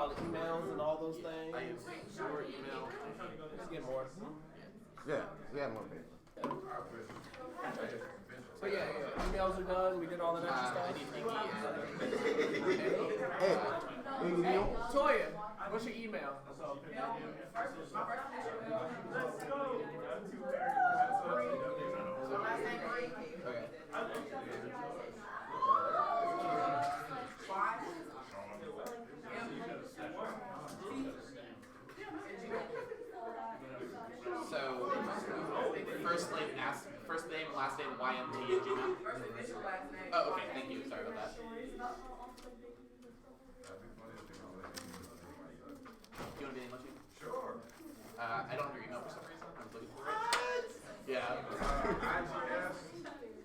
lot of emails and all those things. I have your email. Let's get more. Yeah, we have more paper. So yeah, emails are done. We did all that extra stuff. I need Nikki Hey, Toya, what's your email? Okay. So, first name, last name, YMT at Gmail. Oh, okay, thank you. Sorry about that. Do you want to be an email chain? Sure. I don't have your email for some reason. I was looking for it. Yeah.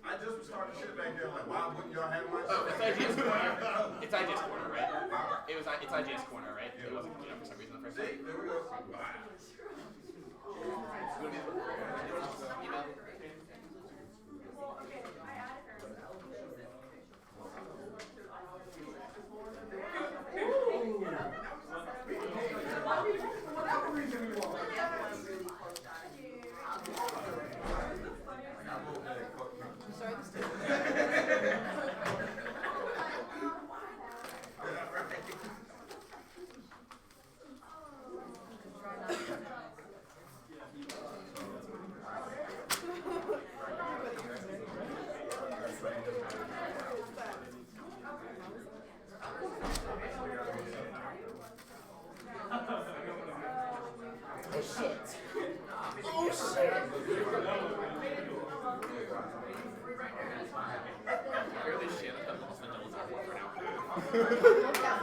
I just was starting shit back there. Like, why wouldn't y'all have my shit? Oh, it's IGS Corner. It's IGS Corner, right? It's IGS Corner, right? It wasn't coming up for some reason the first time. See, there we go. Email?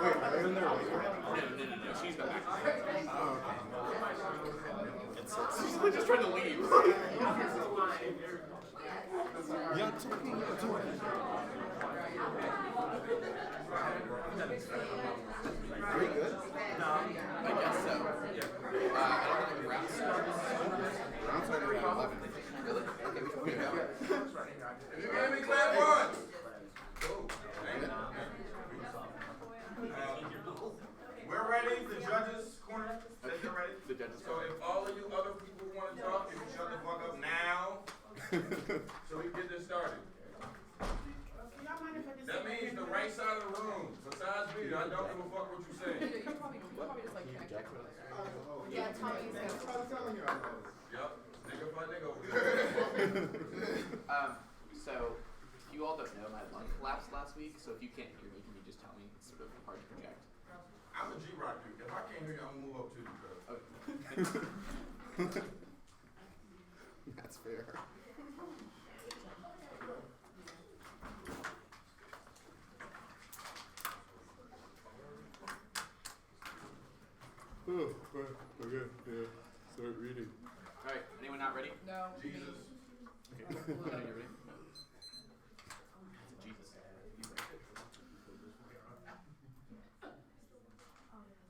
Wait, are they in there? No, she's not back. Oh, She's just trying to leave. Young talking. Are we good? I guess so. I don't think the round started. Round started around 11. Really? Okay, we can go. You gave me clap one. We're ready. The judges' corner. Said you're ready. The judges' So if all of you other people want to talk, you can shut the fuck up now. So we can get this started. That means the right side of the room. Besides me, I don't give a fuck what you say. You're probably just like yeah, Tommy's Yep. Nigga for nigga. So, you all don't know my lung collapsed last week, so if you can't hear me, can you just tell me? It's sort of hard to project. I'm a G-Rock dude. If I can't hear you, I'm gonna move up to you, bro. Okay. That's fair. Oh, okay, yeah. Start reading. Alright, anyone not ready? No. Jesus. Okay, cool. You ready? Jesus.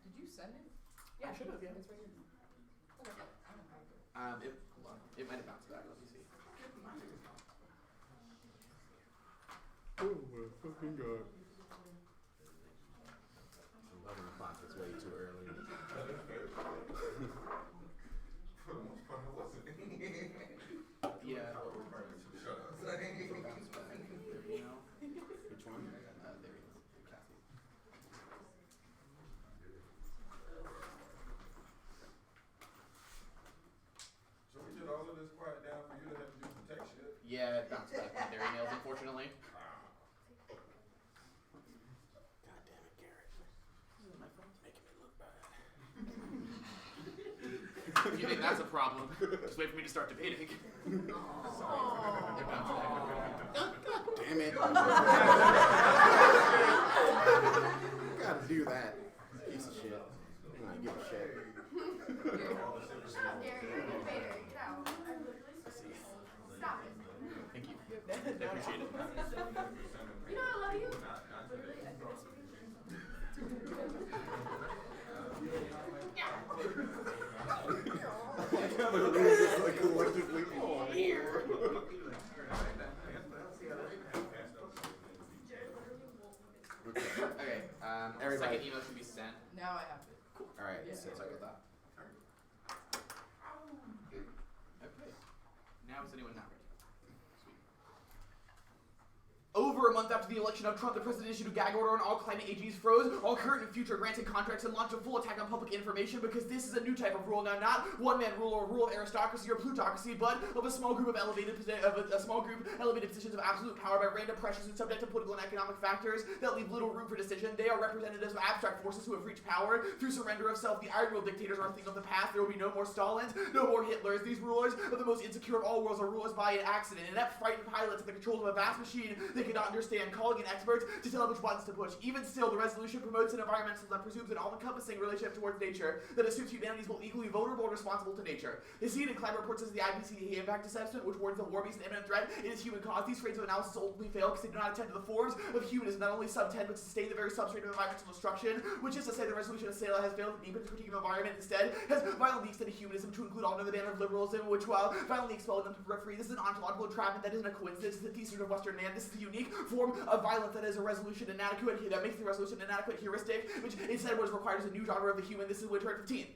Did you send it? Yeah, I should have. Yeah. It's right here. Hold on. It might have bounced back. Let me see. Oh my fucking god. 11 o'clock is way too early. For the most part, I wasn't. Yeah. Shut up. Bounce back. There you go. Which one? There he is. Kathy. So we did all of this quiet down for you to have to do some tech shit. Yeah, it bounced back from their emails, unfortunately. God damn it, Garrett. My phone's Making me look bad. If you think that's a problem, just wait for me to start debating. Sorry. It bounced back. Damn it. Gotta do that. Piece of shit. I don't give a shit. Thank you. I appreciate it. You know I love you. The room is like collectively here. Okay. Everybody. Second email should be sent. Now I have to. All right. Yeah. So Sorry about that. Okay. Now is anyone not ready? Sweet. Over a month after the election of Trump, the president issued a gag order on all climate AGs, froze all current and future grants and contracts, and launched a full attack on public information because this is a new type of rule now, not one-man rule or rule of aristocracy or plutocracy, but of a small group of elevated positions of absolute power by random pressures and subject to political and economic factors that leave little room for decision. They are representatives of abstract forces who have reached power through surrender of self. The iron rule dictators are a thing of the past. There will be no more Stalins, no more Hitlers. These rulers of the most insecure of all worlds are rulers by an accident. Inept, frightened pilots at the controls of a vast machine they cannot understand, calling in experts to tell them which buttons to push. Even still, the resolution promotes an environmental that presumes an all-encompassing relationship towards nature that assumes humanity is both equally vulnerable and responsible to nature. The CEDA climate report says the IPCC impact assessment, which warns the war beast an imminent threat, it is human caused. These frames of analysis ultimately fail because they do not attend to the forms of humanism, not only subtend but sustain the very substrate of environmental destruction, which is to say the resolution of CEDA has failed to deepen its critique of environment. Instead, has violently extended humanism to include all another banner of liberalism, which, while violently expelled them to periphery, this is an ontological entrapment that isn't a coincidence. It's the thesis of Western man. This is a unique form of violence that is a resolution inadequate, that makes the resolution inadequate heuristic, which instead what is required is a new genre of the human. This is Winter 15.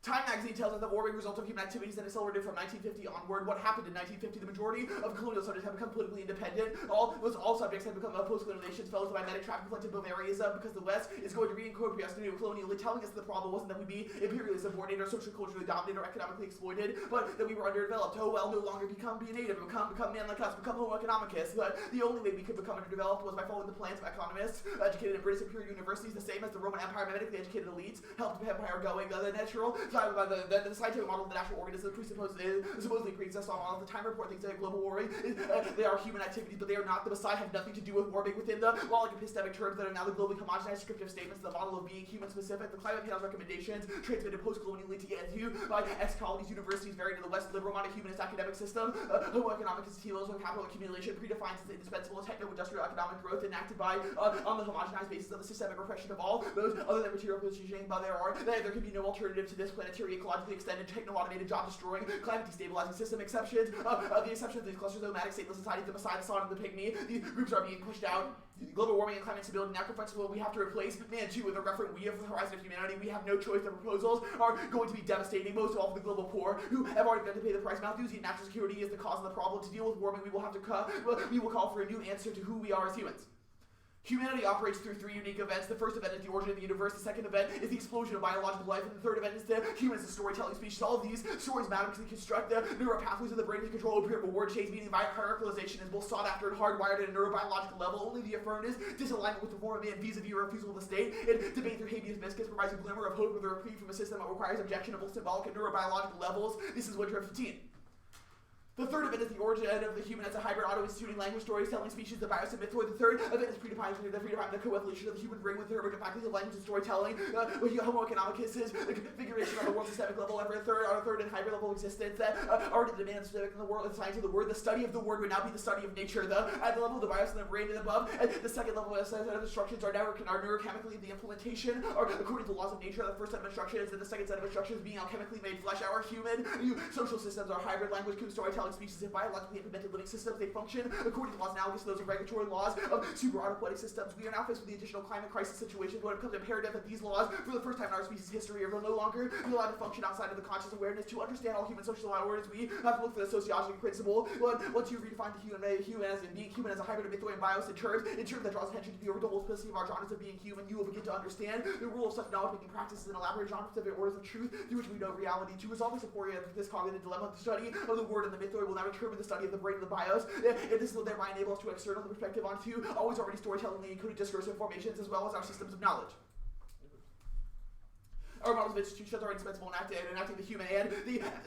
Time magazine tells us that warming results of human activities that accelerated from 1950 onward. What happened in 1950? The majority of colonial subjects have become politically independent. All subjects have become post-colonial nations, fellows by medic traffic collective Bavarianism, because the West is going to reincorporate us to neo-colonially, telling us that the problem wasn't that we be imperially subordinated or socially culturally dominated or economically exploited, but that we were underdeveloped. Oh well, no longer be a native, become man like us, become homo economicus. But the only way we could become underdeveloped was by following the plans of economists educated at British imperial universities, the same as the Roman Empire medically educated elites helped the empire going. The natural by the scientific model of the natural organism presupposes supposedly pre-exists on all of the time report things like global warming. They are human activities, but they are not. The Messiah have nothing to do with warming within the like epistemic terms that are now the globally homogenized descriptive statements, the model of being human specific. The climate panel's recommendations transmitted post-colonially to get to by ex-colonies, universities varied in the West, liberal-minded humanist academic system. Homo economicus telos of capital accumulation predefines as indispensable techno-industrial economic growth enacted by on the homogenized basis of the systemic repression of all those other than material positioning. But there can be no alternative to this planetary ecologically extended, techno-automated, job-destroying, climate destabilizing system. Exceptions, the exceptions of these clusters of nomadic stateless societies, the Messiah, the Sodom, the Pygmy, these groups are being pushed out. Global warming and climate stability now confronts what we have to replace man too with a referent we of the horizon of humanity. We have no choice. The proposals are going to be devastating, most of all for the global poor who have already begun to pay the price. Malthusing natural security is the cause of the problem. To deal with warming, we will call for a new answer to who we are as humans. Humanity operates through three unique events. The first event is the origin of the universe. The second event is the explosion of biological life. And the third event is the human as a storytelling species. All of these stories matter because they construct the neural pathways of the brain to control empirical word change, meaning hierarchalization is both sought after and hardwired at a neurobiological level. Only the affirmed is disalignment with the form of man vis-a-vis or refusal of the state. And debate through habeas viscus provides a glimmer of hope with a reprieve from a system that requires objectionable symbolic and neurobiological levels. This is Winter 15. The third event is the origin of the human as a hybrid auto-instituting language storytelling species, the bios and mythoid. The third event is predefined the co-evolution of the human brain with the emergent faculty of language and storytelling. Homo economicus is the configuration on the world systemic level every third and hybrid level existence that already demands specific in the world, the science of the word. The study of the word would now be the study of nature. At the level of the bios and the brain and above, and the second level of the instructions are neurochemically the implementation, or according to the laws of nature. The first set of instructions and the second set of instructions being alchemically made flesh. Our human social systems are hybrid language, storytelling species and biologically implemented living systems. They function according to laws analogous to those of regulatory laws of super-autopoietic systems. We are now faced with the additional climate crisis situation, but it becomes imperative that these laws, for the first time in our species' history, will no longer be allowed to function outside of the conscious awareness. To understand all human social orders, we have to look for the sociological principle. Once you redefine the human as in being human as a hybrid of mythoi and bios in terms that draws attention to the orbital multiplicity of our genres of being human, you will begin to understand the rule of such knowledge-making practices and elaborate genre-specific orders of truth through which we know reality. To resolve this aporia, this cognitive dilemma, the study of the word and the mythoi will now determine the study of the brain and the bios, and this will thereby enable us to external the perspective onto always already storytellingly encoded discursive formations as well as our systems of knowledge. Our models of institutions are indispensable in enacting the human, and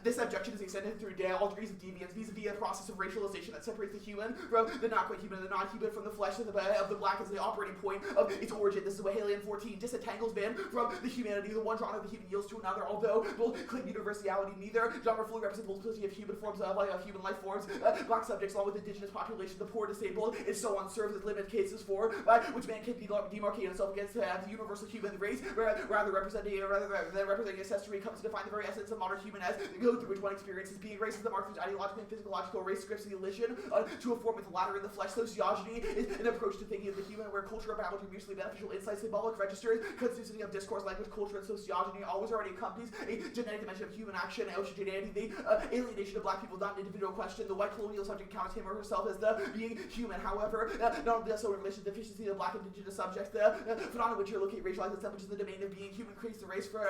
this objection is extended through all degrees of deviance vis-a-vis a process of racialization that separates the human from the not quite human and the non-human, from the flesh of the black as the operating point of its origin. This is what Halion 14 disentangles man from the humanity. The one genre of the human yields to another, although both claim universality. Neither genre fully represents the multiplicity of human forms of human life forms. Black subjects, along with indigenous population, the poor, disabled, and so on, serves as limited cases for which man can demarcate himself against the universal human race, rather representing rather then representing ancestry comes to define the very essence of modern human as the code through which one experiences being. Race is the mark of ideological and physiological race scripts the elision to a form with the latter in the flesh. Sociogeny is an approach to thinking of the human where culture, biology, mutually beneficial insights, symbolic registers, consisting of discourse, language, culture, and sociogeny always already accompanies a genetic dimension of human action, heterogeneity, the alienation of black people, not an individual question. The white colonial subject counts him or herself as the being human. However, not only so in relation to deficiency of black indigenous subjects, the phenomenon which you locate racialized itself, which is the domain of being human, creates the race for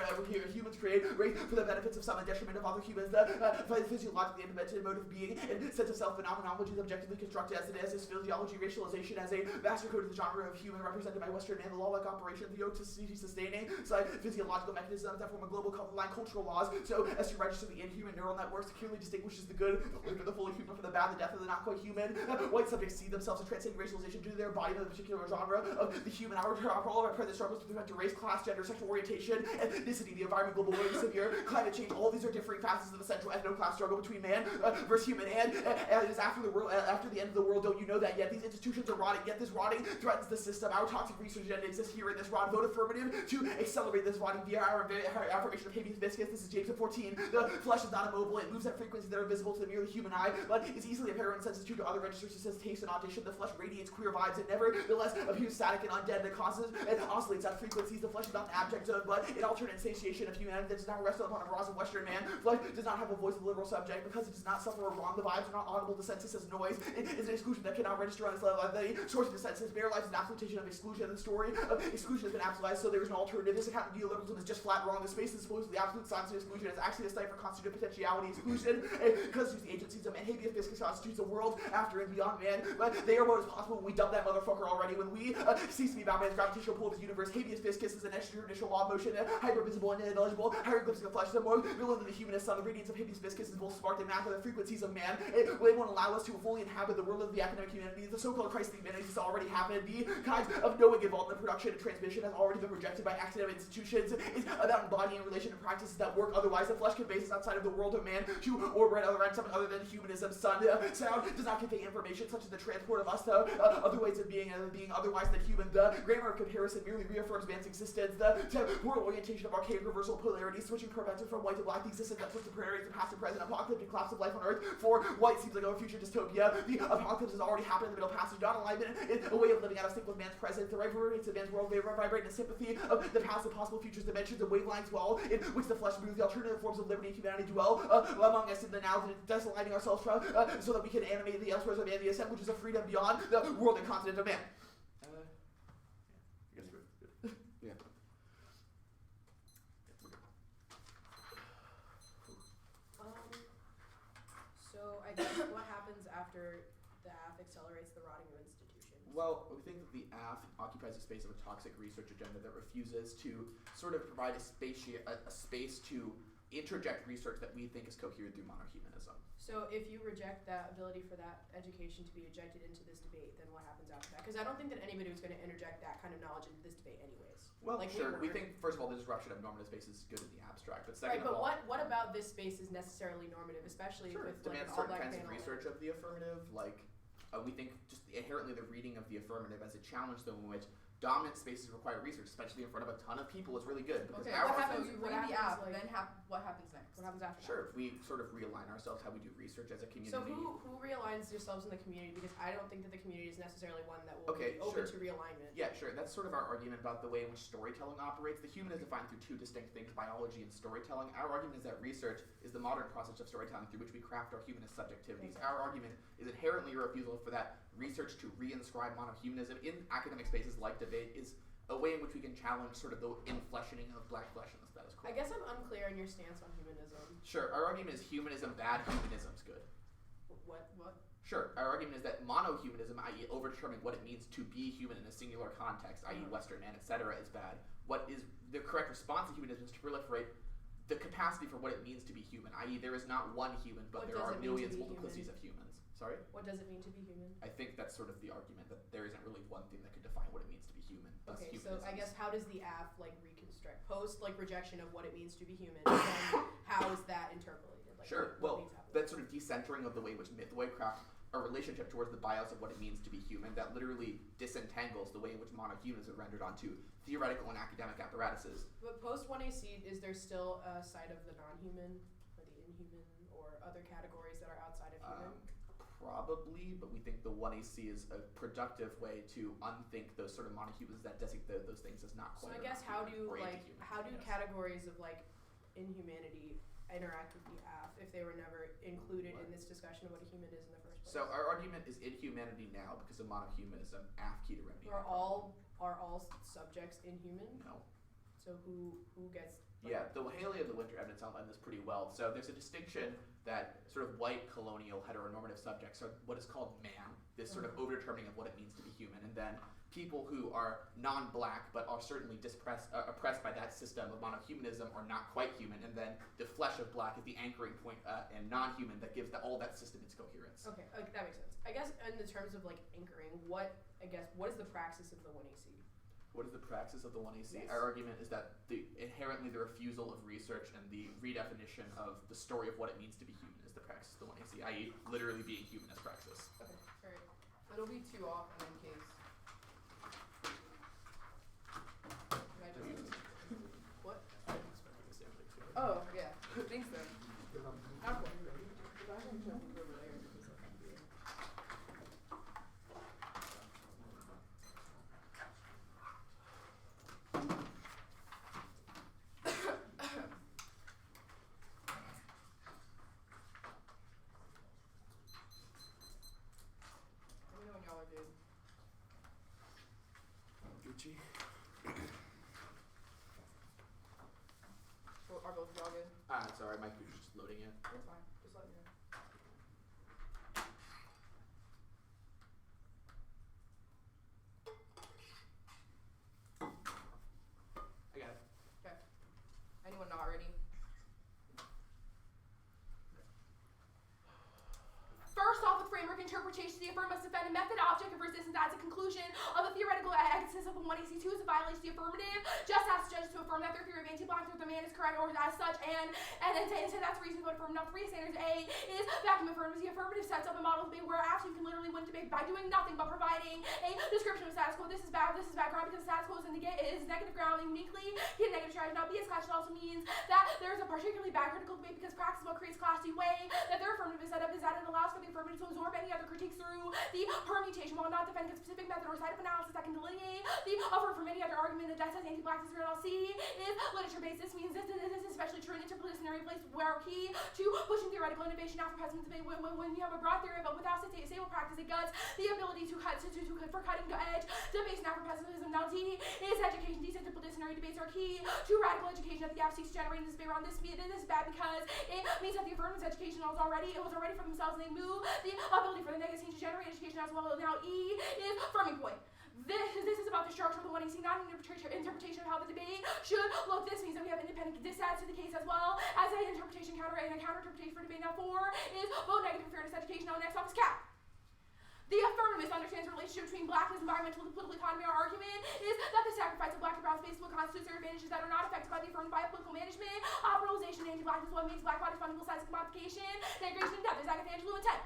humans create race for the benefits of some and detriment of other humans. The physiologically invented mode of being and sense of self phenomenon, which is objectively constructed as it is physiology, racialization as a master code of the genre of human represented by Western man, the law-like operation, the Octas sustaining physiological mechanisms that form a global line cultural laws, so as to register the inhuman neural networks, clearly distinguishes the good, the fully human from the bad, the death of the not quite human. White subjects see themselves as transcending racialization due to their embodiment of a particular genre of the human. Our all of our present struggles with respect to race, class, gender, sexual orientation, ethnicity, the environment, global warming, severe climate change. All these are differing facets of the central ethno-class struggle between man versus human, and it is after the end of the world. Don't you know that yet? These institutions are rotting, yet this rotting threatens the system. Our toxic research agenda exists here in this rot. Vote affirmative to accelerate this rotting via our affirmation of habeas viscus. This is James 14. The flesh is not immobile. It moves at frequencies that are visible to the merely human eye, but is easily apparent and sensitive to other registers such as taste and audition. The flesh radiates queer vibes. It nevertheless appears static and undead. That causes and oscillates at frequencies. The flesh is not an abject of, but an alternate satiation of humanity that does not rest upon a raws of Western man. Flesh does not have a voice of literal subject because it does not suffer a wrong. The vibes are not audible to senses as noise. It is an exclusion that cannot register on its level. The source of the senses. Bare life is an absolutation of exclusion. The story of exclusion has been absolutized, so there is no alternative. This account of neoliberalism is just flat wrong. The space is supposed to the absolute science of exclusion. It's actually a site for constitutive potentiality. Exclusion constitutes the agencies of man. Habeas viscus constitutes the world after and beyond man. But they are what is possible when we dump that motherfucker already. When we cease to be bound by the gravitational pull of his universe. Habeas viscus is an extrajudicial law of motion, hypervisible and ineligible. Hieroglyphics of flesh. The more villain than the humanist son. The radiance of habeas viscus is both sparked and mapped by the frequencies of man. It won't allow us to fully inhabit the world of the academic humanity. The so-called Christ of humanities has already happened. The kinds of knowing involved in the production and transmission has already been rejected by academic institutions. It's about embodying relation and practices that work. Otherwise, the flesh conveys outside of the world of man to orbit around something other than humanism. Sound does not convey information such as the transport of us to other ways of being otherwise than human. The grammar of comparison merely reaffirms man's existence. The temporal orientation of archaic reversal polarity, switching perspective from white to black, the existence that puts the priorities of past and present, apocalyptic collapse of life on Earth. For white seems like a future dystopia. The apocalypse has already happened in the middle passage. Not alignment is a way of living out of sync with man's present. The reverberates of man's world, they vibrate in sympathy of the past and possible futures, dimensions and wavelengths, well, in which the flesh moves. The alternative forms of liberty and humanity dwell among us in the now, disaligning ourselves from, so that we can animate the elsewheres of man, the assemblages of freedom beyond the world and continent of man. Yeah. So I guess what happens after the AF accelerates the rotting of institutions? Well, we think that the AF occupies a space of a toxic research agenda that refuses to sort of provide a space to interject research that we think is coherent through monohumanism. So if you reject that ability for that education to be ejected into this debate, then what happens after that? Because I don't think that anybody was going to interject that kind of knowledge into this debate anyways. Well, like sure. We think, first of all, the disruption of normative space is good in the abstract, but right, second but of all... what about this space is necessarily normative, especially Sure, with demands all certain black kinds of panel? research of the affirmative, like we think just inherently the reading of the affirmative as a challenge though in which dominant spaces require research, especially in front of a ton of people, is really good. Because Okay, our what happens? You What read the happens? app, Like, then what happens next? what happens after Sure, we sort of realign ourselves how we do research as a community. that? So who realigns yourselves in the community? Because I don't think that the community is necessarily one that will Okay, be open sure. to realignment. Yeah, sure. That's sort of our argument about the way in which storytelling operates. The human is defined through two distinct things, biology and storytelling. Our argument is that research is the modern process of storytelling through which we craft our humanist subjectivities. Okay. Our argument is inherently a refusal for that research to reinscribe monohumanism in academic spaces like debate is a way in which we can challenge sort of the infleshioning of black flesh in the status quo. I guess I'm unclear on your stance on humanism. Sure, our argument is humanism bad, humanism's good. What? Sure, our argument is that monohumanism, i.e. overdetermining what it means to be human in a singular context, i.e. Western man, etc., is bad. What is the correct response to humanism is to proliferate the capacity for what it means to be human, i.e. there is not one human, but What there does it are mean to millions, be multiplicities human? of humans. Sorry? What does it mean to be human? I think that's sort of the argument, that there isn't really one thing that could define what it means to be human. Thus Okay, so humanism I is- guess how does the AF reconstruct post rejection of what it means to be human? Then how is that interpolated? Sure. What Well, needs to happen? that sort of decentering of the way in which mythway craft a relationship towards the bios of what it means to be human that literally disentangles the way in which monohumans are rendered onto theoretical and academic apparatuses. But post 1AC, is there still a side of the non-human, or the inhuman, or other categories that are outside of human? Probably, but we think the 1AC is a productive way to unthink those sort of monohumans that designate those things as not So quite. I guess how do inhuman. categories of like inhumanity interact with the AF if they were never included in this discussion of what a human is in the first place? So our argument is inhumanity now because of monohumanism, AF key to remedy. Are all subjects inhuman? No. So who gets? Yeah, the Haley and the Winter evidence outline this pretty well. So there's a distinction that sort of white, colonial, heteronormative subjects are what is called man, this sort of overdetermining of what it means to be human, and then people who are non-black but are certainly oppressed by that system of monohumanism are not quite human, and then the flesh of black is the anchoring point and non-human that gives all that system its coherence. Okay, that makes sense. I guess in the terms of like anchoring, what is the praxis of the 1AC? What is the praxis of the 1AC? Yes. Our argument is that inherently the refusal of research and the redefinition of the story of what it means to be human is the praxis of the 1AC, i.e. literally being human as praxis. Okay, alright. It'll be 2 off and then case. Can I just... What? I'm expecting the same thing too. Oh, yeah. I think so. Not one. Let me know when y'all are good. Gucci. Well, are both y'all good? Sorry, my computer's just loading in. That's fine. Just let me know. I got it. Okay. Anyone not ready? First off, with framework interpretation, the affirmative must defend a method object of resistance as a conclusion of the theoretical existence of the 1AC2 is a violation of the affirmative, just as judges to affirm that their theory of anti-black the man is correct or as such, and say that's reasonable to affirm. Now, 3 standards A is vacuum affirmative. The affirmative sets up a model of debate where actually you can literally win debate by doing nothing but providing a description of status quo. This is bad ground because status quo is negative ground, uniquely in negative strategy. Now, B as clash also means that there's a particularly bad critical debate because practice what creates clash. The way that their affirmative is set up is that it allows for the affirmative to absorb any other critiques through the permutation while not defending a specific method or side of analysis that can delineate the offer from any other argument that says anti-blackness or LC is literature-based. This means this is especially true in interdisciplinary place where key to pushing theoretical innovation after pessimism debate when you have a broad theory but without stable practice, it guts the ability for cutting edge debates and after pessimism. Now D is education. These interdisciplinary debates are key to radical education that the FC is generating this debate around. This is bad because it means that the affirmative education was already for themselves and they move the ability for the negative to generate education as well. Now E is affirming point. This is about the structure of the 1AC, not an interpretation of how the debate should look. This means that we have independent. This adds to the case as well as an interpretation counter and a counter-interpretation for debate. Now 4 is both negative and fairness education. Now next off is cap. The affirmativist understands the relationship between blackness, environmental, and political economy. Our argument is that the sacrifice of black and brown space will constitute their advantages that are not affected by the affirmative by political management, operalization, and anti-blackness. What makes black bodies fundamental size commodification, degradation, and death. There's Agatha Angelou intent.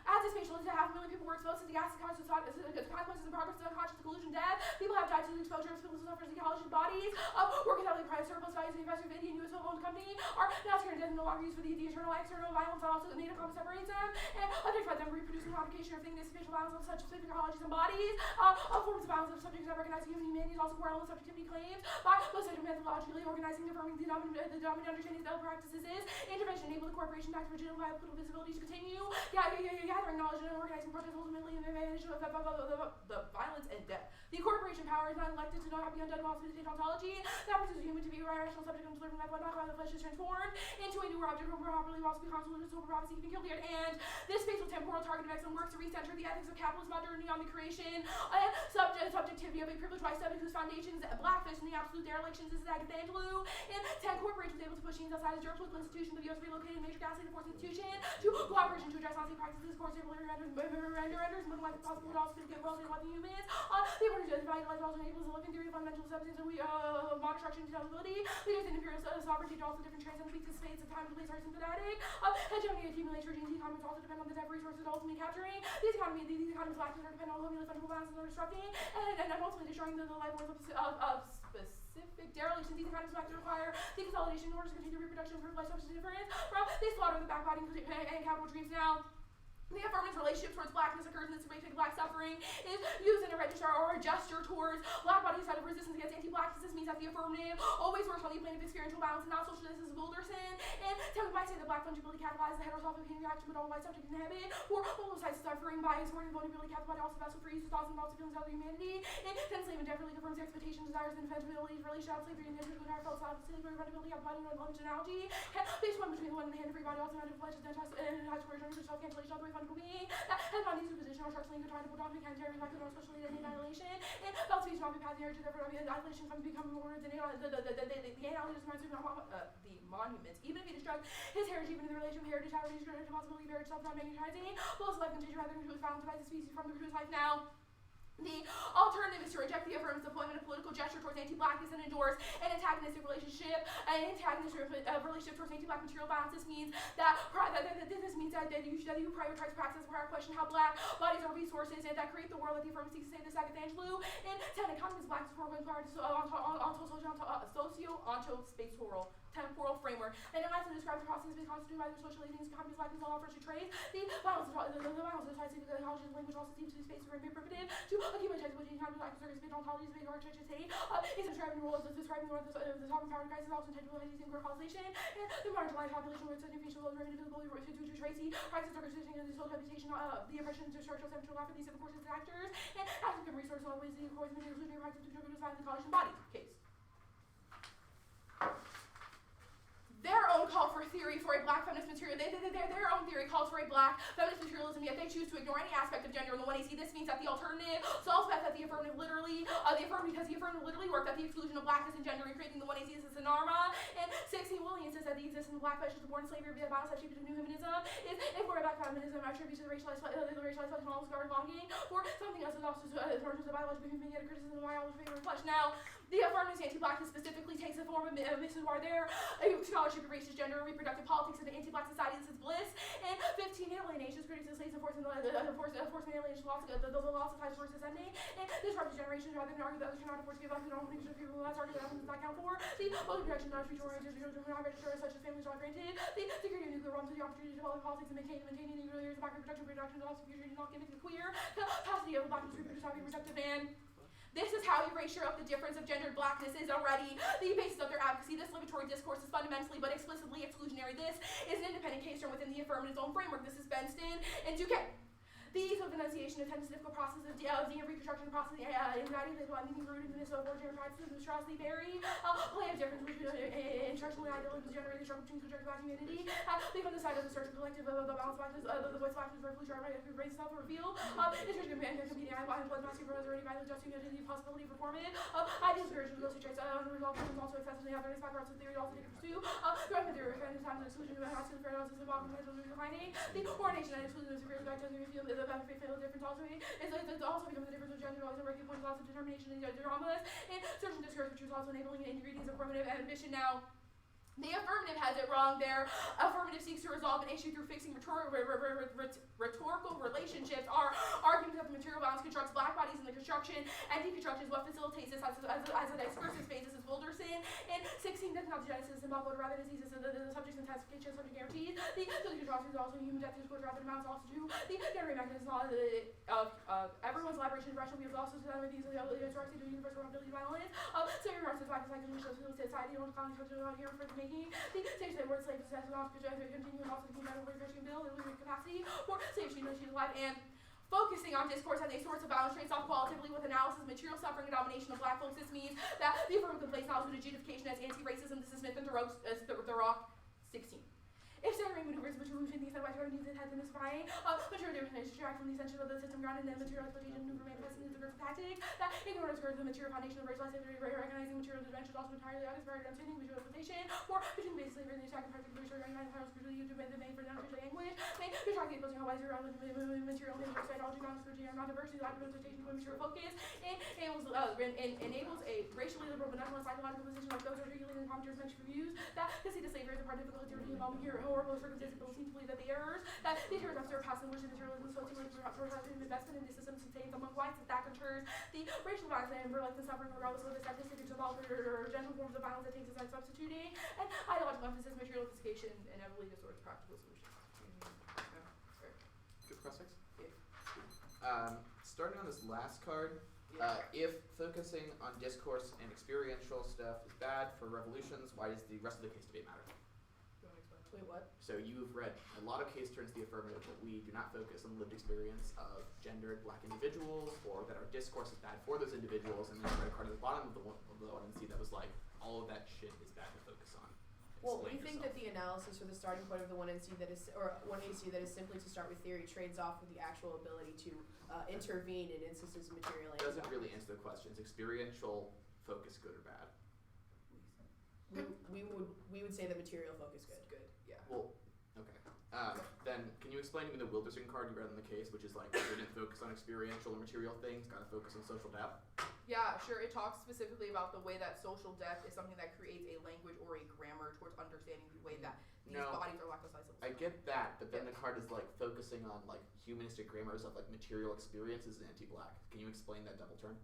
As this spatial is 500,000 people were exposed to the gas consequences and progress of unconscious collusion death, people have died to the exposure of people who suffer psychological bodies of workers heavily private surplus values of the investor of Indian U.S. owned company are now scared to death and no longer used for the eternal external violence that also the native common separates them and identified them reproducing modification or thing this spatial violence of such psychologies and bodies forms of violence of subjects that recognize human humanity is also quarrel and subjectivity claims by most methodologically organizing affirming the dominant understanding of the practices is intervention enable the corporation back to original political visibility to continue gathering knowledge and organizing protest ultimately in the advantage of the violence and death. The corporation power is not elected to not be undone while it's state ontology. That produces human to be a rational subject and delivering life not by the flesh is transformed into a newer object or properly while to be constituted over prophecy can be killed. And this spatial temporal target of excellent works to recenter the ethics of capitalist modernity on the creation and subjectivity of a privileged white subject whose foundations blackfish and the absolute derelictions. This is Agatha Angelou. And 10 corporations able to push teams outside of their political institution, but the U.S. relocated a major gaslighting force institution to cooperation to address Nazi practices. force renders more likely possible but also get well to humans. The ability to vitalize also enables the living theory of fundamental substance and modern structure and intelligibility. Leaders in imperial sovereignty to also different transcendent weeks of space and time and place are sympathetic. Hegemony accumulates for GMU economies also depend on the type of resources ultimately capturing. These economies lack are depend on the fundamental balances are disrupting and ultimately destroying the life force of specific derelictions. These economies lack to require the consolidation in order to continue reproduction for life substance difference. They slaughter the backbiting and capital dreams now. The affirmative relationship towards blackness occurs in this way black suffering is used in a register or a gesture towards black bodies out of resistance against anti-blackness. This means that the affirmative always works on the plane of experiential balance and not social. This is Wilderson. And some might say that black fungibility catalyzes the heterosophic reaction, but all white subject inhabit or all sides suffering by exploring the vulnerability capable body also vessel for use of thoughts and thoughts of feelings of humanity. And then slave indefinitely confirms the expectation, desires, and defensibility relation out slavery and interest with our felt self, slavery, vulnerability of body and lunch analogy. Based one between the one and the hand of free body also meant to flesh and attached to return to self-cancellation of the way fundamental being. And on these position are structurally trying to put on the can carry back to especially the annihilation. And belt speech not be passing to therefore the annihilation comes become more than the annihilation reminds the monuments. Even if he destructs his heritage, even in the relation of heritage, heritage, possibility, marriage, self not magnetizing, both life continue rather than who is found to the species from the life now. The alternative is to reject the affirmative deployment of political gesture towards anti-blackness and endorse an antagonistic relationship towards anti-black material balance. This means that you prioritize practice prior question how black bodies are resources and that create the world that the affirmative seeks to say this Agathangelou. And 10 economists black is forward prior to socio-onto-spatial temporal framework. And it also describes the process being constituted by their social agents, economies, blackness, all offers to trade. The violence of the scientific ecology and language also seems to be space for primitive to accumulate which economies like circus based ontologies based on churches hate. Is describing the role of the sovereign power crisis also intended to using globalization and the marginalized population with such information will remain invisible to Tracy, crisis organization and the social habitation of the oppression to structural central life of these courses and actors and African resources always the course of including practice to define the college and body case. Their own call for theory for a black feminist material, their own theory calls for a black feminist materialism, yet they choose to ignore any aspect of gender in the 1AC. This means that the alternative solves that the affirmative literally, worked at the exclusion of blackness and gender in creating the 1AC. This is an arma. And 16 Williams says that the existence of black fetish is born slavery via violence that shaped into new feminism is informed by black feminism attributed to the racialized technological guard longing for something else is also in terms of biological human yet a criticism of biology favor flesh. Now, the affirmative anti-blackness specifically takes the form of Mrs. Warder, a scholarship of racist gender and reproductive politics in the anti-black society. This is bliss. And 15 alienations critics of slaves enforcing forcing alienation laws, the loss of ties forces ending. And this represents generations rather than argue that others cannot afford to give up to the own of people who has argued that does not count for. The only protection not future oriented to not registered such as families not granted. The security of nuclear bombs to the opportunity to develop politics and maintaining nuclear years of black reproduction and also future not giving the queer capacity of blackness reproduce not be reproductive and this is how erasure of the difference of gendered blackness is already the basis of their advocacy. This liberatory discourse is fundamentally but explicitly exclusionary. This is an independent case term within the affirmative's own framework. This is Benston and Duquesne. The enunciation attempts the difficult process of the reconstruction process, anxiety, meaning rooted in this ordinary practices, monstrosity, very play of difference between instructional idealism generated struggle between constructive black humanity, become the side of the search collective of the balance blackness, the voice blackness, revolution, raise self reveal, interest in competing and blood massive brothers already by the just unity, the possibility of performance, ideal spiritual ghostly traits, unresolved and also excessively have various backgrounds of theory also to pursue, throughout the theory of times of exclusion of masculine paradoxes and bottom defining, the coordination and exclusion of severely back to the reveal the fatal difference also is also becoming the difference of gender always a breaking point loss of determination in the dramas and search and discourse which is also enabling ingredients of affirmative ambition. Now the affirmative has it wrong there. Affirmative seeks to resolve an issue through fixing rhetorical relationships. Our argument of the material balance constructs black bodies in the construction and deconstruction is what facilitates this as a discursive phase. This is Wilderson. And 16 does not genesis and but rather diseases. The subject's intensification, subject guarantees. The construction is also human death discord rather than amounts also to the generating mechanism of everyone's liberation and rational views also to them with these instructions to universal ability violence. So your regards to black society on common culture here for the making the stage that word slave possesses off continuing also to metal refreshing bill and limited capacity for slave she's alive and focusing on discourse as a source of balance traits off qualitatively with analysis, material suffering and domination of black folks. This means that the affirmative place knowledge and adjudication as anti-racism. This is Smith and Thoreau 16. If centering maneuvers which remove things that white needs it has been misfying, material difference distract from the essential of the system grounded in material exploitation maneuver manifesting into the growth tactic that ignores the material foundation of racialized recognizing material dimensions also entirely out as very understanding visual exploitation or between base slavery and the attack and practice research and how scrutiny you demand the main for non-official language. You're talking about how wise you're on the material and psychology, non-scrutiny, and non-diversity, lack of representation, material focus, and enables a racially liberal but nonetheless psychological position like those articulated in commentary mentioned reviews that to see the slavery as a part of difficulty involving here horrible circumstances but seem to believe that the errors that the terrors officer passing which the material is so too investment in the system sustains among whites that concurs the racial violence and like the suffering regardless of the statistics of all or general forms of violence that takes as substituting and ideological emphasis, material sophistication, and inevitably distorts practical solutions. Good prospects? Yeah. Starting on this last card, if focusing on discourse and experiential stuff is bad for revolutions, why does the rest of the case debate matter? You want to explain? Wait, what? So you've read a lot of case turns to the affirmative that we do not focus on the lived experience of gendered black individuals, or that our discourse is bad for those individuals, and then you read a card at the bottom of the one and see that was like, all of that shit is bad to focus on. Well, we Explain think yourself. that the analysis for the starting point of the 1NC that is, or 1AC that is simply to start with theory trades off with the actual ability to intervene in instances of material It doesn't really answer the question. Is experiential focus good or bad? we would say that material focus good. Good. Yeah. Well, okay. Then can you explain to me the Wilderson card you read in the case, which is like, didn't focus on experiential or material things, gotta focus on social depth? Yeah, sure. It talks specifically about the way that social depth is something that creates a language or a grammar towards understanding the way that these bodies are lactosizable. I get that, but then the card is like focusing on like humanistic grammars of like material experiences and anti-black. Can you explain that double turn?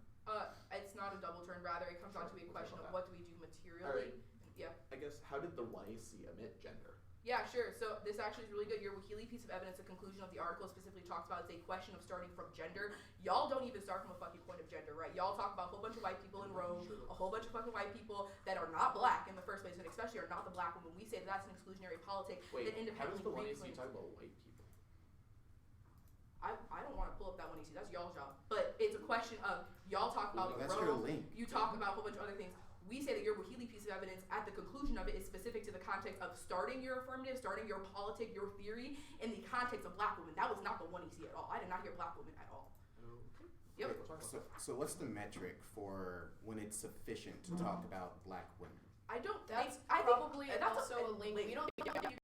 It's not a double turn. Rather, it comes down to a question of what do we do materially. Alright. Yeah. I guess, how did the YAC omit gender? Yeah, sure. So this actually is really good. Your Wahili piece of evidence, the conclusion of the article specifically talks about it's a question of starting from gender. Y'all don't even start from a fucking point of gender, right? Y'all talk about a whole bunch of white people in Rome, a whole bunch of fucking white people that are not black in the first place, and especially are not the black woman. We say that that's an exclusionary politic. Wait, that how does the YAC reclaims- talk about white people? I don't want to pull up that one easy. That's y'all's job. But it's a question of y'all talk about That's Rome. your link. You talk about a whole bunch of other things. We say that your Wahili piece of evidence at the conclusion of it is specific to the context of starting your affirmative, starting your politic, your theory in the context of black women. That was not the 1EC at all. I did not hear black women at all. Yep. So what's the metric for when it's sufficient to talk about black women? I don't That's think, I probably think that's also a link. We don't think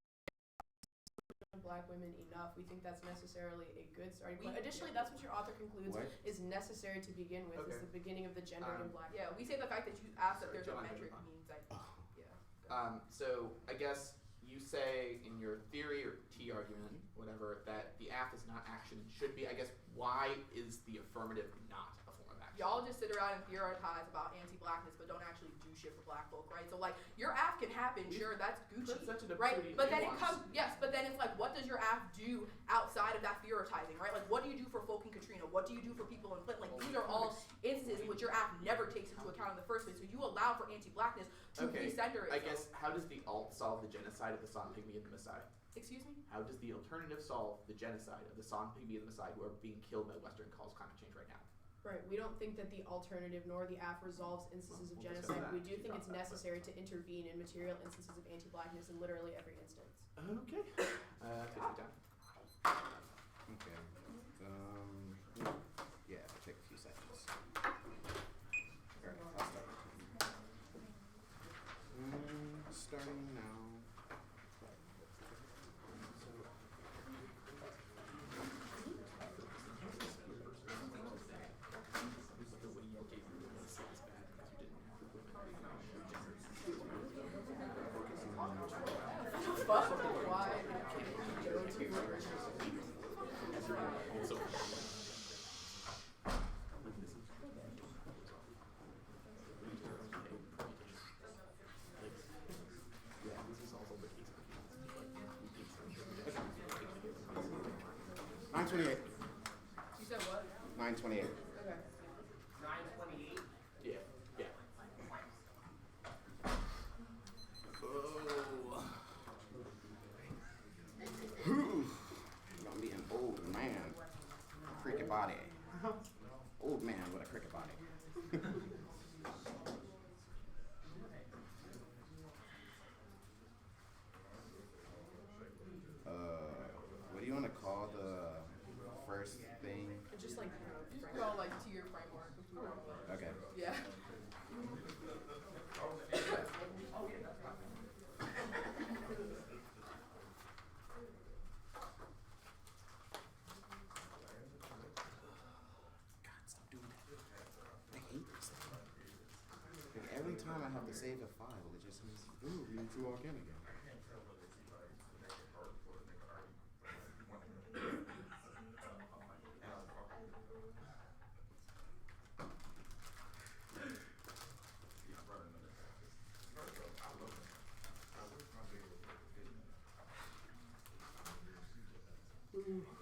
black women enough. We think that's necessarily a good starting point. Additionally, that's what your author concludes What? is necessary to begin with. Okay. Is the beginning of the gendered and black. Yeah, we say the fact that you ask that Sorry, there's a John, metric on. means that, yeah. So I guess you say in your theory or T argument, whatever, that the AF is not action and should be. I guess why is the affirmative not a form of action? Y'all just sit around and theorize about anti-blackness, but don't actually do shit for black folk, right? So like, your AF can happen, sure, that's Gucci, That's such a right? pretty But then it nuance. comes, yes, but then it's like, what does your AF do outside of that theorizing, right? Like, what do you do for folk in Katrina? What do you do for people in Flint? Like, these are all instances in which your AF never takes into account in the first place. So you allow for anti-blackness to recenter itself. I guess, how does the alt solve the genocide of the San Pygmy and the Maasai? Excuse me? How does the alternative solve the genocide of the San Pygmy and the Maasai who are being killed by Western cause climate change right now? Right. We don't think that the alternative nor the AF resolves instances of We'll discuss genocide. that. We do think Drop it's that. necessary to intervene in material instances of anti-blackness in literally every instance. Okay. Take me down. Okay. Yeah, it'll take a few seconds. Alright, I'll start. Starting now. Why can't we go to Nine 28. You said what? 928. Okay. 928. Yeah. Yeah. Gonna be an old man. Cricket body. Old man with a cricket body. What do you want to call the first thing? It's just like Just go like to your framework. Okay. Yeah.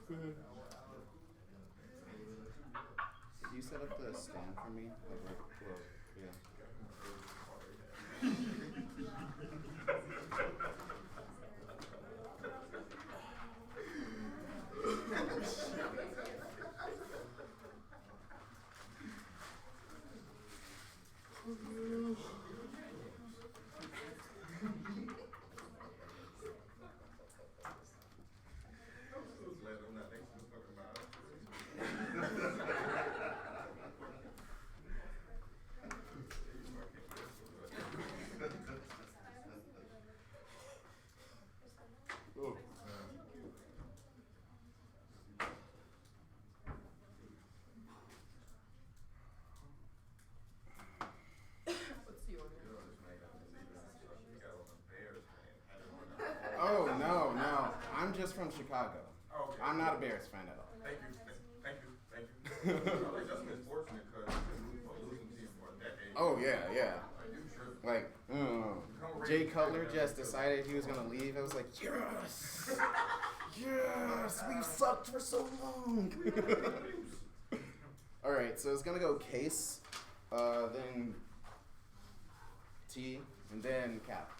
you set up the stand for me? Like, well, yeah. Oh, no. I'm just from Chicago. Oh, okay. I'm not a Bears fan at all. Thank you. That's unfortunate because we've been losing team for a decade. Oh, yeah. Like, you tripping. Like, Jay Cutler just decided he was going to leave. I was like, yes! Yes! We've sucked for so long! Alright, so it's going to go Case, then T, and then Cap.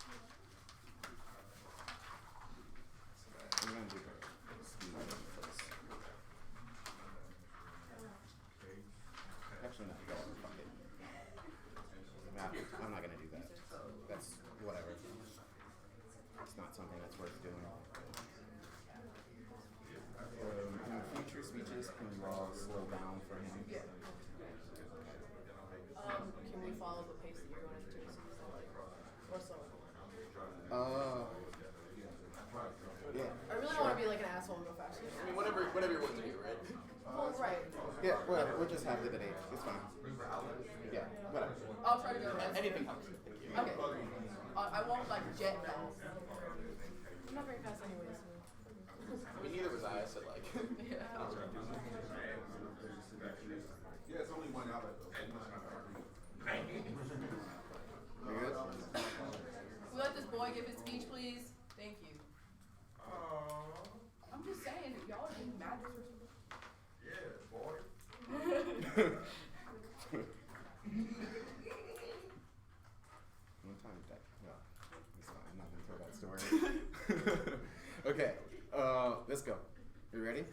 We're going to do that. Actually, no, fuck it. Nah, I'm not gonna do that. That's whatever. It's not something that's worth doing. In future speeches, can we all slow down for him? Yeah. Can we follow the pace that you're going into? Or slower? Yeah. I really don't want to be like an asshole and go faster. I mean, whatever you want to do, right? Well, right. Yeah, whatever. We'll just have the debate. It's fine. Yeah, whatever. I'll try to go. Anything helps. Okay. I won't like jet fast. I'm not very fast anyways. So. I mean, neither was I. I said like. Yeah. Yeah, it's only 1 outlet though. You good? We let this boy give his speech, please. Thank you. I'm just saying, y'all are being mad disrespectful. Yeah, boy. One time that, no, it's fine. I'm not gonna tell that story. Okay, let's go. You ready?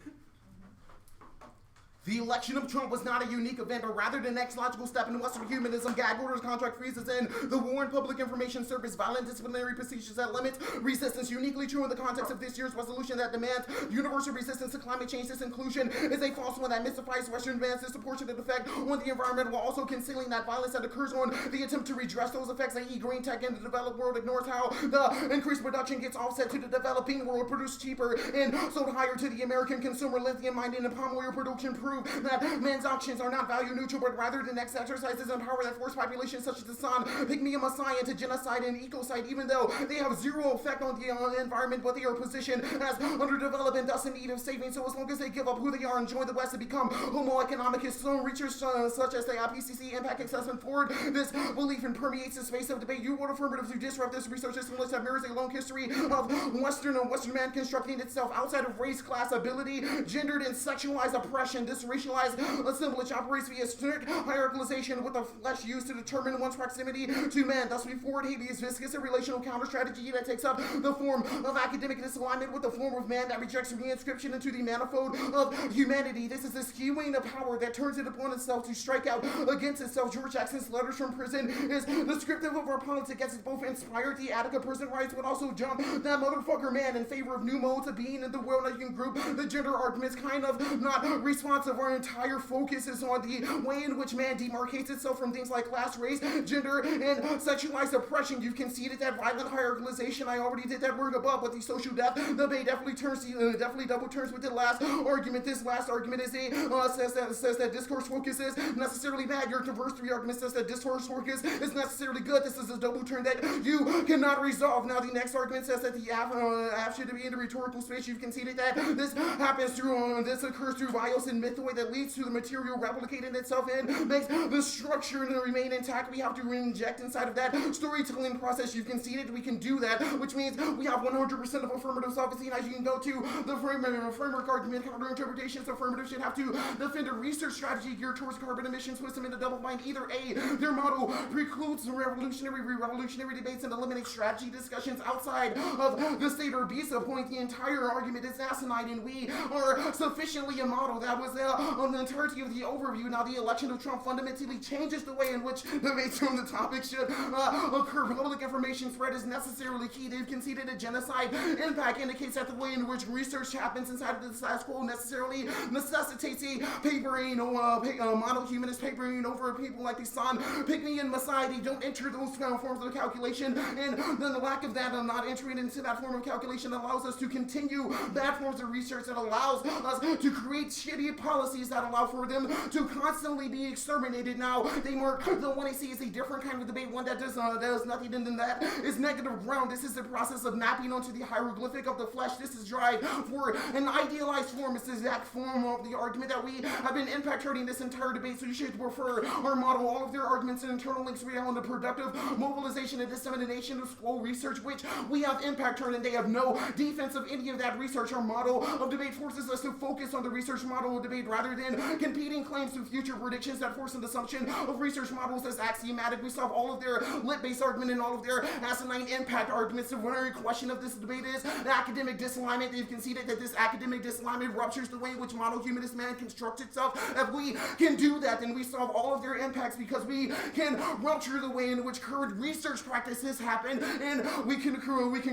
The election of Trump was not a unique event, but rather the next logical step in Western humanism. Gag orders, contract freezes, and the war and public information service, violent disciplinary procedures that limit resistance. Uniquely true in the context of this year's resolution that demands universal resistance to climate change. This inclusion is a false one that mystifies Western advances, disproportionate effect on the environment, while also concealing that violence that occurs on the attempt to redress those effects, i.e. green tech in the developed world ignores how the increased production gets offset to the developing world, produced cheaper and sold higher to the American consumer. Lithium mining and palm oil production prove that men's actions are not value neutral, but rather the next exercises in power that force populations such as the San, pygmy, and Messiah to genocide and ecocide, even though they have zero effect on the environment, but they are positioned as underdeveloped and thus in need of saving. So as long as they give up who they are and join the West to become homo economicus, some research such as the IPCC impact assessment forward this belief and permeates the space of debate. You want affirmative to disrupt this research system that mirrors a long history of Western man constructing itself outside of race, class, ability, gendered and sexualized oppression. This racialized assemblage operates via strict hierarchization with the flesh used to determine one's proximity to man. Thus we forward Hades viscous, a relational counter strategy that takes up the form of academic disalignment with the form of man that rejects reinscription into the manifold of humanity. This is the skewing of power that turns it upon itself to strike out against itself. George Jackson's letters from prison is descriptive of our politics as it both inspired the Attica prison riots, but also jumped that motherfucker man in favor of new modes of being in the world that you can group the gender arguments kind of not responsive. Our entire focus is on the way in which man demarcates itself from things like class, race, gender, and sexualized oppression. You've conceded that violent hierarchization. I already did that word above, but the social death debate definitely double turns with the last argument. This last argument is says that discourse focus is necessarily bad. Your converse three argument says that discourse focus is necessarily good. This is a double turn that you cannot resolve. Now the next argument says that the app should be in the rhetorical space. You've conceded that this happens through this occurs through bios and myth way that leads to the material replicating itself and makes the structure and remain intact. We have to inject inside of that storytelling process. You conceded we can do that, which means we have 100% of affirmative self-esteem. As you can go to the framework argument, counter interpretations, affirmative should have to defend a research strategy geared towards carbon emissions, twist them into double bind. Either A, their model precludes revolutionary debates and eliminates strategy discussions outside of the state, or B, point the entire argument is asinine and we are sufficiently a model. That was on the entirety of the overview. Now the election of Trump fundamentally changes the way in which debates on the topic should occur. Public information spread is necessarily key. They've conceded a genocide impact indicates that the way in which research happens inside of the status quo necessarily necessitates a papering, model humanist papering over people like the San, Pygmy, and Masai. They don't enter those forms of calculation, and then the lack of that, not entering into that form of calculation, allows us to continue bad forms of research that allows us to create shitty policies that allow for them to constantly be exterminated. Now, they mark the one I see is a different kind of debate, one that does nothing than that is negative ground. This is the process of mapping onto the hieroglyphic of the flesh. This is drive for an idealized form. It's the exact form of the argument that we have been impacting this entire debate, so you should refer our model, all of their arguments and internal links on the productive mobilization and dissemination of slow research, which we have impact turn, and they have no defense of any of that research. Our model of debate forces us to focus on the research model of debate rather than competing claims to future predictions that force an assumption of research models as axiomatic. We solve all of their lit-based argument and all of their asinine impact arguments. The very question of this debate is the academic disalignment. They've conceded that this academic disalignment ruptures the way in which model humanist man constructs itself. If we can do that, then we solve all of their impacts, because we can rupture the way in which current research practices happen, and we can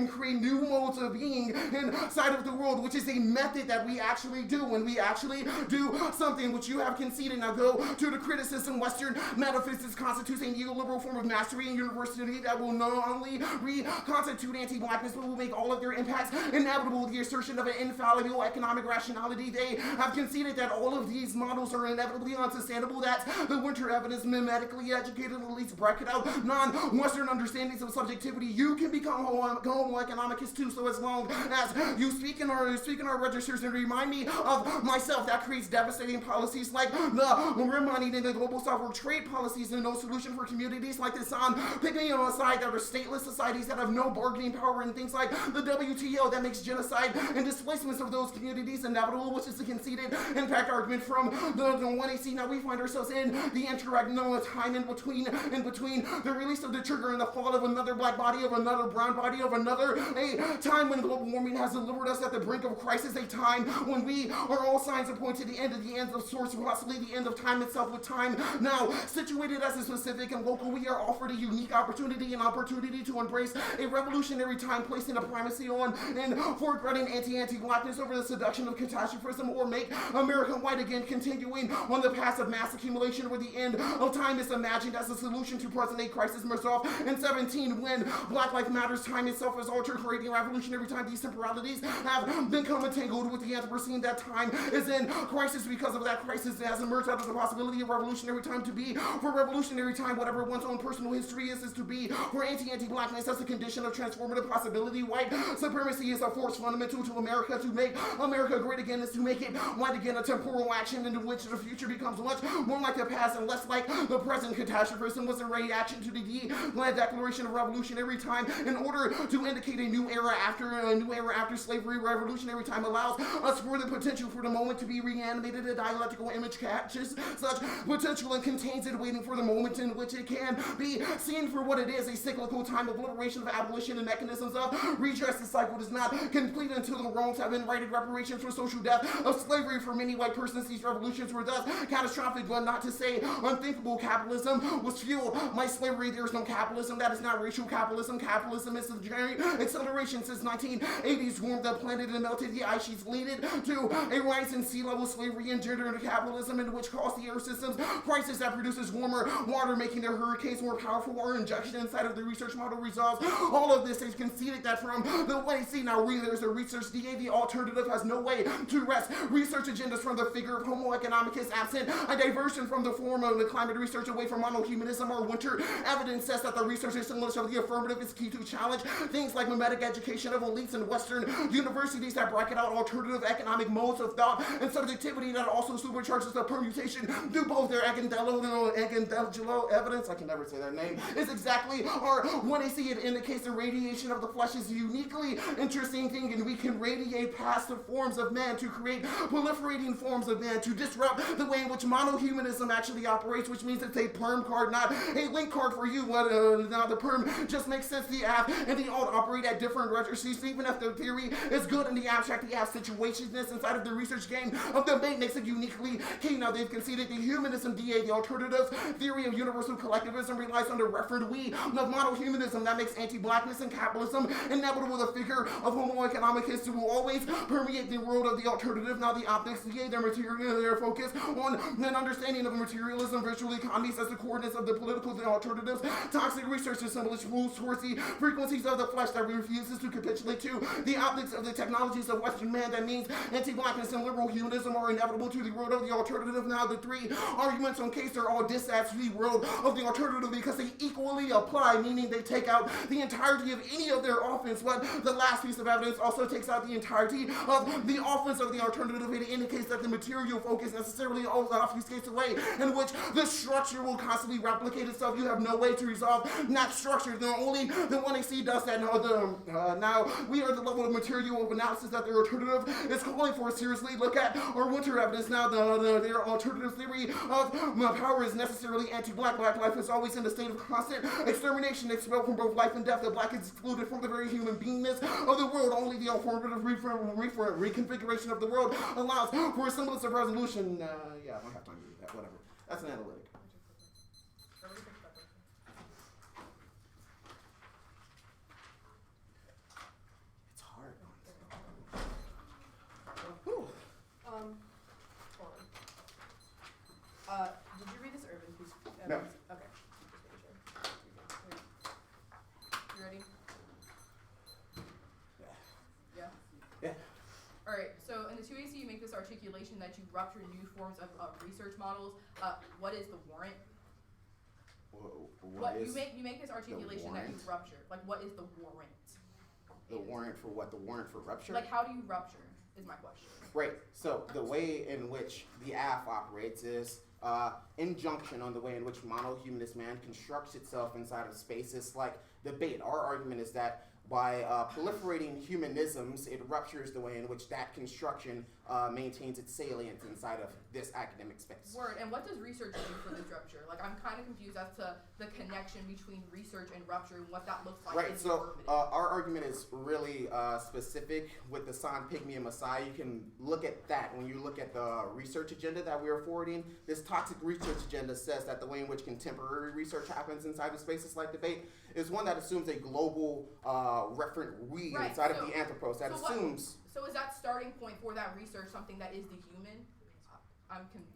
create new modes of being inside of the world, which is a method that we actually do when we actually do something which you have conceded. Now go to the criticism. Western metaphysics constitutes a neoliberal form of mastery in university that will not only reconstitute anti-blackness, but will make all of their impacts inevitable. The assertion of an infallible economic rationality. They have conceded that all of these models are inevitably unsustainable. That's the winter evidence. Mimetically educated, at least bracket out non-Western understandings of subjectivity. You can become homo economicus too. So as long as you speak in our registers and remind me of myself, that creates devastating policies like the reminding in the global software trade policies, and no solution for communities like this on picking on a side that are stateless societies that have no bargaining power, and things like the WTO that makes genocide and displacements of those communities inevitable, which is the conceded impact argument from the 1AC. Now we find ourselves in the interregnal time in between the release of the trigger and the fall of another black body, of another brown body, of another a time when global warming has delivered us at the brink of crisis, a time when we are all signs that point to the end of source, possibly the end of time itself, with time now situated as a specific and local. We are offered a unique opportunity to embrace a revolutionary time, placing a primacy on and forthrighting anti-blackness over the seduction of catastrophism, or make America white again, continuing on the path of mass accumulation where the end of time is imagined as a solution to present-day crisis. Merzoff in 17, when Black Lives Matter's time itself is altered, creating revolutionary time. These temporalities have become entangled with the Anthropocene. That time is in crisis. Because of that crisis, it has emerged out of the possibility of revolutionary time to be for revolutionary time whatever one's own personal history is to be for anti-blackness as a condition of transformative possibility. White supremacy is a force fundamental to America. To make America great again is to make it white again, a temporal action into which the future becomes much more like the past and less like the present. Catastrophism was a reaction to the Declaration of Revolutionary Time in order to indicate a new era after slavery. Revolutionary time allows us for the potential for the moment to be reanimated. A dialectical image catches such potential and contains it, waiting for the moment in which it can be seen for what it is, a cyclical time of liberation, of abolition, and mechanisms of redress. The cycle does not complete until the wrongs have been righted. Reparations for social death of slavery for many white persons. These revolutions were thus catastrophic, but not to say unthinkable. Capitalism was fueled by slavery. There is no capitalism that is not racial capitalism. Capitalism is the giant acceleration since 1980s warmed the planet and melted the ice sheets, leading to a rise in sea level. Slavery and gender capitalism, in which caused the earth system's crisis that produces warmer water, making their hurricanes more powerful. Our injection inside of the research model resolves all of this. They've conceded that from the way see now there's a research DA. The alternative has no way to rest research agendas from the figure of Homo economicus, absent a diversion from the form of the climate research away from monohumanism. Our winter evidence says that the research assimilation of the affirmative is key to challenge things like mimetic education of elites in Western universities that bracket out alternative economic modes of thought and subjectivity activity that also supercharges the permutation through both their agandelo evidence, I can never say their name, is exactly our 1AC. It indicates the radiation of the flesh is a uniquely interesting thing, and we can radiate past the forms of man to create proliferating forms of man to disrupt the way in which monohumanism actually operates, which means it's a perm card, not a link card for you. Now the perm just makes sense. The app and the alt operate at different registries, even if the theory is good in the abstract. The app situationness inside of the research game of the debate makes it uniquely key. Now they've conceded the humanism DA, the alternative theory of universal collectivism, relies on the referred we of monohumanism that makes anti-blackness and capitalism inevitable. The figure of homo economicus will always permeate the world of the alternative. Now the optics DA, their material, their focus on an understanding of materialism, virtual economies as the coordinates of the political, the alternatives. Toxic research assemblage moves towards the frequencies of the flesh that refuses to capitulate to the optics of the technologies of Western man. That means anti-blackness and liberal humanism are inevitable to the world of the alternative. Now the three arguments on case are all dissats to the world of the alternative because they equally apply, meaning they take out the entirety of any of their offense, but the last piece of evidence also takes out the entirety of the offense of the alternative. It indicates that the material focus necessarily obfuscates the way in which the structure will constantly replicate itself. You have no way to resolve that structure. Only the 1AC does that. Now we are at the level of material of analysis that the alternative is calling for. Seriously, look at our winter evidence. Now their alternative theory of power is necessarily anti-black. Black life is always in a state of constant extermination, expelled from both life and death. The black is excluded from the very human beingness of the world. Only the alternative reconfiguration of the world allows for a semblance of resolution. Yeah, I don't have time to do that. Whatever. That's an analytic. It's hard. Whew. Hold on. Did you read this urban piece? No. Okay. Just making sure. You ready? Yeah? Yeah. Alright, so in the 2AC you make this articulation that you rupture new forms of research models. What is the warrant? You make this articulation that you rupture. Like, what is the warrant? The warrant for what? The warrant for rupture? Like, how do you rupture is my question. Right. So the way in which the AF operates is injunction on the way in which monohumanist man constructs itself inside of spaces like debate. Our argument is that by proliferating humanisms, it ruptures the way in which that construction maintains its salience inside of this academic space. Word. And what does research do for this rupture? Like, I'm kind of confused as to the connection between research and rupture and what that looks like. Right. So our argument is really specific with the San Pygmy Messiah. You can look at that when you look at the research agenda that we are forwarding. This toxic research agenda says that the way in which contemporary research happens inside of spaces like debate is one that assumes a global referent we inside of the anthropos. That assumes. So is that starting point for that research something that is the human? If you can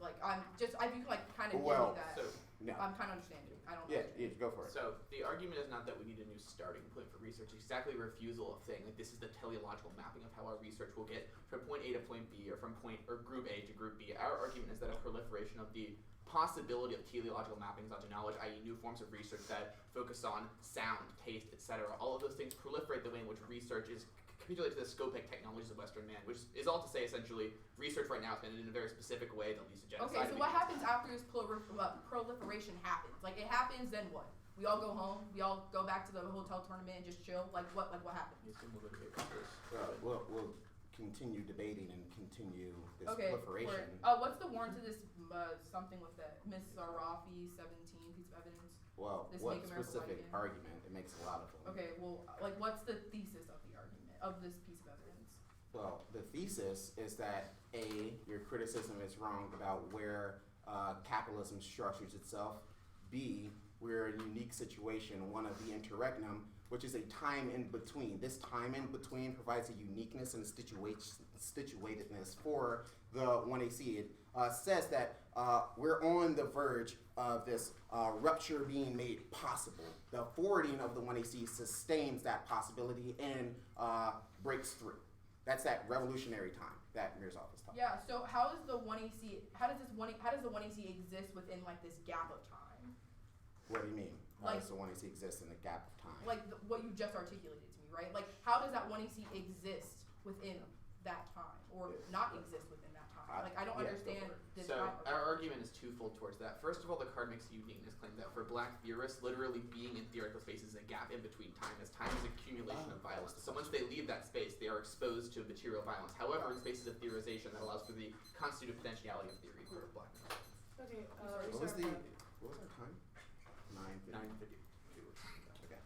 kind of give me that. No. I'm kind of understanding. I don't. Yeah, go for it. So the argument is not that we need a new starting point for research. It's exactly a refusal of saying like this is the teleological mapping of how our research will get from point A to point B or from group A to group B. Our argument is that a proliferation of the possibility of teleological mappings onto knowledge, i.e. new forms of research that focus on sound, taste, etc. All of those things proliferate the way in which research is capitulated to the scopic technologies of Western man, which is all to say essentially research right now is been in a very specific way that leads to genocide. Okay, so what happens after this proliferation happens? Like, it happens, then what? We all go home, we all go back to the hotel tournament and just chill? Like what happens? We'll continue debating and continue this proliferation. What's the warrant to this something with that Miss Zarafi 17 piece of evidence? Well, this what specific argument? It makes a lot of them. Okay, well, like, what's the thesis of the argument, of this piece of evidence? Well, the thesis is that A, your criticism is wrong about where capitalism structures itself. B, we're in a unique situation, one of the interregnum, which is a time in between. This time in between provides a uniqueness and a situatedness for the 1AC. It says that we're on the verge of this rupture being made possible. The forwarding of the 1AC sustains that possibility and breaks through. That's that revolutionary time that Mirzov is talking about. Yeah, so how does the 1AC exist within like this gap of time? What do you mean? How does the 1AC exist in the gap of time? Like what you just articulated to me, right? Like, how does that 1AC exist within that time, or not exist within that time? Like, I don't understand. twofold towards that. First of all, the card makes a uniqueness claim that for black theorists, literally being in theoretical space is a gap in between time, as time is accumulation of violence. So once they leave that space, they are exposed to material violence. However, in spaces of theorization, that allows for the constitutive potentiality of theory for blackness. Okay, What was the, what was our time? 9:50. 9:50. Okay.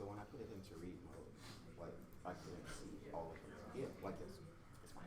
So when I put it into read mode, like I couldn't see all of them. Yeah, like this. It's fine.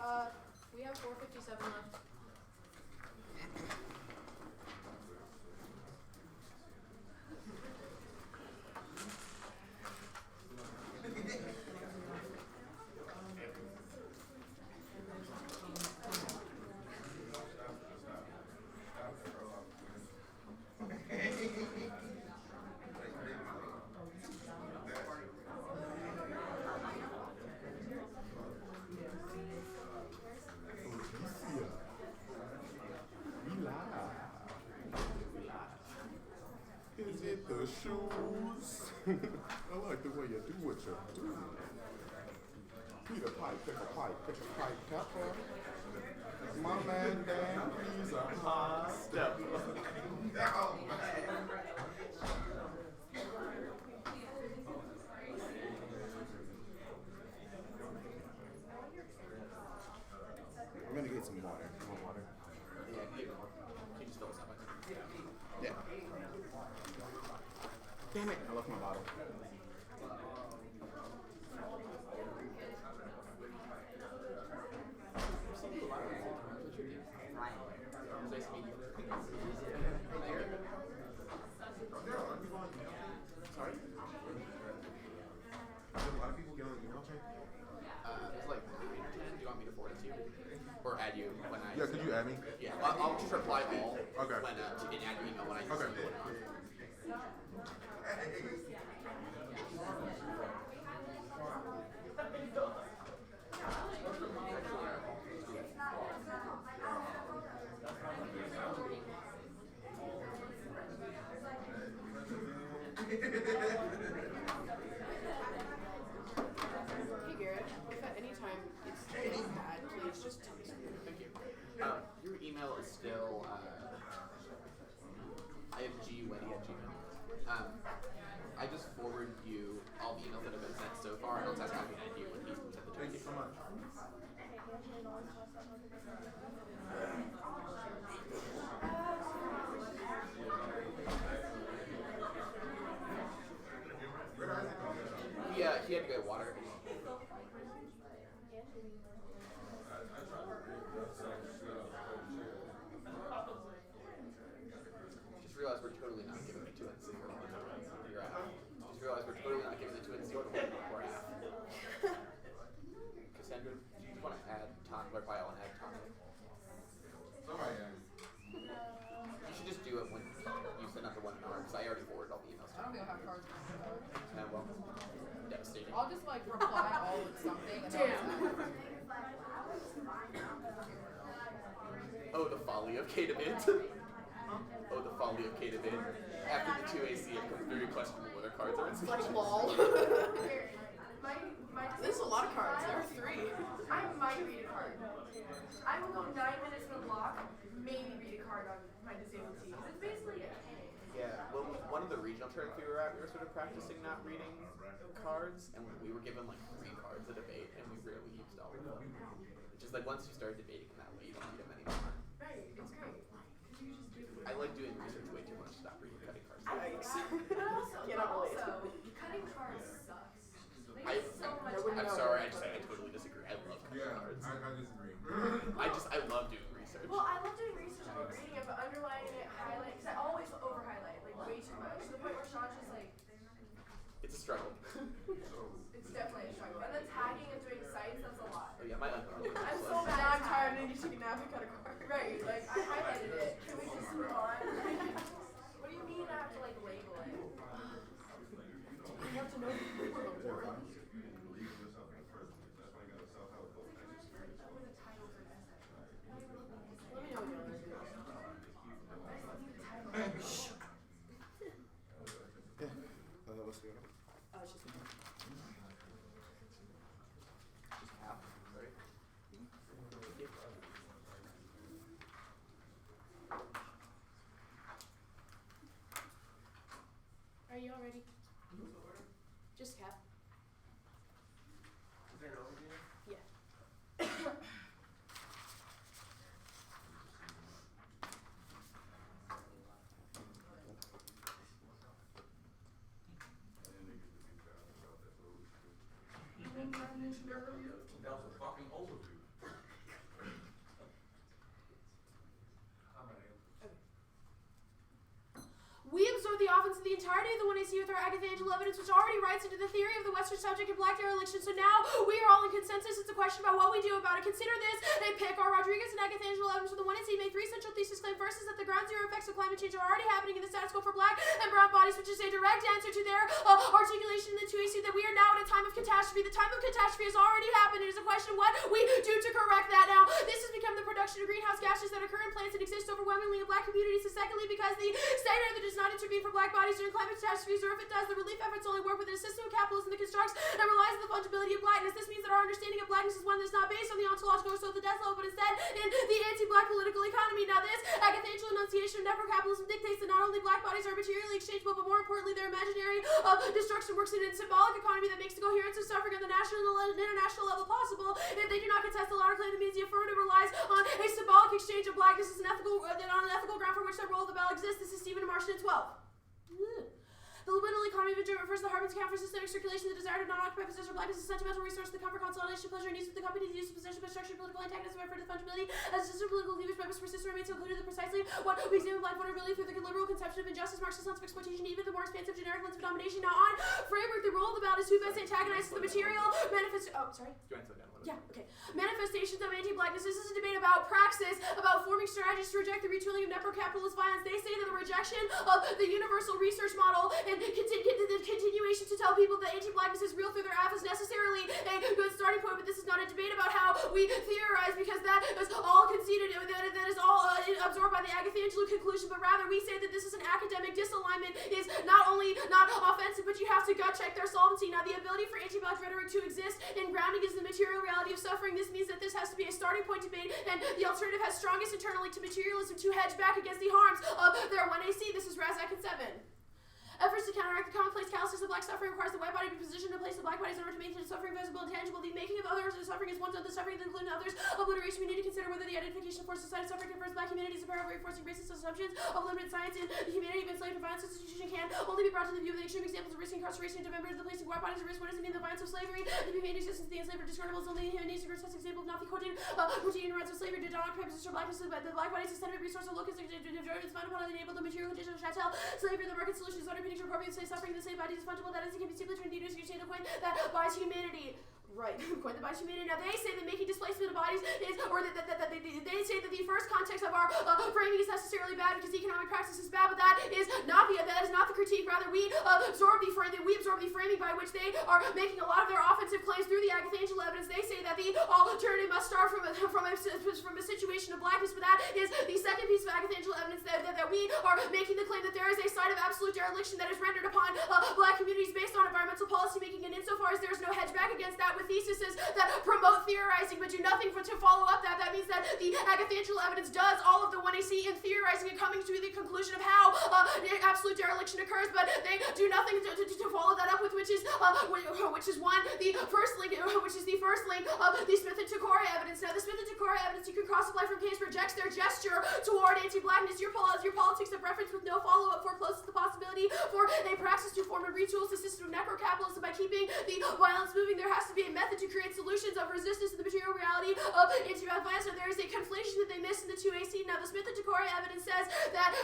We have 457 left. Is it the shoes? I like the way you do what you do. Peter Pipe, pick a pipe, pepper. My man Dan, please a high step. I'm gonna get some water. You want water? Yeah, can you just fill this up? Yeah. Damn it, I left my bottle. Nice to meet you. Sorry? A lot of people get on the email chain? There's like 9 or 10. Do you want me to forward it to you? Or add you when I... Yeah, could you add me? Yeah, I'll just reply all Okay. when, and add your email when I Okay. send it on. Hey Garrett, if at any time it's bad, please just text me. Thank you. Your email is still, I have gweddy@gmail. I just forwarded you all the emails that have been sent so far, and I'll test copy and you when he sent the Thank you so much. Yeah, he had to get water. Just realized we're totally not giving it to NC or you're out. Just realized we're totally not giving it to NC or we're out. Cassandra, do you want to add Tom or I'll add Tom? Somebody asked. You should just do it when you send out the one hour because I already forwarded all the emails. I don't think I have cards. Well, devastating. I'll just like reply all with something. And Oh, the folly of Kate Bid. Oh, the folly of Kate Bid. After the 2AC, it becomes very questionable whether cards are in Like speech. lol. This There's a lot of cards. There are 3. I might read a card. I will go 9 minutes in a block, maybe read a card on my disabled team. It's basically it. Yeah, well, one of the regional tournaments we were at, we were sort of practicing not reading cards, and we were given like 3 cards a debate, and we rarely used all of them. Which is like once you start debating in that way, you don't need them anymore. Right, it's great. 'Cause you just do I like doing research way too much to stop reading cutting cards. But also, Cannot relate. cutting cards sucks. They I- get so much wouldn't I'm know. sorry, I totally disagree. I love cutting Yeah, cards. I disagree. I love doing research. Well, I love doing research about reading it, but underlining it, highlight, because I always over highlight, like way too much, to the point where Sean's just like, It's a struggle. it's definitely a struggle. And then tagging and doing sites, that's a lot. Oh yeah, my uncle. I'm so bad Now at I'm tired tagging. and you take a nap and cut a card. Right, like I highlighted it. Can we just move on? What do you mean I have to like label it? You have to know the word. Let me know when you're ready. Yeah. What's the other? It's just Just half, right? Are you all ready? Just cap. Is there an overview? Yeah. That was a fucking overview. the offense of the entirety of the 1AC with our agathangel evidence, which already writes into the theory of the Western subject of black dereliction. So now we are all in consensus. It's a question about what we do about it. Consider this. They pick our Rodriguez and agathangel evidence for the 1AC make three central thesis claims. First is that the ground zero effects of climate change are already happening in the status quo for black and brown bodies, which is a direct answer to their articulation in the 2AC that we are now at a time of catastrophe. The time of catastrophe has already happened. It is a question of what we do to correct that. Now, this has become the production of greenhouse gases that occur in plants that exist overwhelmingly in black communities. And secondly, because the state either does not intervene for black bodies during climate catastrophes, or if it does, the relief efforts only work within a system of capitalism that constructs and relies on the fungibility of blackness. This means that our understanding of blackness is one that is not based on the ontological or social death level, but instead in the anti-black political economy. Now, this agathangel enunciation of necro-capitalism dictates that not only black bodies are materially exchangeable, but more importantly, their imaginary destruction works in a symbolic economy that makes the coherence of suffering on the national and international level possible. If they do not contest the latter claim, that means the affirmative relies on a symbolic exchange of blackness as on an ethical ground for which the role of the bell exists. This is Stephen Martian at 12. The liminal economy of enjoyment refers to the Harman's account for systemic circulation. The desire to not occupy possession of blackness is a sentimental resource. The comfort, consolidation, pleasure, and use of the company, the use of possession, but structure, political antagonism, effort, the fungibility as a system of political cleavage, purpose, persist, remains so included that precisely what we examine black vulnerability through the liberal conception of injustice, Marxist sense of exploitation, even the more expansive generic lens of domination. Now, on framework, the role of the ballot is who best antagonizes the material manifest. Oh, sorry. Do you want to slow down a little Yeah, okay. Manifestations of anti-blackness. This is a debate about praxis, about forming strategies to reject the retooling of necro-capitalist violence. They say that the rejection of the universal research model and the continuation to tell people that anti-blackness is real through their app is necessarily a good starting point, but this is not a debate about how we theorize, because that is all conceded, that is all absorbed by the agathangel conclusion, but rather we say that this is an academic disalignment, is not only not offensive, but you have to gut check their solvency. Now, the ability for anti-black rhetoric to exist in grounding is the material reality of suffering. This means that this has to be a starting point debate, and the alternative has strongest internally to materialism to hedge back against the harms of their 1AC. This is Razak and 7. Efforts to counteract the commonplace callousness of black suffering requires the white body to be positioned in place of black bodies in order to maintain suffering visible and tangible. The making of others of suffering is one of the suffering that include others. Obliteration, we need to consider whether the identification for society suffering confers black communities a power of reinforcing racist assumptions of limited science in the humanity of enslaved and violence institution can only be brought to the view of the extreme examples of risk incarceration into members of the placing white bodies at risk. What does it mean the violence of slavery? The humane existence of the enslaved or discreditable is only the humanity grotesque example of not the quoted rights of slavery did not occupy position of blackness, but the black body is a centered resource of locus enjoyment is found upon and enabled the material condition of chattel slavery. The market solution is underpinning to appropriate slave suffering. The same body is fungible, that is, it can be simply turned into a point that buys humanity. Right, point that buys humanity. Now, they say that making displacement of bodies is, or that they say that the first context of our framing is necessarily bad because economic praxis is bad, but that is not the critique. Rather, we absorb the framing by which they are making a lot of their offensive claims through the agathangel evidence. They say that the alternative must start from a situation of blackness, but that is the second piece of agathangel evidence that we are making the claim that there is a side of absolute dereliction that is rendered upon black communities based on environmental policy making, and insofar as there is no hedge back against that, with theses that promote theorizing but do nothing to follow up that means that the agathangel evidence does all of the 1AC in theorizing and coming to the conclusion of how absolute dereliction occurs, but they do nothing to follow that up with, which is the first link of the Smith and Tokore evidence. Now, the Smith and Tokore evidence, you can cross-apply from case, rejects their gesture toward anti-blackness. Your politics of reference with no follow-up forecloses the possibility for a praxis to form and retools the system of necro-capitalism by keeping the violence moving. There has to be a method to create solutions of resistance to the material reality of anti-black violence. Now, there is a conflation that they miss in the 2AC. Now, the Smith and Tokore evidence says that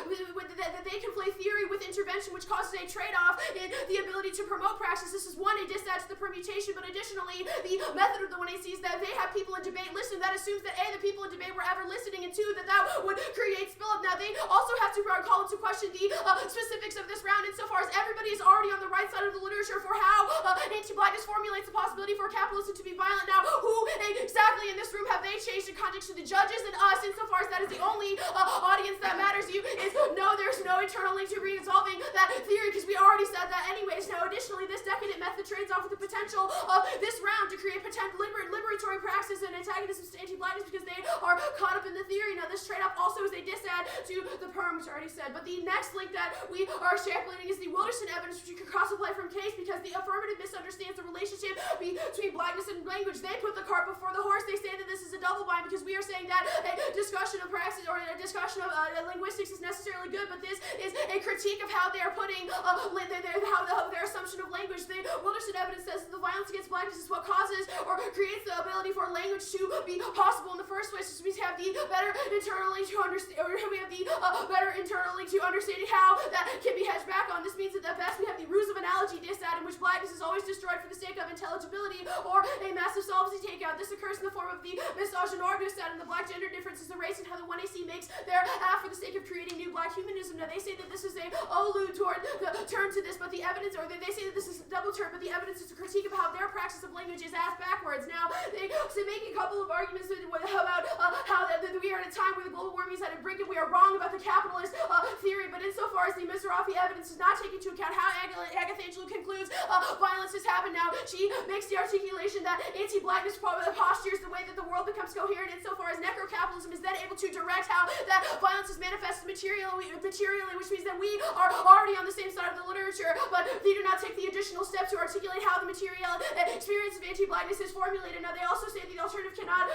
they conflate theory with intervention, which causes a trade-off in the ability to promote praxis. This is one, a disadds to the permutation, but additionally, the method of the 1AC is that they have people in debate listen. That assumes that A, the people in debate were ever listening, and 2, that would create spill-up. Now, they also have to call into question the specifics of this round insofar as everybody is already on the right side of the literature for how anti-blackness formulates the possibility for capitalism to be violent. Now, who exactly in this room have they changed in context to the judges and us, insofar as that is the only audience that matters to you? Is no, there's no internal link to resolving that theory, because we already said that anyways. Now, additionally, this decadent method trades off with the potential of this round to create liberatory praxis and antagonism to anti-blackness because they are caught up in the theory. Now, this trade-off also is a disadd to the perm, which I already said. But the next link that we are extrapolating is the Wilderson evidence, which you can cross-apply from case because the affirmative misunderstands the relationship between blackness and language. They put the cart before the horse. They say that this is a double bind because we are saying that a discussion of praxis or a discussion of linguistics is necessarily good, but this is a critique of how they are putting their assumption of language. The Wilderson evidence says that the violence against blackness is what causes or creates the ability for language to be possible in the first place. So we have the better internally to understand, or we have the better internally to understanding how that can be hedged back on. This means that at best we have the ruse of analogy dissat, in which blackness is always destroyed for the sake of intelligibility or a massive solvency takeout. This occurs in the form of the misogynoir dissat and the black gender difference is erased, and how the 1AC makes their for the sake of creating new black humanism. Now they say that this is a allude toward the turn to this, but the evidence, or they say that this is a double turn, but the evidence is a critique of how their praxis of language is ass backwards. Now they make a couple of arguments about how that we are at a time where the global warming is at a brink and we are wrong about the capitalist theory, but insofar as the Mizrahi evidence does not take into account how Agatha Angelou concludes violence has happened. Now she makes the articulation that anti-blackness postures the way that the world becomes coherent insofar as necro-capitalism is then able to direct how that violence is manifested materially, which means that we are already on the same side of the literature, but they do not take the additional step to articulate how the material experience of anti-blackness is formulated. Now they also say the alternative cannot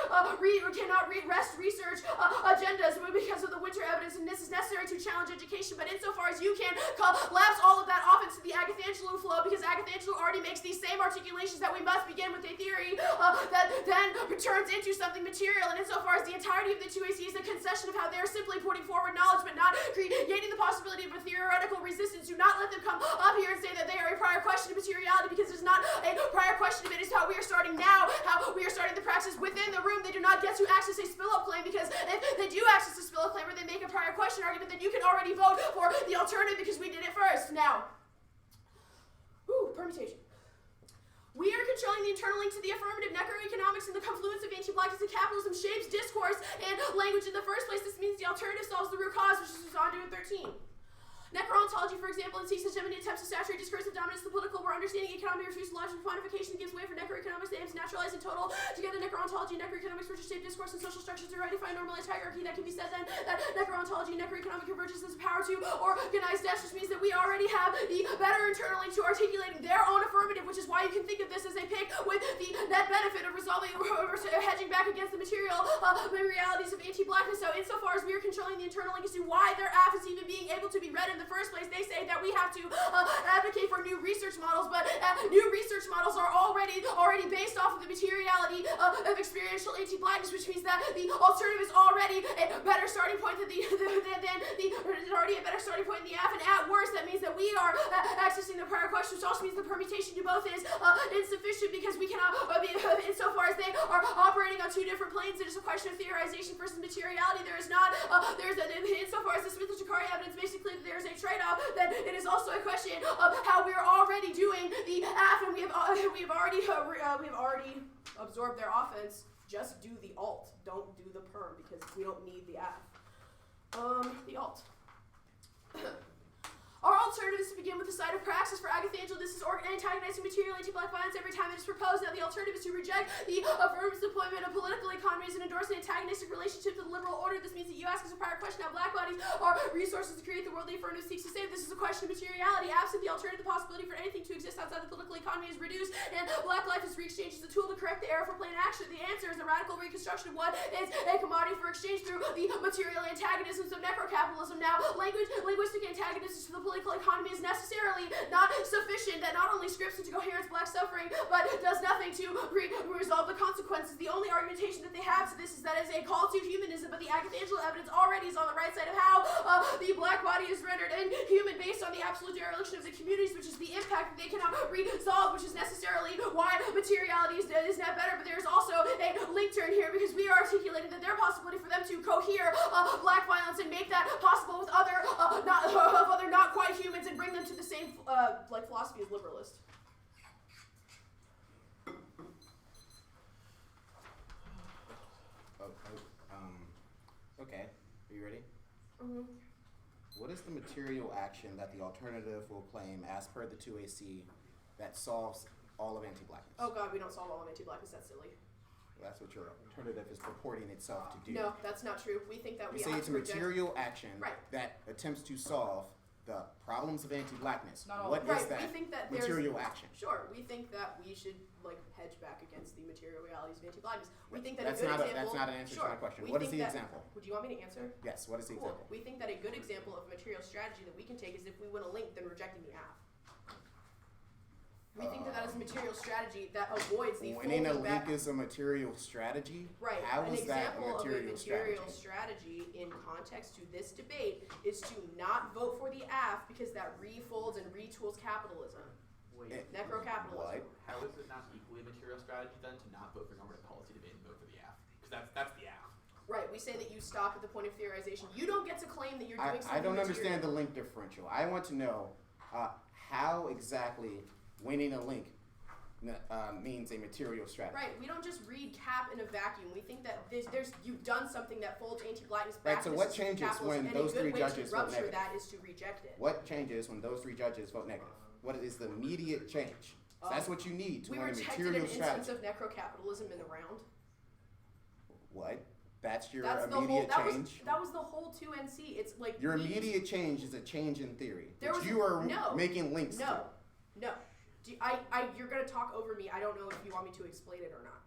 rest research agendas because of the winter evidence, and this is necessary to challenge education, but insofar as you can collapse all of that off into the Agatha Angelou flow, because Agatha Angelou already makes these same articulations that we must begin with a theory that then turns into something material, and insofar as the entirety of the 2AC is a concession of how they're simply putting forward knowledge but not creating the possibility of a theoretical resistance. Do not let them come up here and say that they are a prior question of materiality, because it's not a prior question of it. It's how we are starting now, how we are starting the praxis within the room. They do not get to access a spill-up claim, because if they do access a spill-up claim or they make a prior question argument, then you can already vote for the alternative because we did it first. Now, permutation. We are controlling the internal link to the affirmative. Necroeconomics and the confluence of anti-blackness and capitalism shapes discourse and language in the first place. This means the alternative solves the root cause, which is on to 13. Necro-ontology, for example, in C-hegemony attempts to saturate discursive dominance of the political, where understanding economy refuses logical quantification gives way for necroeconomics that aims to naturalize in total. Together, necro-ontology and necroeconomics which shape discourse and social structures to redefine normalized hierarchy. That can be said then that necro-ontology and necroeconomic convergence has the power to organize death, which means that we already have the better internally to articulating their own affirmative, which is why you can think of this as a pick with the net benefit of resolving or hedging back against the material realities of anti-blackness. So insofar as we are controlling the internal link as to why their app is even being able to be read in the first place, they say that we have to advocate for new research models, but new research models are already based off of the materiality of experiential anti-blackness, which means that the alternative is already a better starting point than already a better starting point in the app, and at worst that means that we are accessing the prior question, which also means the permutation to both is insufficient, because we cannot insofar as they are operating on two different planes. It is a question of theorization versus materiality. There is not insofar as the Smith and Jacari evidence basically there is a trade-off, then it is also a question of how we are already doing the app, and we have already absorbed their offense. Just do the alt, don't do the perm, because we don't need the app. The alt. Our alternative is to begin with the side of praxis. For Agatha Angelou, this is antagonizing material anti-black violence every time it is proposed. Now, the alternative is to reject the affirmative deployment of political economies and endorse an antagonistic relationship to the liberal order. This means that you ask us a prior question how black bodies are resources to create the world the affirmative seeks to save. This is a question of materiality. Absent the alternative, the possibility for anything to exist outside the political economy is reduced, and black life is re-exchanged as a tool to correct the error for plain action. The answer is a radical reconstruction of what is a commodity for exchange through the material antagonisms of necro-capitalism. Now, linguistic antagonisms to the political economy is necessarily not sufficient, that not only scripts into coherence black suffering, but does nothing to resolve the consequences. The only argumentation that they have to this is that it's a call to humanism, but the Agatha Angelou evidence already is on the right side of how the black body is rendered inhuman based on the absolute dereliction of the communities, which is the impact that they cannot resolve, which is necessarily why materiality is not better. But there's also a link turn here, because we are articulating that their possibility for them to cohere black violence and make that possible with other not quite humans and bring them to the same philosophy as liberalist. Okay, are you ready? Mm-hmm. What is the material action that the alternative will claim, as per the 2AC, that solves all of anti-blackness? Oh God, we don't solve all of anti-blackness. That's silly. Well, that's what your alternative is purporting itself to do. No, that's not true. We think that you we say have it's a to reject material action Right. that attempts to solve the problems of anti-blackness. Not all What of is Right, that we think that there's material action? Sure, we think that we should like hedge back against the material realities of anti-blackness. We think that That's a good not example. that's not an answer sure, to my question. we What is think the that- example? Would you want me to answer? Yes, what is the Cool. example? We think that a good example of material strategy that we can take is if we win a link, then rejecting the app. We think that is a material strategy that avoids the Winning a folding back. link is a material strategy? Right. How An is that a example of a material material strategy? strategy in context to this debate is to not vote for the AF because that refolds and retools capitalism. Wait, Necro-capitalism. What? how is it not equally a material strategy then to not vote for normative policy debate and vote for the AF? Because that's the AF. Right, we say that you stop at the point of theorization. You don't get to claim that you're doing something I don't material. understand the link differential. I want to know how exactly winning a link means a material strategy. Right, we don't just read cap in a vacuum. We think that there's you've done something that folds anti-blackness back Right, so into what systemic changes capitalism, when and those a good three way judges to vote rupture negative? that is to reject it. What changes when those three judges vote negative? What is the immediate change? So that's what you need to We win a rejected material an instance strategy. of necro-capitalism in the round. What? That's your That's the whole. immediate That change? was the whole 2NC. It's like Your we- immediate change is a change in theory, There which was you are no, making links to. No. You're gonna talk over me. I don't know if you want me to explain it or not.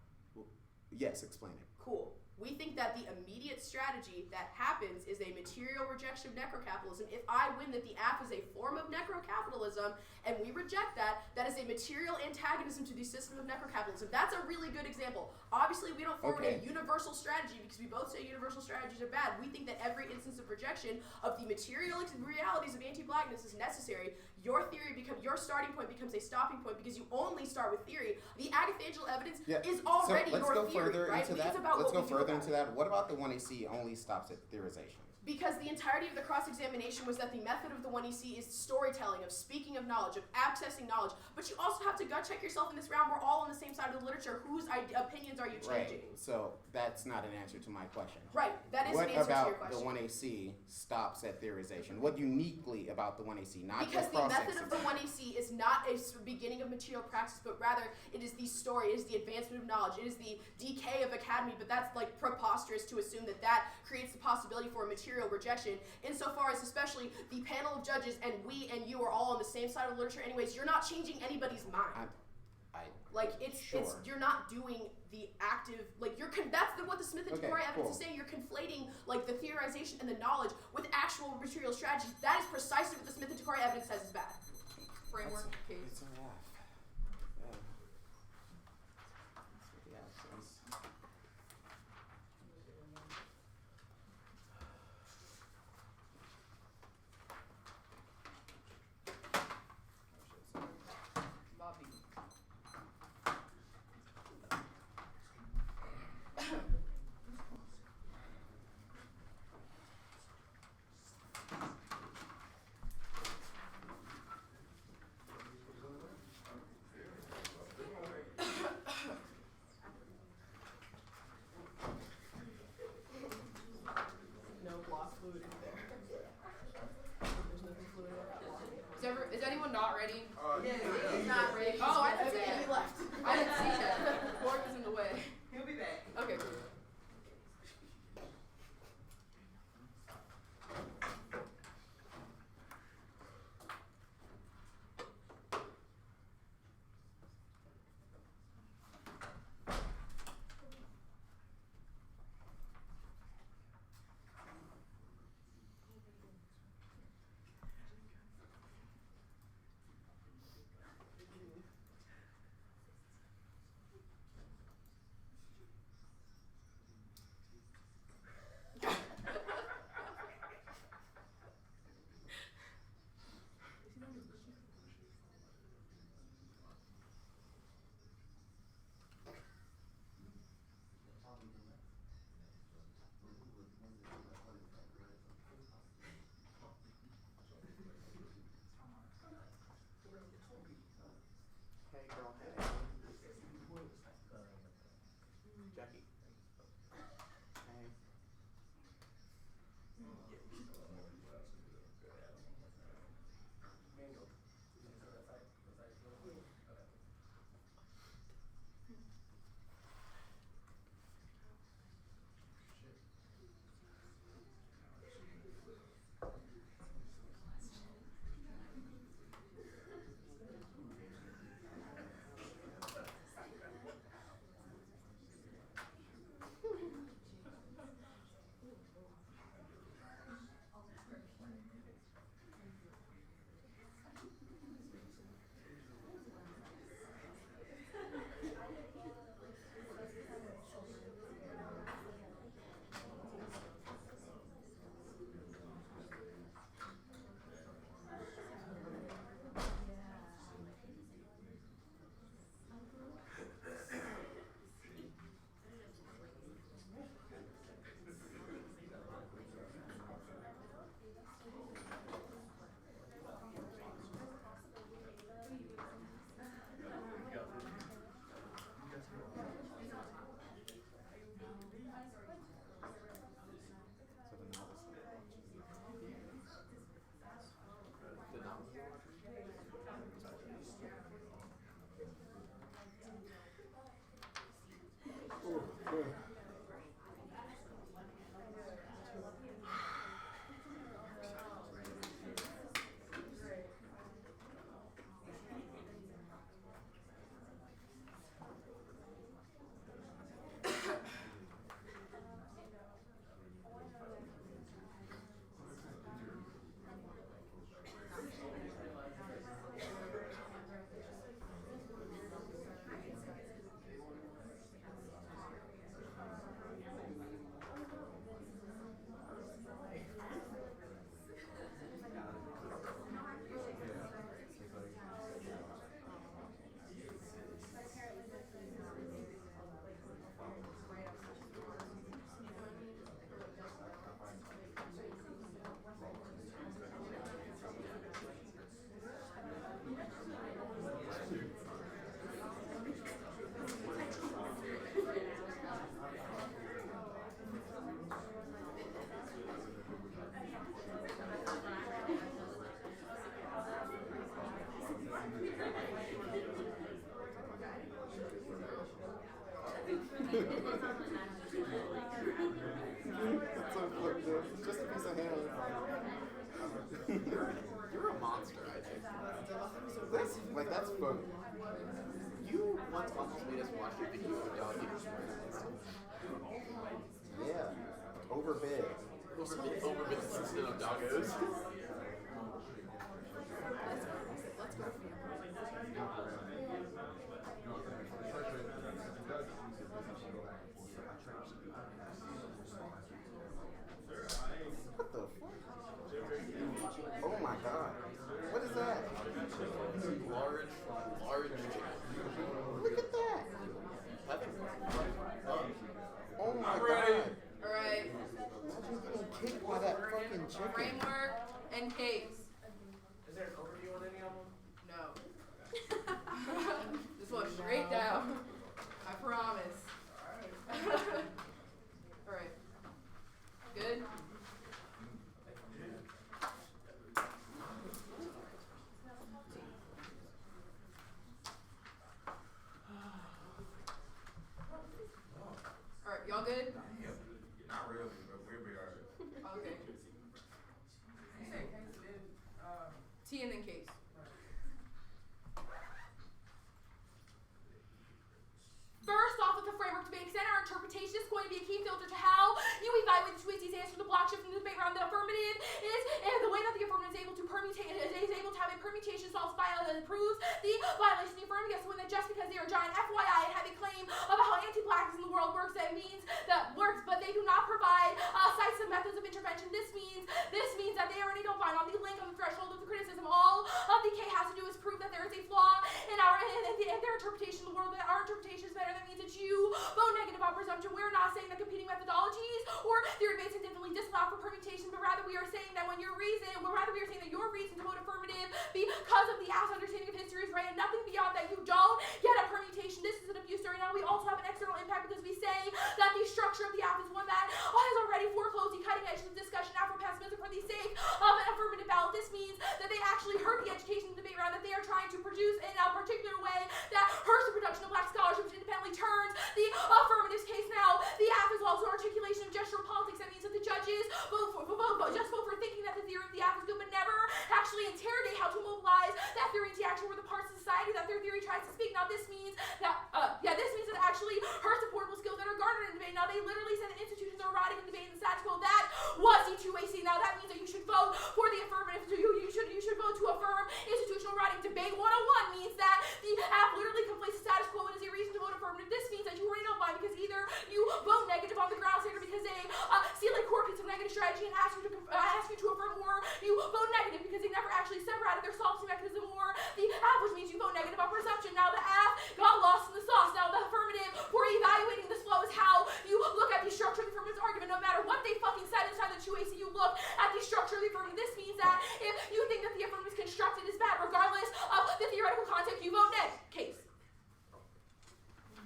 Yes, explain it. Cool. We think that the immediate strategy that happens is a material rejection of necrocapitalism. If I win that the AF is a form of necrocapitalism and we reject that, that is a material antagonism to the system of necrocapitalism. That's a really good example. Obviously, we don't forward a universal strategy because we both say universal strategies are bad. We think that every instance of rejection of the material realities of anti-blackness is necessary. Your starting point becomes a stopping point because you only start with theory. The agathangel evidence is already so let's your go theory, further right? into that. It's about Let's what go we do further about into it. that. What about the 1AC only stops at theorization? Because the entirety of the cross-examination was that the method of the 1EC is storytelling, of speaking of knowledge, of accessing knowledge. But you also have to gut check yourself in this round. We're all on the same side of the literature. Whose opinions are you changing? Right. So that's not an answer to my question. Right. That is What an answer to your about question. the 1AC stops at theorization? What uniquely about the 1AC, not Because the the method cross-section? of the 1EC is not a beginning of material praxis, but rather it is the story, it is the advancement of knowledge, it is the decay of academy, but that's like preposterous to assume that that creates the possibility for a material rejection, insofar as especially the panel of judges and we and you are all on the same side of the literature anyways. You're not changing anybody's mind. You're not doing the active, like that's what the Smith and Tory evidence is saying. You're conflating like the theorization and the knowledge with actual material strategy. That is precisely what the Smith and Tory evidence says is bad. Framework case. It's a laugh. Yeah. That's what the app says. Bobby. No block fluid in there. There's nothing fluid in there. Is anyone not ready? He's not ready. Oh, I didn't see Okay, that. he left. I didn't see that. Borg was in the way. He'll be back. Okay, cool. Hey girl, hey. Jackie. Hey. You're a monster, I think. That's funny. You once almost made us watch your video of dog eaters. Yeah. Overbid. Overbid the system of doggos. Let's go for you. What the fuck? Oh my god. What is that? Large chicken. Look at that. Oh my I'm god. ready. Alright. Imagine getting kicked by that fucking chicken. Framework and case. Is there an overview on any of them? No. This one straight down. I promise. Alright. Good? Alright, y'all good? Not really, but we'll be alright. Okay. T and then case. First off, with the framework debate, extend our interpretation is going to be a key filter to how you evaluate the Tweezy's answer to the block shift in the debate around the affirmative is and the way that the affirmative is able to have a permutation solves that proves the violation of the affirmative. Yes, when that just because they are giant FYI and have a claim about how anti-blackness in the world works, that means that works, but they do not provide sites and methods of intervention. This means that they already don't find on the link on the threshold of the criticism. All of the K has to do is prove that there is a flaw in their interpretation of the world, that our interpretation is better. That means that you vote negative on presumption. We're not saying that competing methodologies or theory debates indifferently disallow for permutation, but rather we are saying that when your reason, your reason to vote affirmative because of the ass understanding of history is right, and nothing beyond that, you don't get a permutation. This is an abuse story. Now we also have an external impact because we say that the structure of the app is one that has already foreclosed the cutting edge of the discussion Afro-pessimism for the sake of an affirmative ballot. This means that they actually hurt the education debate round, that they are trying to produce in a particular way that hurts the production of black scholarship, which independently turns the affirmative's case. Now, the app is also articulation of gestural politics. That means that the judges vote for thinking that the theory of the app is good, but never actually interrogate how to mobilize that theory into action where the parts of society that their theory tries to speak. Now, this means that it actually hurts the portable skills that are garnered in debate. Now, they literally said that institutions are rotting in debate in the status quo. That was E2AC. Now, that means that you should vote for the affirmative. You should vote to affirm institutional rotting. Debate 101 means that the app literally conflates the status quo and is a reason to vote affirmative. This means that you already know why, because either you vote negative on the grounds here because they see like core piece of negative strategy and ask you to affirm, or you vote negative because they never actually sever out of their solvency mechanism, or the app, which means you vote negative on presumption. Now the app got lost in the sauce. Now the affirmative for evaluating this flow is how you look at the structure of the affirmative argument. No matter what they fucking said inside the 2AC, you look at the structure of the affirmative. This means that if you think that the affirmative is constructed is bad, regardless of the theoretical context, you vote neg. Case.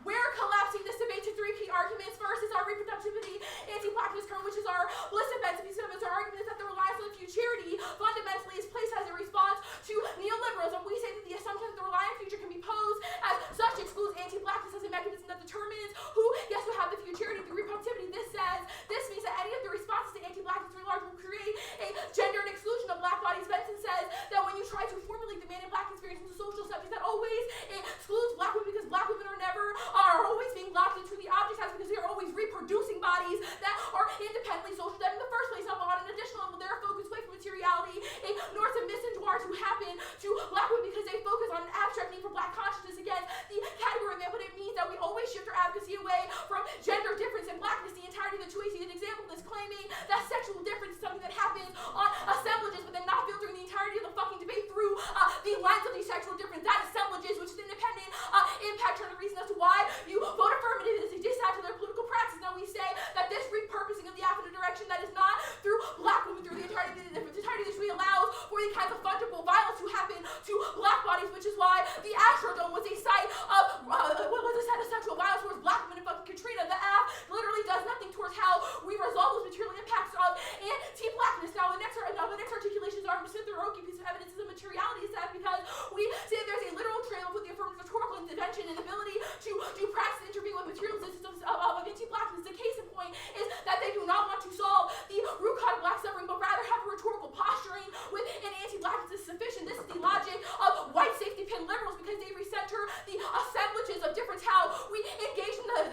We're collapsing this debate to three key arguments. First is our reproductivity anti-blackness current, which is our bliss events. These events are arguments that the reliance on the futurity fundamentally is placed as a response to neoliberalism. We say that the assumption that the reliant future can be posed as such excludes anti-blackness as a mechanism that determines who gets to have the futurity through reproductivity. This means that any of the responses to anti-blackness for large will create a gendered exclusion of black bodies. Benson says that when you try to formulate the man in black experience into social subjects, that always excludes black women because black women are always being locked into the object house because they are always reproducing bodies that are independently social them in the first place. Now, on an additional level, they're focused away from materiality, ignores the misindoors who happen to black women because they focus on an abstract need for black consciousness against the category man, but it means that we always shift our advocacy away from gender difference and blackness. The entirety of the 2AC, an example is claiming that sexual difference is something that happens on assemblages, but then not filtering the entirety of the fucking debate through the lens of the sexual difference. That assemblages, which is independent impact, trying to reason as to why you vote affirmative is a dissent to their political practice. Now we say that this repurposing of the app in a direction that is not through black women, through the entirety of this really allows for the kinds of fungible violence to happen to black bodies, which is why the Astrodome was a site of sexual violence towards black women and fucking Katrina. The app literally does nothing towards how we resolve those material impacts of anti-blackness. Now the next articulation is our Smith-Roki piece of evidence is a materiality is that because we say there's a literal trail with the affirmative rhetorical intervention and ability to do practice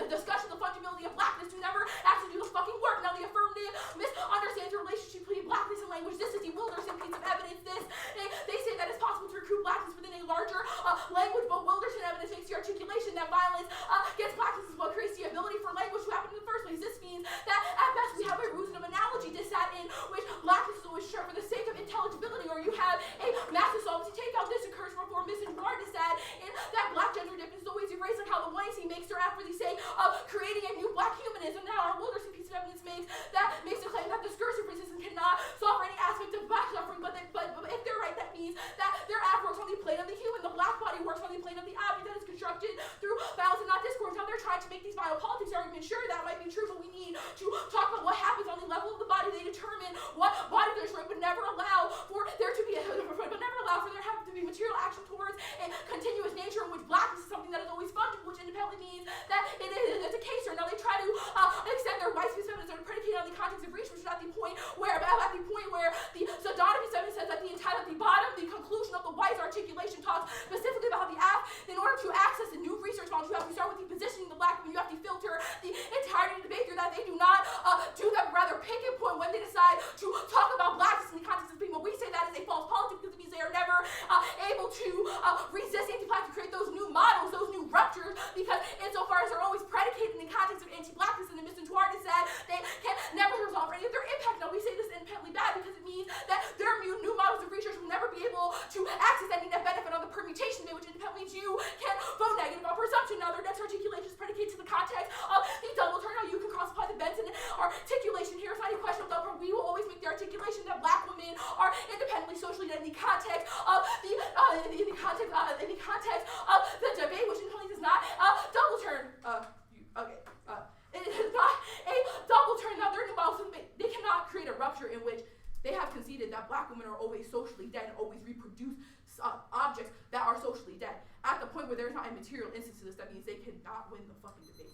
the discussion of the fungibility of blackness to never actually do the fucking work. Now the affirmative misunderstands the relationship between blackness and language. This is the Wilderson piece of evidence. They say that it's possible to recruit blackness within a larger language, but Wilderson evidence makes the articulation that violence against blackness is what creates the ability for language to happen in the first place. This means that at best we have a reason of analogy to that in which blackness is always shared for the sake of intelligibility, or you have a massive solvency takeout. This occurs for misinformed is that in that black gender difference is always erased, like how the white makes their act for the sake of creating a new black humanism. Now our Wilderson piece of evidence makes the claim that discursive resistance cannot solve any aspect of black suffering, but if they're right, that means that their act works on the plane of the human. The black body works on the plane of the object that is constructed through violence and not discourse. Now they're trying to make these biopolitics arguments. Sure, that might be true, but we need to talk about what happens on the level of the body. They determine what body they're destroyed, but never allow for there to be material action towards a continuous nature in which blackness is something that is always fungible, which independently means that it's a case. Now they try to extend their white space evidence that are predicated on the context of research at the point where the Sedona piece of evidence says that at the bottom, the conclusion of the white's articulation talks specifically about how the app, in order to access the new research models, you have to start with the positioning of the black woman. You have to filter the entirety of the debate through that. They do not do that, rather pick a point when they decide to talk about blackness in the context of people. We say that is a false politic because it means they are never able to resist anti-black, to create those new models, those new ruptures, because insofar as they're always predicated in the context of anti-blackness and the misinterpretation is that they can never resolve any of their impact. Now we say this independently bad because it means that their new models of research will never be able to access any net benefit on the permutation debate, which independently means you can vote negative on presumption. Now their next articulation is predicated to the context of the double turn. Now you can cross-apply the Benson articulation here. It's not a question of double turn. We will always make the articulation that black women are independently socially dead in the context of the debate, which independently does not double turn. It is not a double turn. Now their new models, they cannot create a rupture in which they have conceded that black women are always socially dead and always reproduce objects that are socially dead. At the point where there's not a material instance to this, that means they cannot win the fucking debate.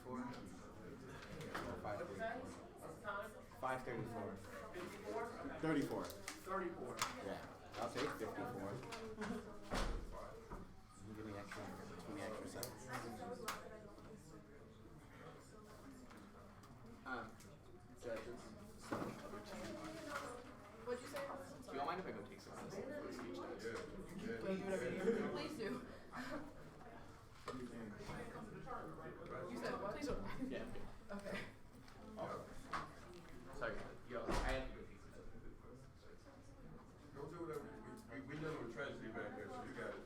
534. 534. 34. 34. Yeah. I'll take 54. Give me extra seconds. Judges. What'd you say? Do you all mind if I go take some of this before the speech does? Go do whatever you do. Please do. You said what? Please don't. Yeah. Okay. Sorry, yo, I have to go take some. Go do whatever. We dealing with tragedy back there, so you got it.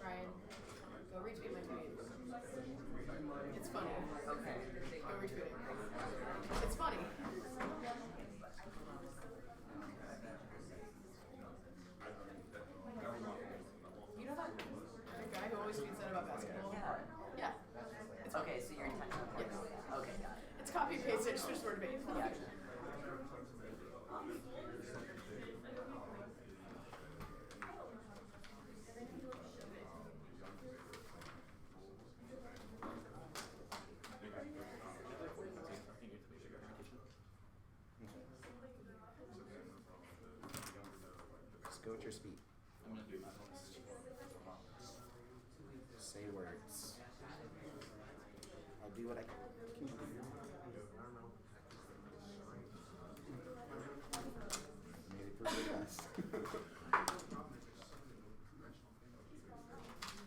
Ryan, go retweet my tweet. It's funny. Okay. Go retweet it. It's funny. You know that guy who always tweets that about basketball? Yeah. It's Okay, so you're intentional. Yes. Okay, got it. It's copy and paste. I just switched the word debate. Gotcha. Just go at your speed. I'm gonna do my bonus. Say words. I'll do what I can do. Maybe prove it best.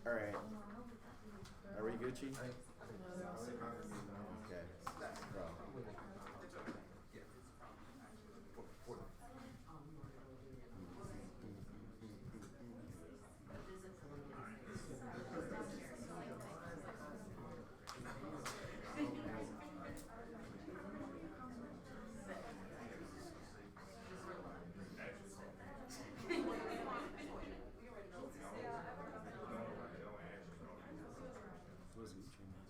Alright. Are we Gucci? Okay. Bro. Was Gucci, maybe?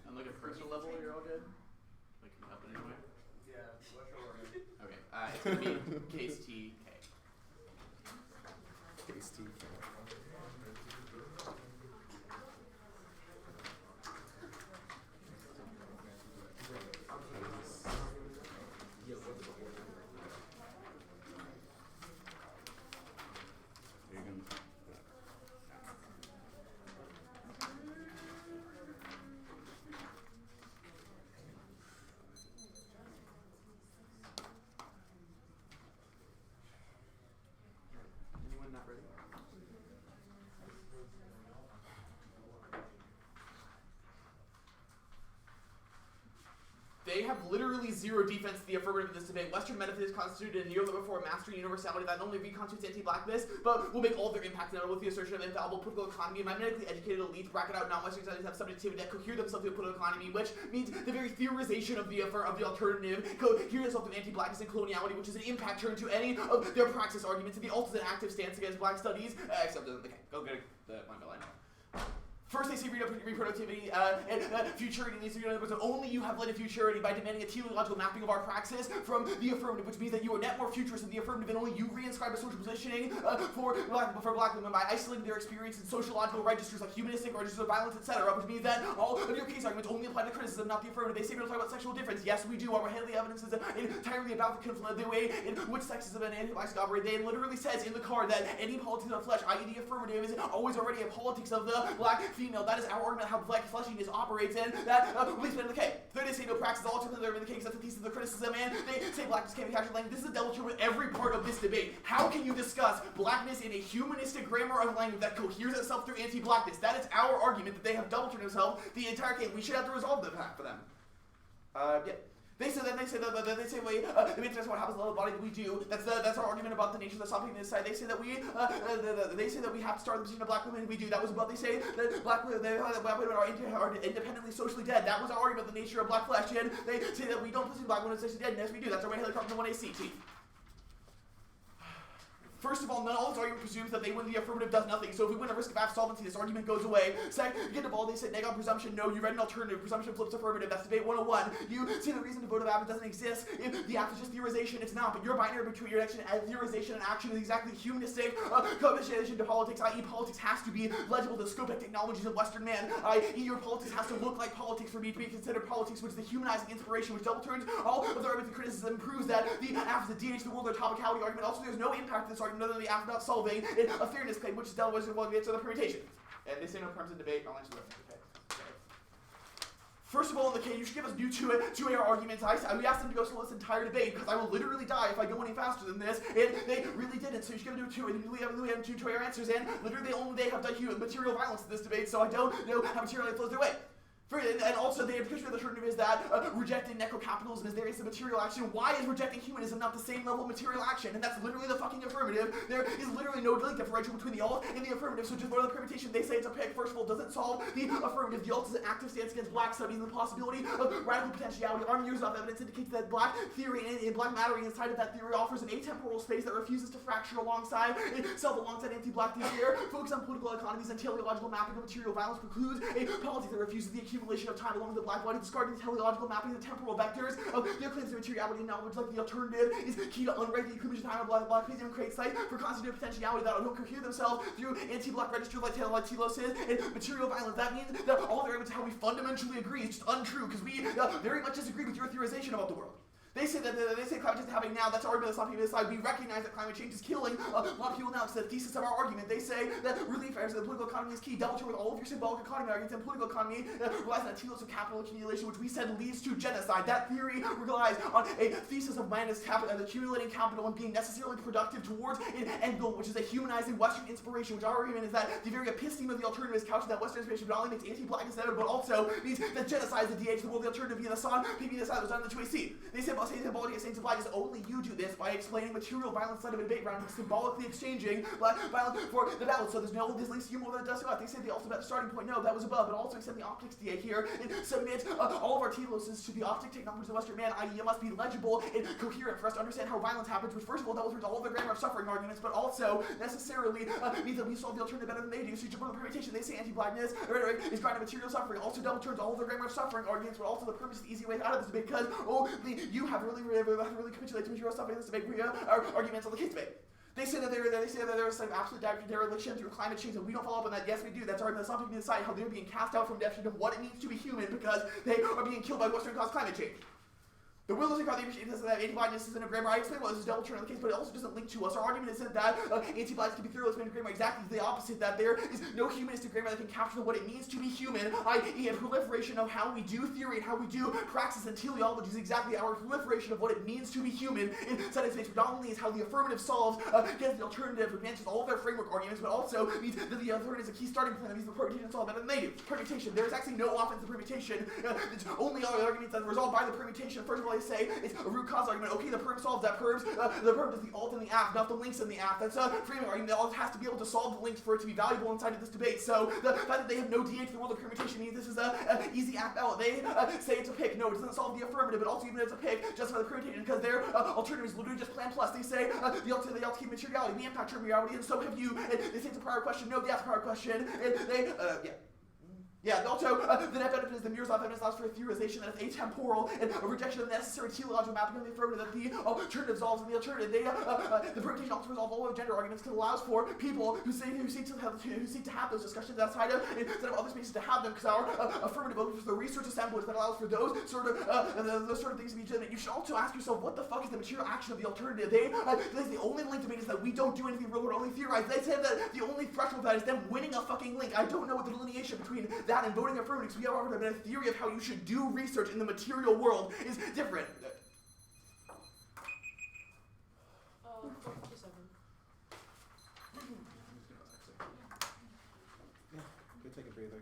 On like a personal level, you're all good? Like, can you help in any way? Yeah, what's your order? Okay, it's gonna be case T, K. Case TK. You're gonna. They have literally zero defense to the affirmative in this debate. Western metaphysics constituted a near limit for mastering universality that not only reconstitutes anti-blackness, but will make all their impact known with the assertion of infallible political economy. My medically educated elites bracket out non-Western studies have subjectivity that cohere themselves to a political economy, which means the very theorization of the alternative cohere themselves to anti-blackness and coloniality, which is an impact turn to any of their praxis arguments. And the alt is an active stance against black studies, except okay, go get the line by line. First, they say reproductivity and futurity needs to be but only you have led to futurity by demanding a teleological mapping of our praxis from the affirmative, which means that you are net more futurist in the affirmative, and only you reinscribe a social positioning for black women by isolating their experience in sociological registers like humanistic registers of violence, etc., which means that all of your case arguments only apply to criticism, not the affirmative. They say we're talking about sexual difference. Yes, we do. Our heavily evidence is entirely about the way in which sexism and anti-black operate. They literally says in the card that any politics of the flesh, i.e. the affirmative, is always already a politics of the black female. That is our argument how black fleshiness operates, and that leads in the case. Third, they say no praxis, all terms are in the case. That's the thesis of the criticism, and they say blackness can't be captured language. This is a double truth with every part of this debate. How can you discuss blackness in a humanistic grammar of language that coheres itself through anti-blackness? That is our argument that they have double turned themselves the entire case. We should have to resolve the fact for them. Yeah. They say what happens to the body that we do. That's our argument about the nature of the something this side. They say that we have to start the position of black women. We do. That was about they say that black women are independently socially dead. That was our argument about the nature of black flesh. And they say that we don't position black women as socially dead. And yes, we do. That's our way to come from the 1ACT. First of all, all this argument presumes that they win the affirmative does nothing. So if we win a risk of absolvency, this argument goes away. Second of all, they said neg on presumption. No, you read an alternative. Presumption flips affirmative. That's debate 101. You see the reason to vote of app doesn't exist. If the app is just theorization, it's not. But your binary between your action and theorization and action is exactly humanistic co-initiation to politics, i.e. politics has to be legible to scopic technologies of Western man, i.e. your politics has to look like politics for me to be considered politics, which is the humanizing inspiration, which double turns all of the arguments and criticism proves that the app is the DH, the world, or topicality argument. Also, there's no impact to this argument other than the app not solving a fairness claim, which is dealt with the answer to the permutation. And they say no terms in debate. I'll answer that. Okay. First of all, in the case, you should give us new 2AR arguments. We asked them to go slow this entire debate because I will literally die if I go any faster than this, and they really didn't. So you should give them we have two 2AR answers, and literally they have done material violence in this debate, so I don't know how material flows their way. And also, the implication of the alternative is that rejecting necro-capitalism is there is a material action. Why is rejecting humanism not the same level of material action? And that's literally the fucking affirmative. There is literally no differential between the alt and the affirmative. So just go to the permutation. They say it's a pick. First of all, doesn't solve the affirmative. The alt is an active stance against black studies and the possibility of radical potentiality. Our years of evidence indicates that black theory and black mattering inside of that theory offers an atemporal space that refuses to fracture alongside itself alongside anti-black theory. Focus on political economies and teleological mapping of material violence precludes a politics that refuses the accumulation of time along with the black body, discarding the teleological mapping of the temporal vectors of their claims of materiality and knowledge, like the alternative is key to unwrite the accumulation of time of black pleasing and create sites for constitutive potentiality that don't cohere themselves through anti-black registers like telos is and material violence. That means that all the arguments how we fundamentally agree is just untrue because we very much disagree with your theorization about the world. They say climate change is happening now. That's our argument. That's not people decide. We recognize that climate change is killing a lot of people now. It's the thesis of our argument. They say that relief efforts, the political economy is key. Double turn with all of your symbolic economy arguments. And political economy relies on a telos of capital accumulation, which we said leads to genocide. That theory relies on a thesis of minus capital, accumulating capital and being necessarily productive towards an end goal, which is a humanizing Western inspiration. Which our argument is that the very episteme of the alternative is couched in that Western inspiration, but not only makes anti-blackness inevitable, but also means that genocide is the DH, the world, the alternative via the sun, PP the side was done in the 2AC. They say about symbology of saints black is only you do this by explaining material violence side of a debate round, symbolically exchanging black violence for the battle. So this leads to you more than it does to us. They say the ultimate starting point. No, that was above, but also extend the optics DA here and submit all of our teloses to the optic technologies of Western man, i.e. it must be legible and coherent for us to understand how violence happens, which first of all dealt with all of the grammar of suffering arguments, but also necessarily means that we solve the alternative better than they do. So you jump on the permutation, they say anti-blackness is grounded in material suffering, also double turns all of the grammar of suffering arguments, but also the purpose, the easy way out of this debate, because you have really capitulated to material suffering in this debate. We are arguments on the case debate. They say that there is some absolute dereliction through climate change, and we don't follow up on that. Yes, we do. That's our argument. Some people decide how they're being cast out from definition of what it means to be human because they are being killed by Western-caused climate change. The will to take out the appreciation that anti-blackness isn't a grammar. I explained why this is double turn on the case, but it also doesn't link to us. Our argument isn't that anti-blackness can be thoroughly explained in grammar. Exactly the opposite, that there is no humanistic grammar that can capture what it means to be human, i.e. a proliferation of how we do theory and how we do praxis and teleology is exactly our proliferation of what it means to be human inside of space. Predominantly is how the affirmative solves against the alternative, advances all of their framework arguments, but also means that the alternative is a key starting point that means the permutation is all about the negative. Permutation. There is actually no offensive permutation. It's only all the arguments that are resolved by the permutation. First of all, they say it's a root cause argument. Okay, the perm solves that perms. The perm does the alt and the aft, not the links in the aft. That's a framing argument. The alt has to be able to solve the links for it to be valuable inside of this debate. So the fact that they have no DA to the world of permutation means this is a easy apt L. They say it's a pick. No, it doesn't solve the affirmative, but also even if it's a pick, justify the permutation because their alternative is literally just plan plus. They say the alternative materiality, we impact term reality, and so have you. And they say it's a prior question. No, that's a prior question. And they Yeah, also, the net benefit is the Mirror's evidence allows for a theorization that is atemporal and a rejection of the necessary teleological mapping of the affirmative that the alternative resolves in the alternative. The permutation also resolves all of gender arguments because it allows for people who seek to have those discussions outside of instead of other spaces to have them because our affirmative opens for the research assemblage that allows for those sort of things to be legitimate. You should also ask yourself, what the fuck is the material action of the alternative? The only link debate is that we don't do anything real world, only theorize. They said that the only threshold of that is them winning a fucking link. I don't know what the delineation between that and voting affirmative, because we have offered a theory of how you should do research in the material world is different. 47. Yeah, go take a breather.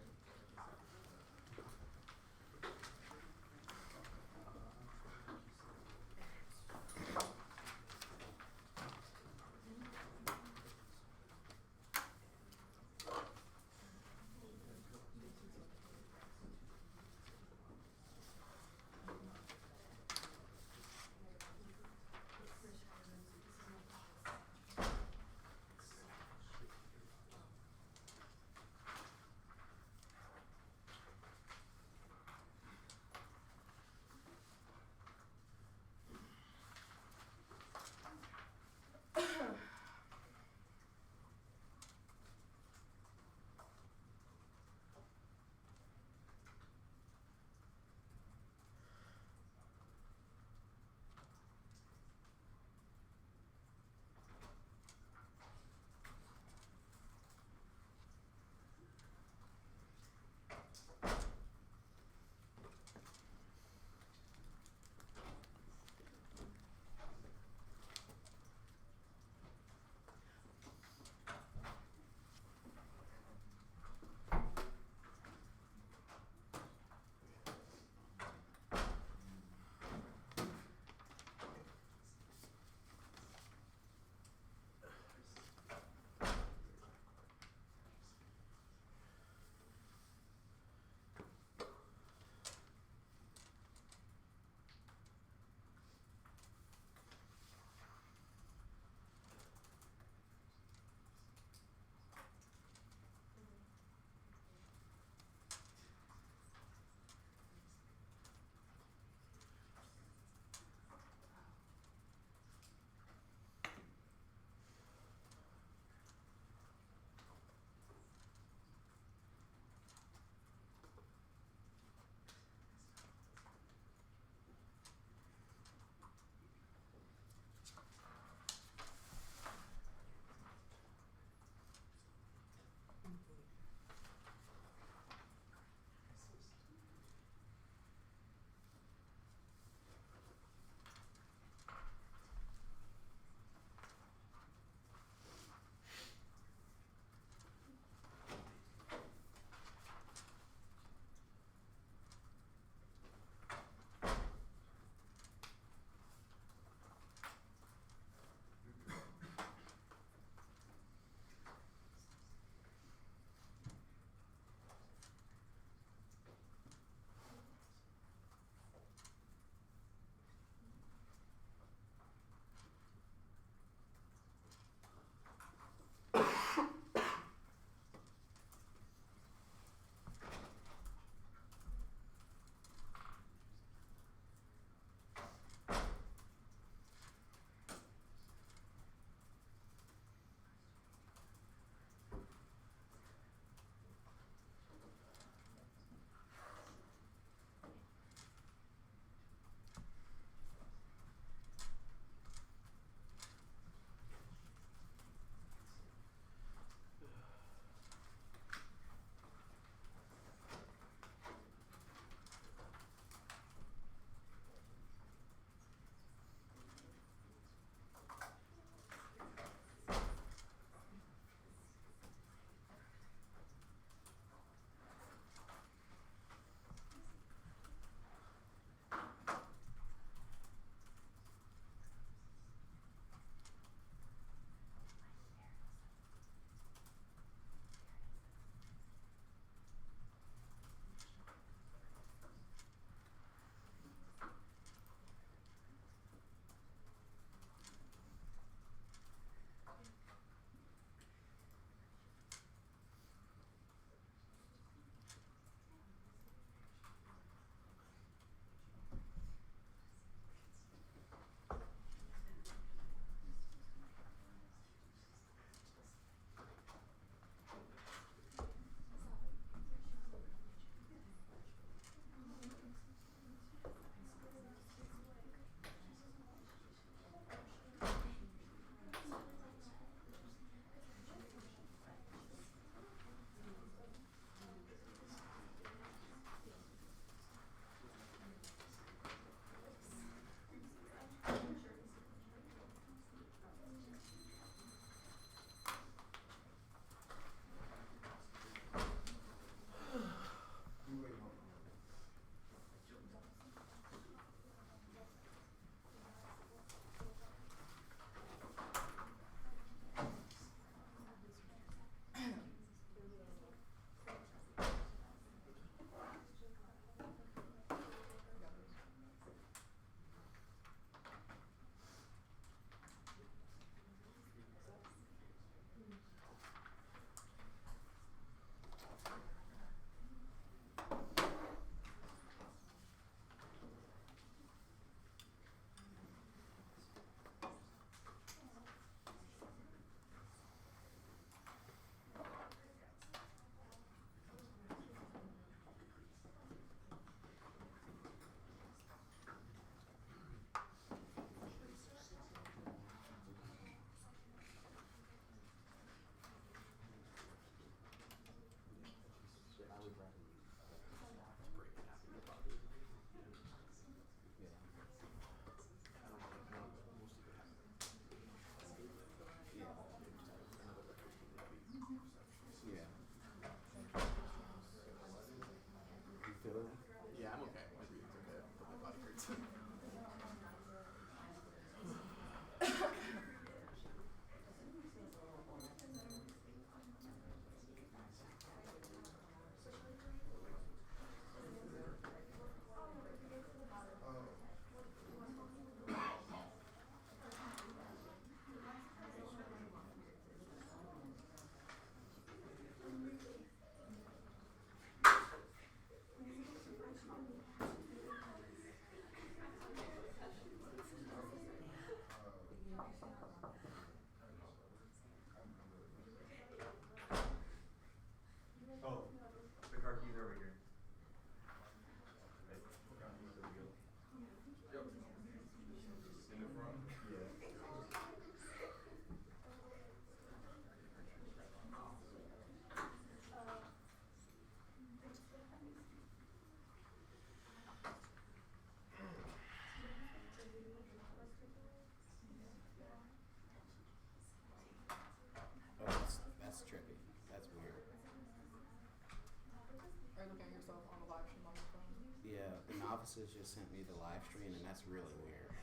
bosses just sent me the live stream, and that's really weird.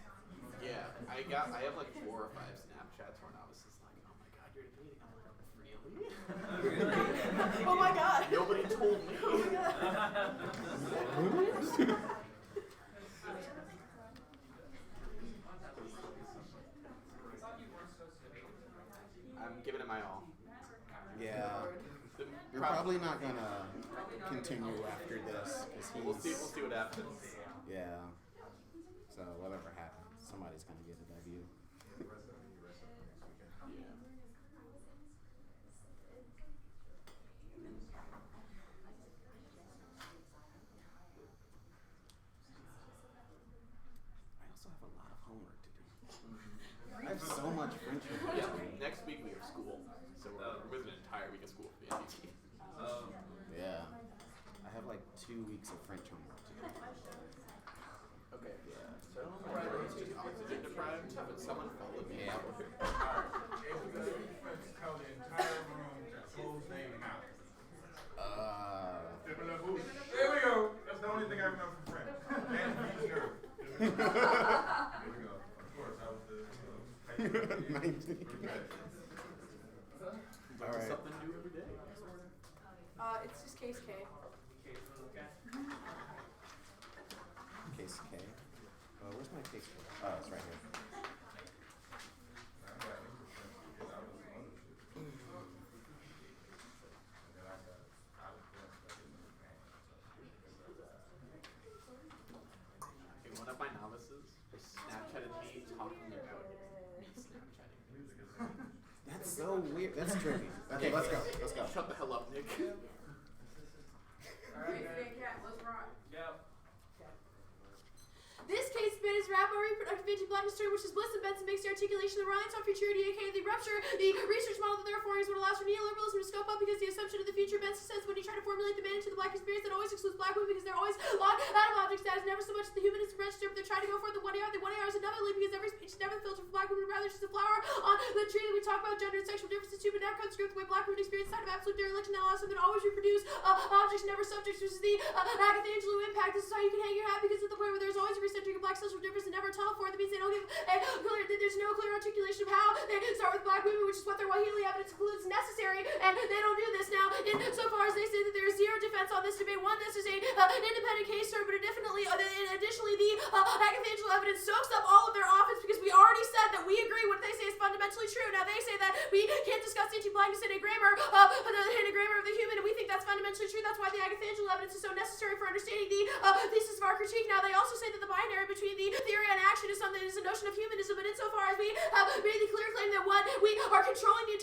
Yeah, I have like 4 or 5 Snapchats where novices like, oh my god, you're debating. I'm like, really? Oh my god. Nobody told me. Oh my god. I'm giving it my all. Yeah. The You're probably not gonna continue after this, because We'll see what happens. Yeah. So whatever happens, somebody's gonna get a W. I also have a lot of homework to do. I have so much French homework. Yeah, next week we have school, so we're with an entire week of school for the NDT. Yeah. I have like 2 weeks of French homework to do. Okay, yeah. So I don't know why I was just oxygen deprived, but someone followed me. Yeah. If we go defense, tell the entire room to close their mouth. There we go. That's the only thing I remember from French. And beach nerve. There we go. Of course, I was the 19. All right. Something new every day. It's just case K. Case K. Where's my case K? Oh, it's right here. Okay, one of my novices just Snapchatted me talking about me Snapchatting. That's so weird. That's tricky. Okay, let's go. Let's go. Shut the hell up, Nick. This case spans rap or reproductive anti-blackness term, which is Bliss and Benson makes the articulation of the reliance on futurity, aka the rupture. The research model that they're forming is what allows for neoliberalism to scope up because the assumption of the future, Benson says, when you try to formulate the man into the black experience, that always excludes black women because they're always locked out of object status, never so much the humanist register, but they're trying to go for the 1 AR. The 1 AR is another leap because every speech is never the filter for black women, rather it's just a flower on the tree that we talk about gender and sexual differences too, but now comes through with the way black women experience side of absolute dereliction that allows them to always reproduce objects, never subjects, which is the Agatha Angelou impact. This is how you can hang your hat because at the point where there's always a recentering of black social difference and never a tunnel for it. That means they don't give there's no clear articulation of how they start with black women, which is what their Wahili evidence concludes necessary, and they don't do this now. In so far as they say that there is zero defense on this debate. One, this is an independent case, sir, but additionally, the Agatha Angelou evidence soaks up all of their offense because we already said that we agree what they say is fundamentally true. Now they say that we can't discuss anti-blackness in a grammar of the human, and we think that's fundamentally true. That's why the Agatha Angelou evidence is so necessary for understanding the thesis of our critique. Now they also say that the binary between the theory and action is something is a notion of humanism, but insofar as we have made the clear claim that one, we are controlling the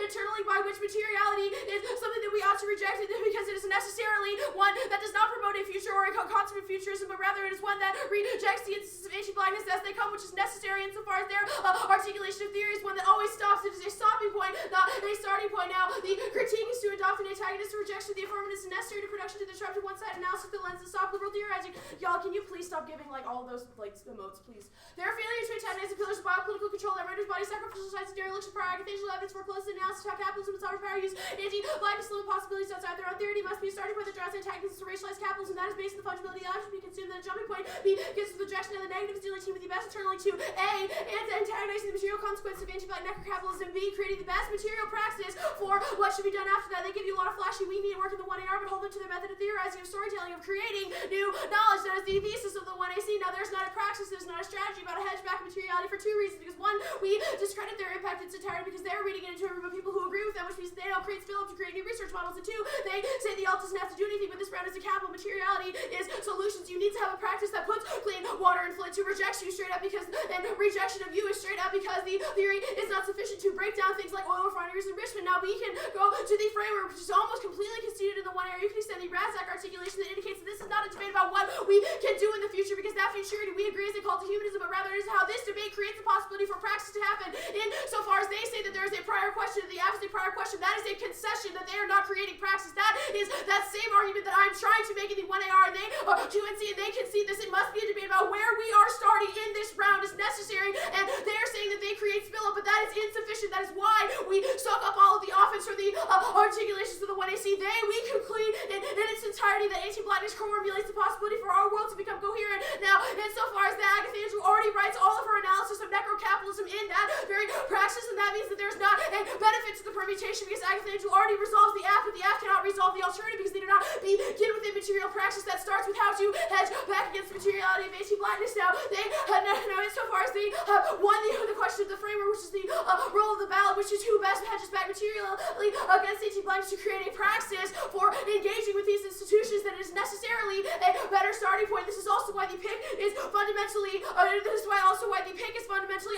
internally by which materiality is something that we ought to reject because it is necessarily one that does not promote a future or a consummate futurism, but rather it is one that rejects the instances of anti-blackness as they come, which is necessary insofar as their articulation of theory is one that always stops. It is a stopping point, not a starting point. Now, the critique is to adopt an antagonistic rejection of the affirmative is necessary to production to disrupt one-sided analysis that lends to stop liberal theorizing. Y'all, can you please stop giving like all of those like emotes, please? Their failure to antagonize the pillars of biopolitical control that renders body sacrificial sites and dereliction prior Agatha Angelou evidence for close analysis of how capitalism and sovereign power use anti-blackness limit possibilities outside their own theory must be starting with the draws antagonism to racialized capitalism that is based on the fungibility of objects to be consumed. Then a jumping point B gives the rejection of the negative dealing team with the best internally to A, and antagonizing the material consequences of anti-black necro-capitalism, B, creating the best material praxis for what should be done after that. They give you a lot of flashy we need to work in the 1AR, but hold them to their method of theorizing, of storytelling, of creating new knowledge. That is the thesis of the 1AC. Now there's not a praxis, there's not a strategy about a hedge back of materiality for 2 reasons. Because 1, we discredit their impact in its entirety because they're reading it into a room of people who agree with them, which means they don't create skill up to create new research models. And 2, they say the alt doesn't have to do anything, but this round is a capital. Materiality is solutions. You need to have a practice that puts clean water and flint to reject you straight up because, and rejection of you is straight up because the theory is not sufficient to break down things like oil refineries and enrichment. Now we can go to the framework, which is almost completely conceded in the 1AR. You can extend the Razak articulation that indicates that this is not a debate about what we can do in the future because that futurity we agree is a call to humanism, but rather it is how this debate creates the possibility for praxis to happen. In so far as they say that there is a prior question, the absent prior question, that is a concession that they are not creating praxis. That is that same argument that I'm trying to make in the 1AR, and they QNC, and they concede this. It must be a debate about where we are starting in this round is necessary, and they are saying that they create create spill up, but that is insufficient. That is why we soak up all of the offense from the articulations of the 1AC. We conclude in its entirety that anti-blackness formulates the possibility for our world to become coherent. Now, insofar as that, Agatha Andrew already writes all of her analysis of necrocapitalism in that very praxis, and that means that there's not a benefit to the permutation because Agatha Andrew already resolves the app, but the app cannot resolve the alternative because they do not begin with a material praxis that starts with how to hedge back against the materiality of anti-blackness. Now, they now insofar as they won the question of the framework, which is the role of the ballot, which is who best hedges back materially against anti-blackness, to create a praxis for engaging with these institutions that is necessarily a better starting point. This is also why the pick is fundamentally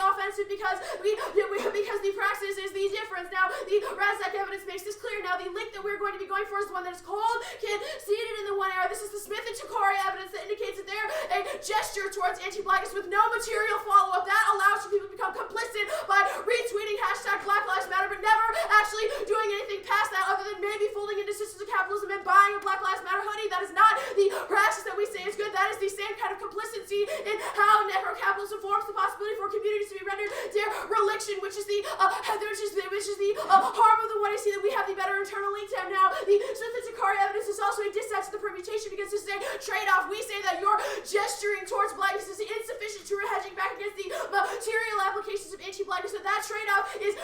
offensive because because the praxis is the difference. Now, the Razak evidence makes this clear. Now, the link that we're going to be going for is the one that is called conceded in the one era. This is the Smith and Takari evidence that indicates that they're a gesture towards anti-blackness with no material follow-up. That allows for people to become complicit by retweeting hashtag Black Lives Matter, but never actually doing anything past that other than maybe folding into systems of capitalism and buying a Black Lives Matter hoodie. That is not the praxis that we say is good. That is the same kind of complicity in how necrocapitalism forms the possibility for communities to be rendered dereliction, which is the harm of the one I see that we have the better internal link to. Now, the Smith and Takari evidence is also a dissent to the permutation because this is a trade-off. We say that your gesturing towards blackness is insufficient to hedging back against the material applications of anti-blackness. So that trade-off is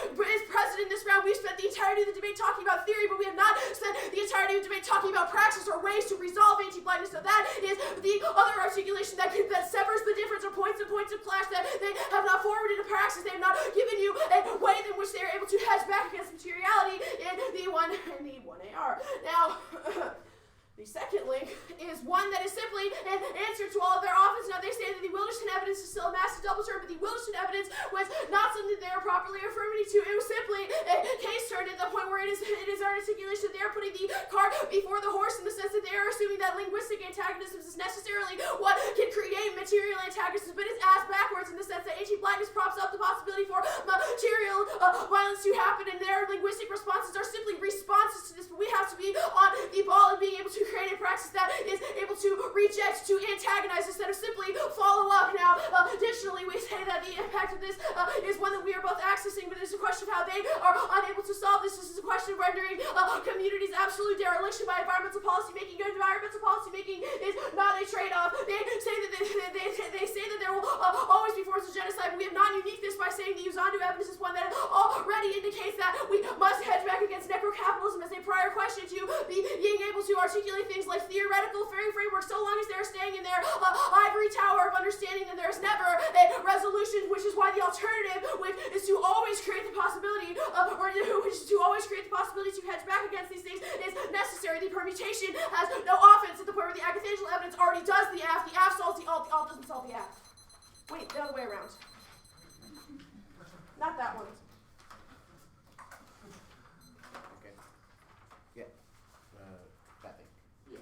present in this round. We've spent the entirety of the debate talking about theory, but we have not spent the entirety of the debate talking about praxis or ways to resolve anti-blackness. So that is the other articulation that severs the difference or points of clash that they have not forwarded a praxis. They have not given you a way in which they are able to hedge back against materiality in the 1AR. Now, the second link is one that is simply an answer to all of their offense. Now, they say that the Wilderson evidence is still a massive double turn, but the Wilderson evidence was not something they were properly affirming to. It was simply a case turn at the point where it is our articulation. They are putting the cart before the horse in the sense that they are assuming that linguistic antagonism is necessarily what can create material antagonism, but it's ass backwards in the sense that anti-blackness props up the possibility for material violence to happen, and their linguistic responses are simply responses to this. But we have to be on the ball and being able to create a praxis that is able to reject, to antagonize instead of simply follow up. Now, additionally, we say that the impact of this is one that we are both accessing, but it's a question of how they are unable to solve this. This is a question of rendering communities absolute dereliction by environmental policy making. Good environmental policy making is not a trade-off. They say that they say that there will always be forms of genocide, but we have not unique this by saying the Uzandu evidence is one that already indicates that we must hedge back against necrocapitalism as a prior question to being able to articulate things like theoretical framework, so long as they're staying in their ivory tower of understanding that there's never a resolution, which is why the alternative, which is to always create the possibility to hedge back against these things, is necessary. The permutation has no offense at the point where the academical evidence already does the app solves the alt doesn't solve the app. Wait, the other way around. Not that one. Okay. Yeah. That thing. Yeah.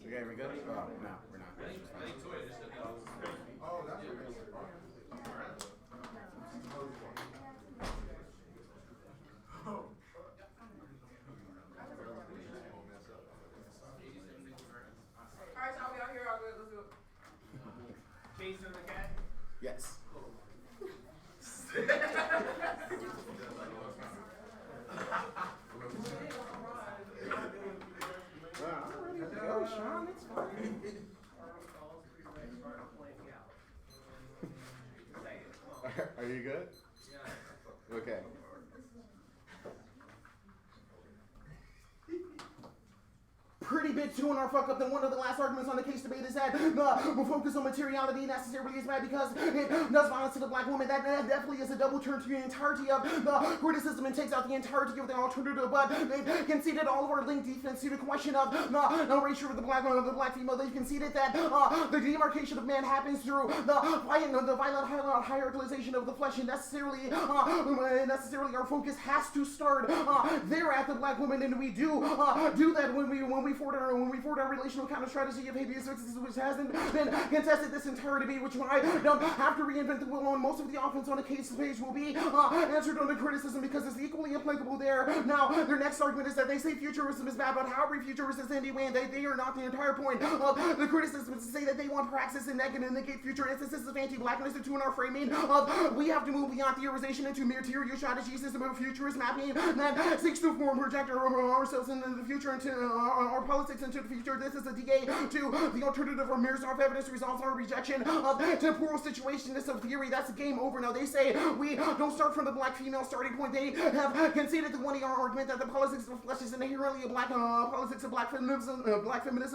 Okay, we good? Oh, no, we're not. Oh, that's what Alright, so we out here, all good, let's do it. Jason the cat. Yes. I'm ready to go, Sean. It's fine. Are you good? Okay. Pretty big too in our fuck up. Then one of the last arguments on the case debate is that we'll focus on materiality necessarily is bad because it does violence to the black woman. That definitely is a double turn to the entirety of the criticism and takes out the entirety of the alternative. But they've conceded all of our linked defense to the question of the ratio of the black woman, the black female. They've conceded that the demarcation of man happens through the violent hierarchization of the flesh, and necessarily our focus has to start there at the black woman, and we do that when we forward our relational counter strategy of habeas corpus, which hasn't been contested this entire debate, which I don't have to reinvent the wheel on. Most of the offense on the case page will be answered under criticism because it's equally applicable there. Now, their next argument is that they say futurism is bad, but however futurist is anyway, and they are not the entire point of the criticism is to say that they want praxis and that can negate future instances of anti-blackness into in our framing of we have to move beyond theorization into material strategy system of futurist mapping that seeks to form project ourselves into the future into our politics into the future. This is a DA to the alternative or mirrors of evidence resolves our rejection of temporal situationness of theory. That's game over. Now they say we don't start from the black female starting point. They have conceded the 1 ER argument that the politics of flesh is inherently a black politics of black feminism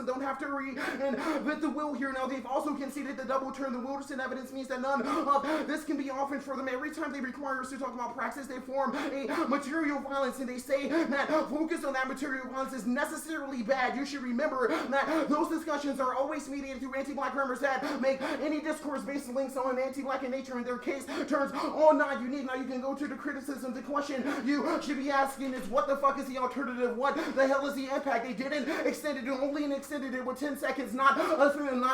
don't have to reinvent the will here. Now they've also conceded the double turn. The Wilderson evidence means that none of this can be offered for them. Every time they require us to talk about praxis, they form a material violence, and they say that focus on that material violence is necessarily bad. You should remember that those discussions are always mediated through anti-black grammars that make any discourse based on links on anti-black in nature in their case turns all non-unique. Now you can go to the criticism. The question you should be asking is what the fuck is the alternative? What the hell is the impact? They didn't extend it, only extended it with 10 seconds, not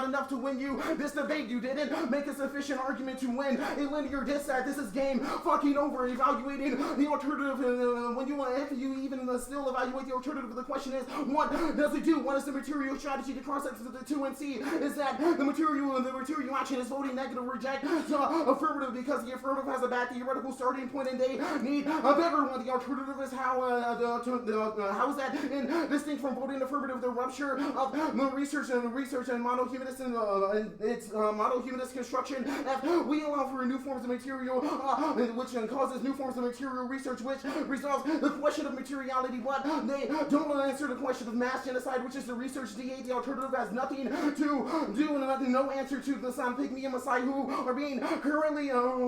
enough to win you this debate. You didn't make a sufficient argument to win a linear dissent. This is game fucking over. Evaluating the alternative, if you even still evaluate the alternative, the question is what does it do? What is the material strategy to cross-section of the 2 and C? Is that the material action is voting negative reject affirmative because the affirmative has a bad theoretical starting point and they need a better one. The alternative is how is that in distinct from voting affirmative? The rupture of the research and monohumanist and its monohumanist construction. If we allow for new forms of material, which causes new forms of material research, which resolves the question of materiality, but they don't answer the question of mass genocide, which is the research DA. The alternative has nothing to do and no answer to the San Pygmy and Maasai who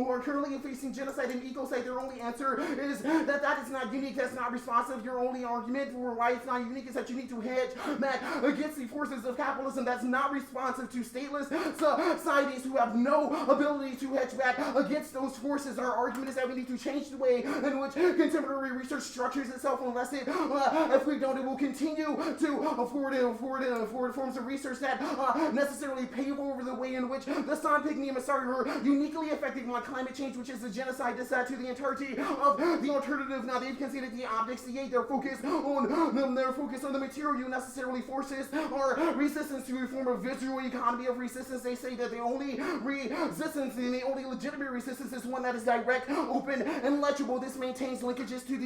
are currently facing genocide and ecocide. Their only answer is that is not unique, that's not responsive. Your only argument for why it's not unique is that you need to hedge that against the forces of capitalism that's not responsive to stateless societies who have no ability to hedge back against those forces. Our argument is that we need to change the way in which contemporary research structures itself, unless if we don't, it will continue to afford forms of research that necessarily pave over the way in which the San Pygmy and Maasai are uniquely affecting on climate change, which is the genocide dissent to the entirety of the alternative. Now they've conceded the optics, their focus on the material necessarily forces our resistance to a form of visual economy of resistance. They say that the only resistance and the only legitimate resistance is one that is direct, open, and legible. This maintains linkages to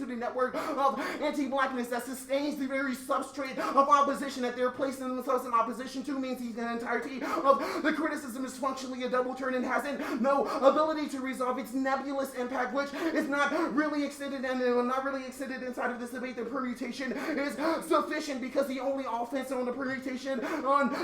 the network of anti-blackness that sustains the very substrate of opposition that they're placing themselves in opposition to. Means the entirety of the criticism is functionally a double turn and hasn't no ability to resolve its nebulous impact, which is not really extended inside of this debate. The permutation is sufficient because the only offense on the permutation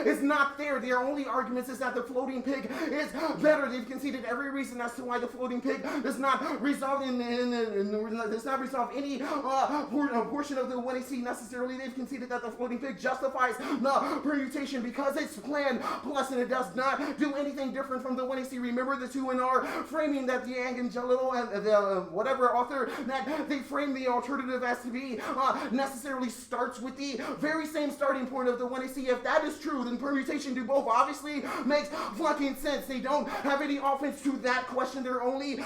is not there. Their only arguments is that the floating pig is better. They've conceded every reason as to why the floating pig does not resolve any portion of the 1 1AC necessarily, they've conceded that the floating pig justifies the permutation because it's planned, plus, and it does not do anything different from the 1AC. Remember the 2NR framing that the Angelo and the whatever author, that they frame the alternative as to be necessarily starts with the very same starting point of the 1AC. If that is true, then permutation do both obviously makes fucking sense. They don't have any offense to that question. Their only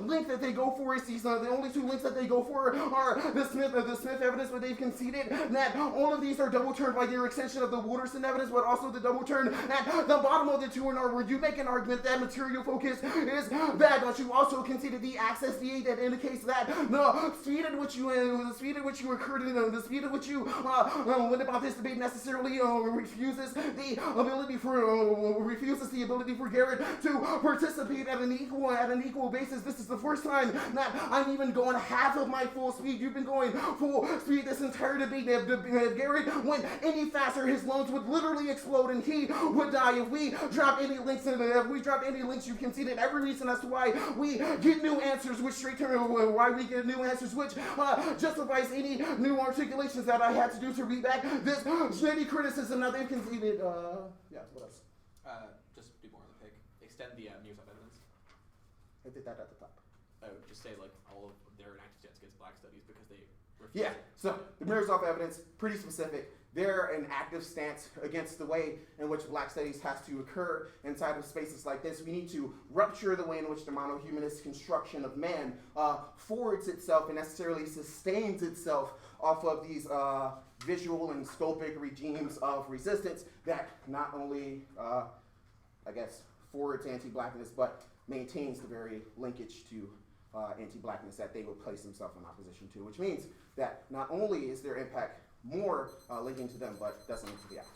link that they go for is these. The only two links that they go for are the Smith evidence, but they've conceded that all of these are double turned by their extension of the Waterston evidence, but also the double turn at the bottom of the 2NR, where you make an argument that material focus is bad, but you also conceded the access DA that indicates that the speed at which you occurred in the speed at which you went about this debate necessarily refuses the ability for Garrett to participate at an equal basis. This is the first time that I'm even going half of my full speed. You've been going full speed this entire debate. If Garrett went any faster, his lungs would literally explode and he would die. If we drop any links, you've conceded every reason as to why we get new answers, which justifies any new articulations that I had to do to read back this shitty criticism. Now they've conceded. What else? Just do more on the pig. Extend the mirrors of evidence. I did that at the top. I would just say like all of their inactive stance against black studies because they refuse. Yeah, so the mirrors off evidence, pretty specific. They're an active stance against the way in which black studies has to occur inside of spaces like this. We need to rupture the way in which the monohumanist construction of man forwards itself and necessarily sustains itself off of these visual and scopic regimes of resistance that not only, forwards anti-blackness, but maintains the very linkage to anti-blackness that they will place themselves in opposition to, which means that not only is their impact more linking to them, but doesn't link to the other.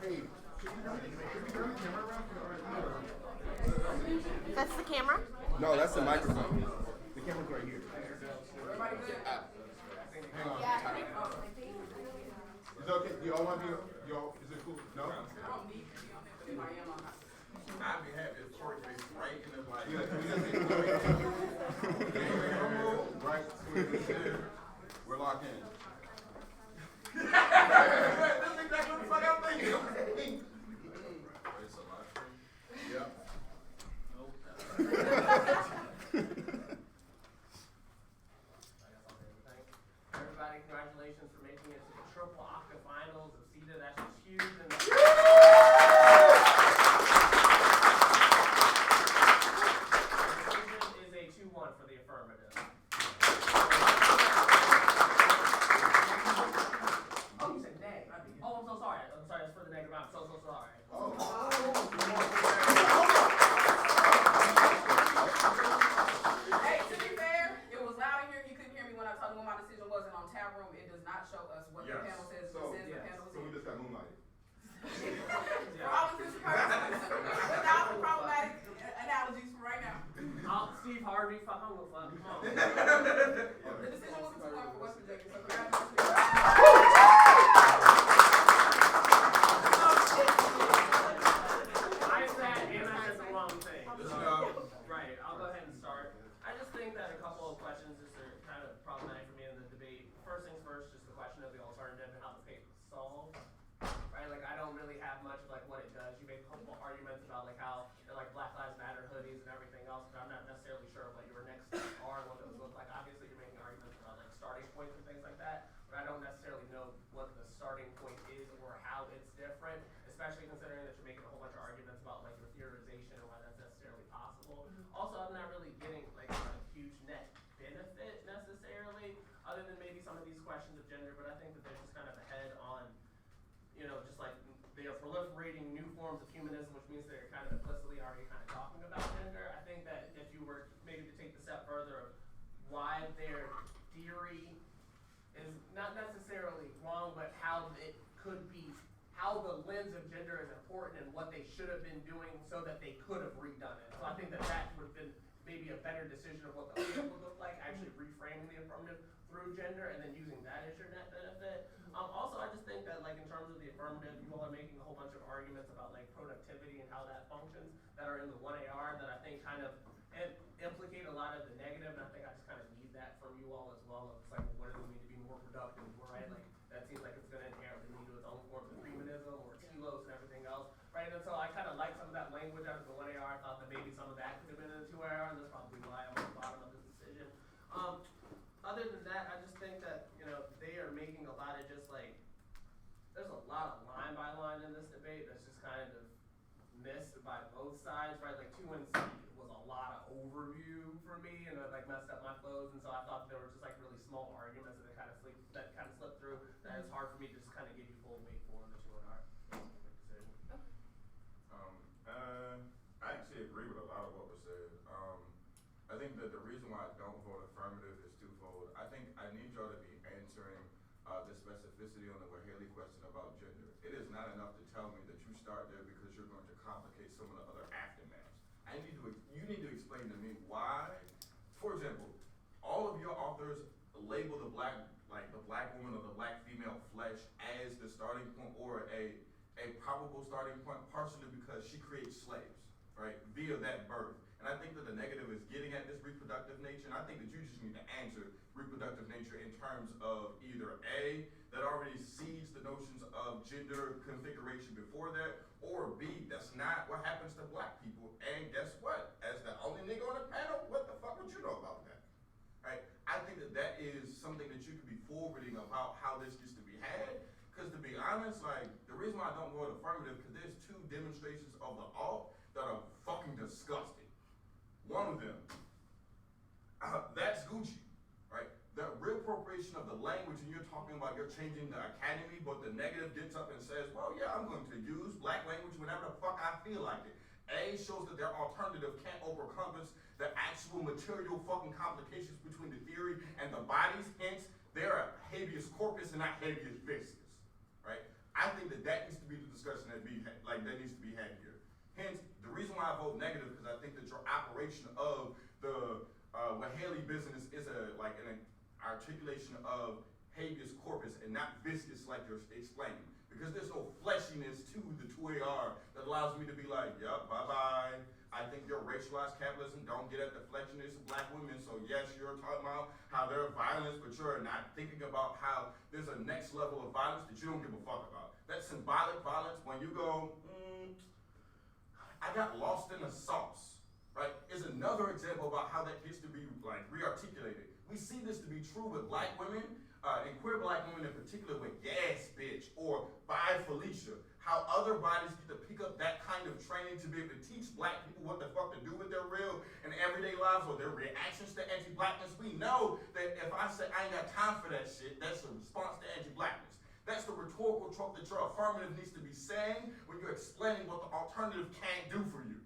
Hey, That's the camera? no, that's the microphone. The camera's right here. Hang on. Is it okay? Do y'all want to be? Y'all, is it cool? No. I don't need to be on it, but if I am, I'm not. I'd be happy if Tori face right in the light. Right there. We're locked in. That's exactly what the fuck I'm thinking. It's a live stream? Yep. Everybody, congratulations for making it to the triple Octa finals of CEDA. That's just huge. And the decision is a 2-1 for the affirmative. Oh, you said nay. Oh, I'm so sorry. I'm sorry. It's for the negative. I'm so sorry. Hey, to be fair, it was loud in here. He couldn't hear me when I told him what my decision was, and on tab room, it does not show us what the panel says. It says the panel was So we in. just got moonlighted. For all intents and purposes, without the problematic analogies for right now. Steve Harvey. Fuck, I'm gonna fuck. Come on. The decision was a 2-1 for West Virginia, so congratulations. I said and I said the wrong thing. Right, I'll go ahead and start. I just think that a couple of questions just are kind of problematic for me in the debate. First things first, just the question of the alternative and how the paper was solved. Right, like I don't really have much of like what it does. You make a couple arguments about like how like Black Lives Matter hoodies and everything else, but I'm not necessarily sure what your next steps are and what those look like. Obviously you're making arguments about like starting points and things like that, but I don't necessarily know what the starting point is or how it's different, especially considering that you're making a whole bunch of arguments about like your theorization and why that's necessarily possible. Also, I'm not really getting like a huge net benefit necessarily, other than maybe some of these questions of gender, but I think that they're just kind of ahead on, you know, just like they are proliferating new forms of humanism, which means they're kind of implicitly already kind of talking about gender. I think that if you were maybe to take the step further of why their theory is not necessarily wrong, but how it could be, how the lens of gender is important and what they should have been doing so that they could have redone it. So I think that that would have been maybe a better decision of what the field would look like, actually reframing the affirmative through gender and then using that as your net benefit. Also, I just think that like in terms of the affirmative, you all are making a whole bunch of arguments about like productivity and how that functions that are in the 1AR that I think kind of implicate a lot of the negative, and I think I just kind of need that from you all as well. It's like, what does it mean to be more productive, right? Like that seems like it's going to inherently lead to its own forms of feminism or telos and everything else, right? And so I kind of like some of that language out of the 1AR. I thought that maybe some of that could have been in the 2AR, and that's probably why I'm at the bottom of this decision. Other than that, I just think that, you know, they are making a lot of just like, there's a lot of line by line in this debate that's just kind of missed by both sides, right? Like 2 and C was a lot of overview for me, and it like messed up my flows, and so I thought there were just like really small arguments that kind of slipped through that it's hard for me to just kind of give you full weight for in the 2 and R decision. I actually agree with a lot of what was said. I think that the reason why I don't vote affirmative is twofold. I think I need y'all to be answering the specificity on the Waheli question about gender. It is not enough to tell me that you start there because you're going to complicate some of the other aftermaths. You need to explain to me why. For example, all of your authors label the black woman or the black female flesh as the starting point or a probable starting point, partially because she creates slaves, right, via that birth. And I think that the negative is getting at this reproductive nature, and I think that you just need to answer reproductive nature in terms of either A, that already seeds the notions of gender configuration before that, or B, that's not what happens to black people. And guess what? As the only nigga on the panel, what the fuck would you know about that? Right? I think that that is something that you could be forwarding about how this gets to be had. Because to be honest, like, the reason why I don't vote affirmative, because there's 2 demonstrations of the alt that are fucking disgusting. One of them, that's Gucci, right? The reappropriation of the language, and you're talking about you're changing the academy, but the negative gets up and says, well, yeah, I'm going to use black language whenever the fuck I feel like it. A, shows that their alternative can't overcompass the actual material fucking complications between the theory and the bodies, hence, they're a habeas corpus and not habeas viscus, right? I think that that needs to be the discussion at elaboration of the what Haley business is an articulation of habeas corpus and not viscous like you're explaining. Because there's no fleshiness to the 2AR that allows me to be like, yep, bye-bye. I think your racialized capitalism don't get at the fleshiness of black women, so yes, you're talking about how they're violence, but you're not thinking about how there's a next level of violence that you don't give a fuck about. That symbolic violence, when you go, I got lost in the sauce, right, is another example about how that gets to be re-articulated. We see this to be true with black women, and queer black women in particular with Yes Bitch or Bye Felicia, how other bodies get to pick up that kind of training to be able to teach black people what the fuck to do with their real and everyday lives or their reactions to anti-blackness. We know that if I say I ain't got time for that shit, that's a response to anti-blackness. That's the rhetorical trope that your affirmative needs to be saying when you're explaining what the alternative can't do for you.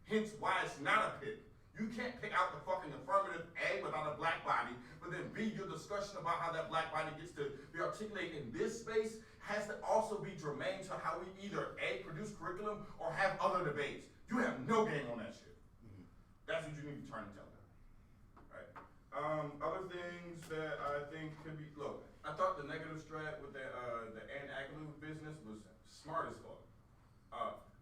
Hence why it's not a pick. You can't pick out the fucking affirmative A without a black body, but then B, your discussion about how that black body gets to be articulated in this space has to also be germane to how we either A, produce curriculum or have other debates. You have no game on that shit. That's what you need to turn and tell them. Right. Other things that I think could be, look, I thought the negative strat with the Ann Agaloo business was smart as fuck.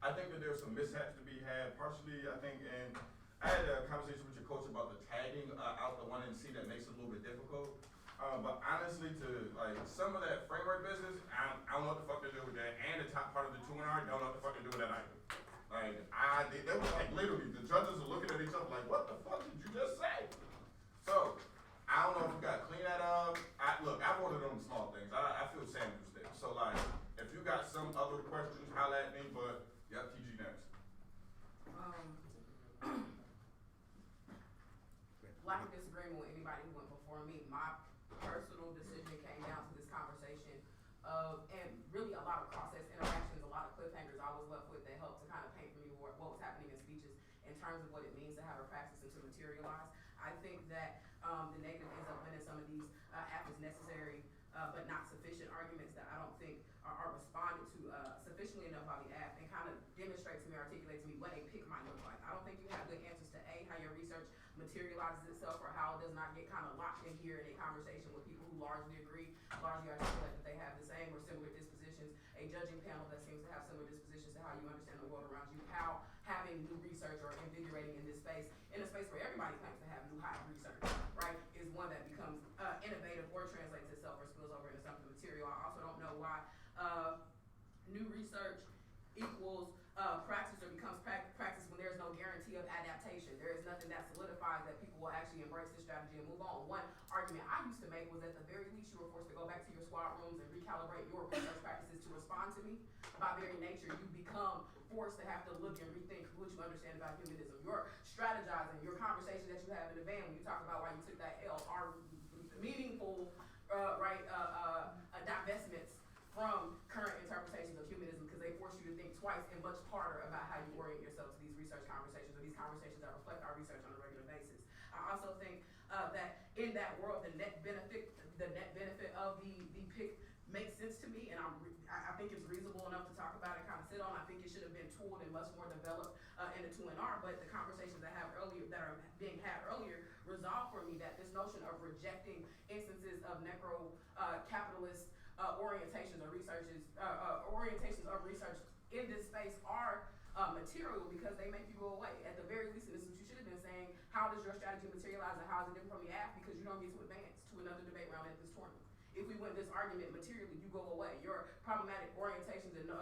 I think that there's some mishaps to be had, partially, I think, and I had a conversation with your coach about the tagging out the 1NC that makes it a little bit difficult. But honestly, to some of that framework business, I don't know what the fuck to do with that. And the top part of the 2NR, don't know what the fuck to do with that either. They were literally, the judges are looking at each other like, what the fuck did you just say? So, I don't know if we gotta clean that up. Look, I voted on the small things. I feel sandwiched there. So if you got some other questions, holla at me, but yep, TG next. Lack of disagreement with anybody who went before me. My personal decision came down to this conversation of, and really a lot of process interactions, a lot of cliffhangers I was left with that helped to kind of paint for me what was happening in speeches in terms of what it means to have a praxis and to materialize. I think that the negative ends up winning some of these apt as necessary but not sufficient arguments that I don't think are responded to sufficiently enough by the app and kind of demonstrate to me, articulate to me what a pick might look like. I don't think you have good answers to A, how your research materializes itself or how it does not get kind of locked in here in a conversation with people who largely agree, largely articulate that they have the same or similar dispositions, a judging panel that seems to have similar dispositions to how you understand the world around you, how having new research or invigorating in this space, in a space where everybody claims to have new hot research, right, is one that becomes innovative or translates itself or spills over into something material. I also don't know why new research equals praxis or becomes praxis when there's no guarantee of adaptation. There is nothing that solidifies that people will actually embrace this strategy and move on. One argument I used to make was at the very least you were forced to go back to your squad rooms and recalibrate your research practices to respond to me. By very nature, you become forced to have to look and rethink what you understand about humanism. Your strategizing, your conversation that you have in the van when you talk about why you took that L are meaningful, divestments from current interpretations of humanism because they force you to think twice and much harder about how you orient yourself to these research conversations or these conversations that reflect our research on a regular basis. I also think that in that world, the net benefit of the pick makes sense to me, and I think it's reasonable enough to talk about and kind of sit on. I think it should have been tooled and much more developed in the 2NR, but the conversations that are being had earlier resolve for me that this notion of rejecting instances of necro-capitalist orientations of research in this space are material because they make you go away. At the very least, and this is what you should have been saying, how does your strategy materialize and how is it different from the app? Because you don't get to advance to another debate round at this tournament. If we win this argument materially, you go away. Your problematic orientations and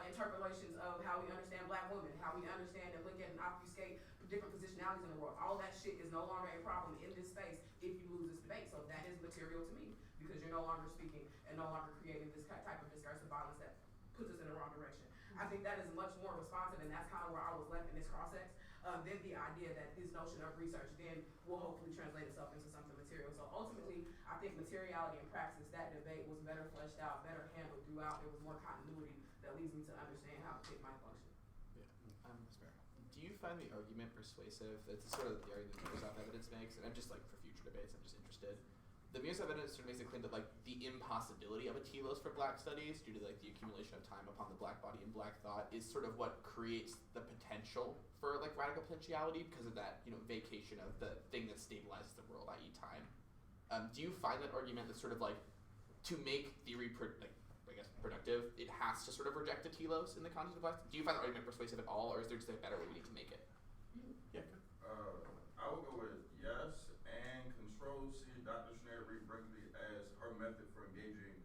interpolations of how we understand black women, how we understand and look at and obfuscate different positionalities in the world, all that shit is no longer a problem in this space if you lose this debate. So that is material to me because you're no longer speaking and no longer creating this type of discursive violence that puts us in the wrong direction. I think that is much more responsive, and that's kind of where I was left in this cross-sex, than the idea that this notion of research then will hopefully translate itself into something material. So ultimately, I think materiality and praxis, that debate was better fleshed out, better handled throughout. There was more continuity that leads me to understand how the pick might function. Yeah, that's fair. Do you find the argument persuasive? That's sort of the argument that Microsoft evidence makes, and I'm just for future debates, I'm just interested. the Muir's evidence sort of makes a claim that like the impossibility of a telos for Black studies due to like the accumulation of time upon the Black body and Black thought is sort of what creates the potential for like radical potentiality because of that vacation of the thing that stabilizes the world, i.e. time. Do you find that argument that sort of like to make theory productive, it has to sort of reject the telos in the context of Black? Do you find that argument persuasive at all, or is there just a better way we need to make it? Yeah. I would go with yes and control C. Dr. Schneider read Brinkley as her method for engaging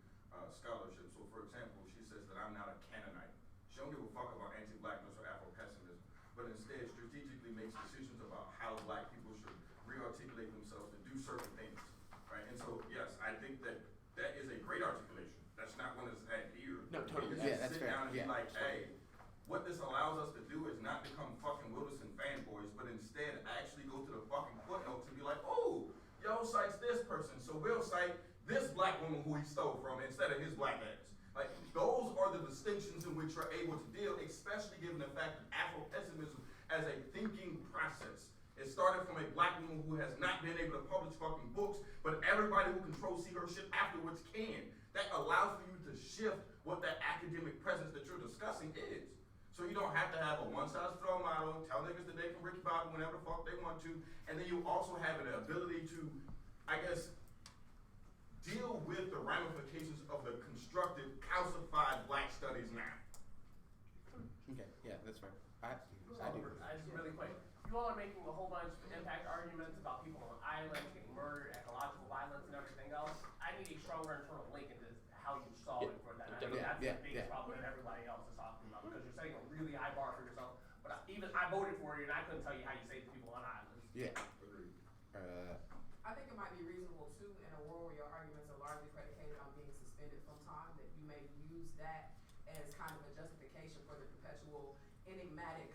scholarship. So, for example, she says that I'm not a Canaanite. She don't give a fuck about anti-Blackness or Afro-pessimism, but instead strategically makes decisions about how Black people should re-articulate themselves to do certain things, right? And so, yes, I think that that is a great articulation. That's not one that's had here. No, totally. You Yeah, can that's sit fair. down and Yeah. be like, hey, what this allows us to do is not become fucking Wilderson fanboys, but instead actually go to the fucking footnotes and be like, oh, yo cites this person, so we'll cite this Black woman who he stole from instead of his Black ass. Like, those are the distinctions in which you're able to deal, especially given the fact that Afro-pessimism as a thinking process, it started from a Black woman who has not been able to publish fucking books, but everybody who controls see her shit afterwards can. That allows for you to shift what that academic presence that you're discussing is. So you don't have to have a one-size-fits-all model, tell niggas that they can Ricky Bobby whenever the fuck they want to, and then you also have an ability to, I guess, deal with the ramifications of the constructed, calcified Black studies now. Okay, yeah, that's fair. I do. I just really quick. You all are making a whole bunch of impact arguments about people on islands getting murdered, ecological violence, and everything else. I need a stronger internal link into how you solve it for that. I think that's the biggest problem that everybody else is talking about because you're setting a really high bar for yourself. But I voted for you, and I couldn't tell you how you save the people on islands. Yeah. Agreed. I think it might be reasonable too in a world where your arguments are largely predicated on being suspended from time that you may use that as kind of a justification for the perpetual enigmatic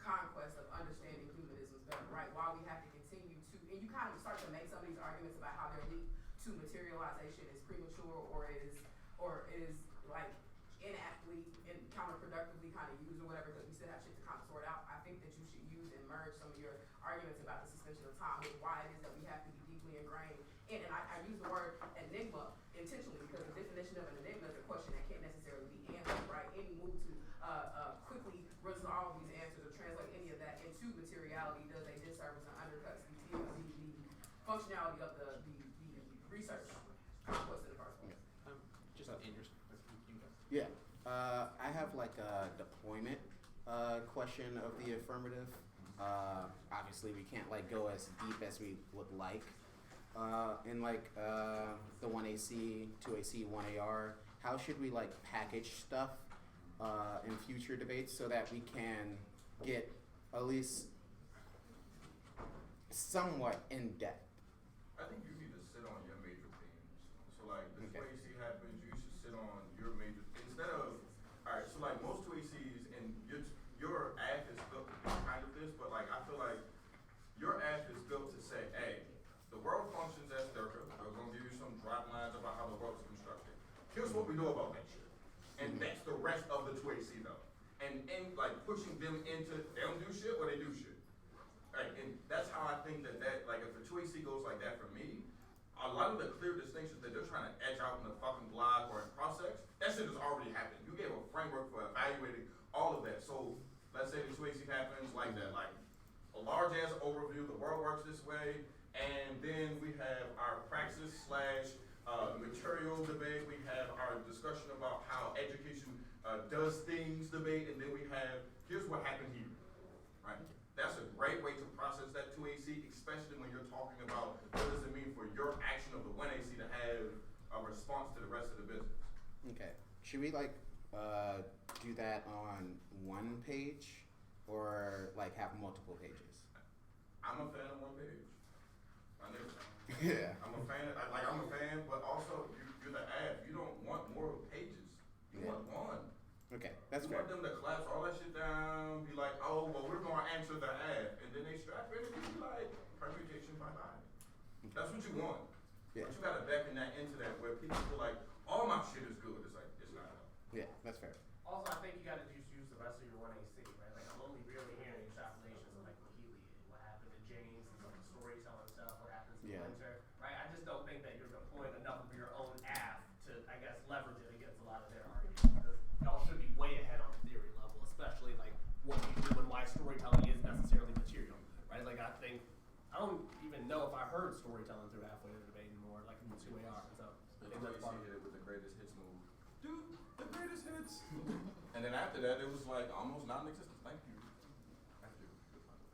conquest of understanding humanism better, right? While we have to continue to, and you kind of start to make some of these arguments about how their leap to materialization is premature or is like inaptly and counterproductively kind of used or whatever, because we still have shit to kind of sort out. I think that you should use and merge some of your arguments about the suspension of time with why it is that we have to be deeply ingrained in, and I use the word enigma intentionally because the definition of an enigma is a question that can't necessarily be answered, right? Any move to quickly resolve these answers or translate any of that into materiality does a disservice and undercuts the functionality of the research conquest in the first place. Just Andrews. Yeah. I have like a deployment question of the affirmative. Obviously, we can't like go as deep as we would like. In like the 1AC, 2AC, 1AR, how should we like package stuff in future debates so that we can get at least somewhat in depth? I think you need to sit on your major themes. So like this Okay. 2AC happens, you should sit on your major instead of alright, so like most 2ACs and your act is built to do kind of this, but like I feel like your act is built to say, hey, the world functions as Durka. We're gonna give you some drop lines about how the world is constructed. Here's what we know about that shit. And that's the rest of the 2AC though. And like pushing them into they don't do shit or they do shit. Right, and that's how I think that like if the 2AC goes like that for me, a lot of the clear distinctions that they're trying to edge out in the fucking blog or in cross-sex, that shit has already happened. You gave a framework for evaluating all of that. So let's say the 2AC happens like that, like a large ass overview, the world works this way, and then we have our praxis / material debate, we have our discussion about how education does things debate, and then we have, here's what happened here, right? That's a great way to process that 2AC, especially when you're talking about what does it mean for your action of the 1AC to have a response to the rest of the business. Okay. Should we like do that on one page or like have multiple pages? I'm a fan of one page. I never. Yeah. I'm a fan. I'm a fan, but also you're the ad. You don't want more pages. You Yeah. want one. Okay, that's You fair. want them to collapse all that shit down, be like, oh, well, we're gonna answer the ad, and then they strap it and be like, permutation, bye-bye. That's what you want. Yeah. But you gotta beckon that into that where people feel like, all my shit is good. It's like, it's not. Yeah, that's fair. Also, I think you gotta just use the rest of your 1AC, right? Like, I'm only really hearing extrapolations of like Mahili and what happened to James and some of the storytelling stuff, what happens in Yeah. Winter, right? I just don't think that you're then after that, it was like almost non-existent. Thank you. I took a question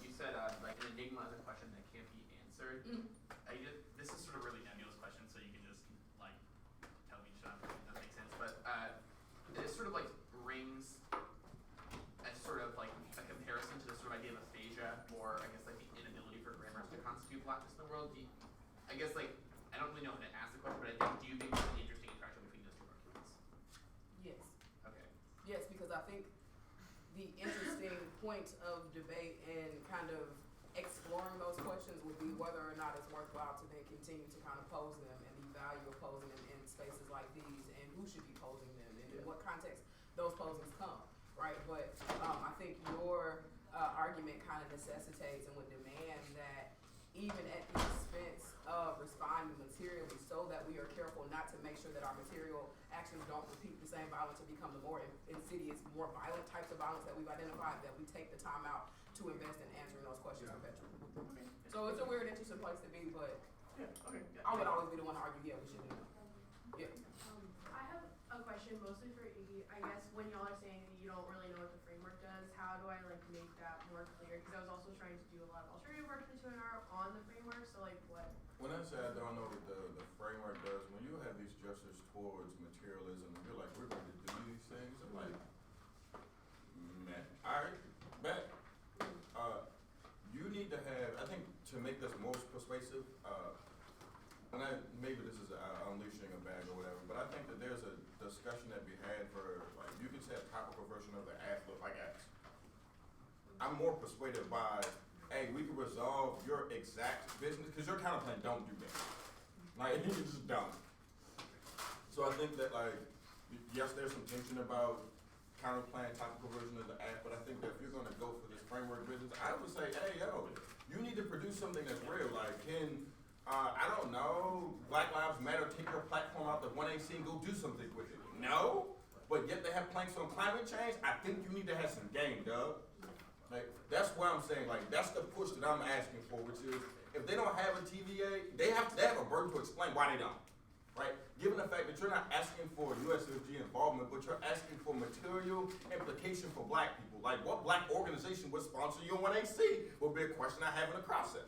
you said like an enigma is a question that can't be answered. This is sort of a really nebulous question, so you can just like tell me shut up if it doesn't make sense. But it sort of like rings as sort of like a comparison to the sort of idea of aphasia, or I guess like the inability for grammars to constitute blackness in the world. I guess like I don't really know how to ask the question, but I think do you think there's an interesting interaction between those two arguments? Yes. Okay. Yes, because I think the interesting point of debate and kind of exploring those questions would be whether or not it's worthwhile to then continue to kind of pose them, and the value of posing them in spaces like these, and who should be posing them, and in what context those posings come, right? But I think your argument kind of necessitates and would demand that even at the expense of responding materially, so that we are careful not to make sure that our material actions don't repeat the same violence or become the more insidious, more violent types of violence that we've identified, that we take the time out to invest in answering those questions perpetually. So it's a weird, interesting place to be, but I would always be the one to argue, yeah, we should do it. Yeah. I have a question mostly for Iggy. I guess when y'all are saying that you don't really know what the framework does, how do I like make that more clear? Because I was also trying to do a lot of alternative work for the 2NR on the framework, so like what? When I say I don't know what the framework does, when you have these gestures towards materialism, you're like, we're going to do these things, I'm like, man, alright, bet. You need to have, I think to make this most persuasive, maybe this is unleashing a bag or whatever, but I think that there's a discussion that we had for, like, you could say a topical version of the ass look like X. I'm more persuaded by, hey, we can resolve your exact business, because your counterplan don't do that. Like, you just don't. So I think that, like, yes, there's some tension about counterplan topical version of the act, but I think that if you're gonna go for this framework business, I would say, hey, yo, you need to produce something that's real. Like, can, I don't know, Black Lives Matter take your platform out the 1AC and go do something with it? No, but yet they have planks on climate change. I think you need to have some game, dog. Like, that's why I'm saying, like, that's the push that I'm asking for, which is, if they don't have a TVA, they have a burden to explain why they don't, right? Given the fact that you're not asking for USFG involvement, but you're asking for material implication for black people. Like, what black organization would sponsor your 1AC would be a question I have in the cross-sex.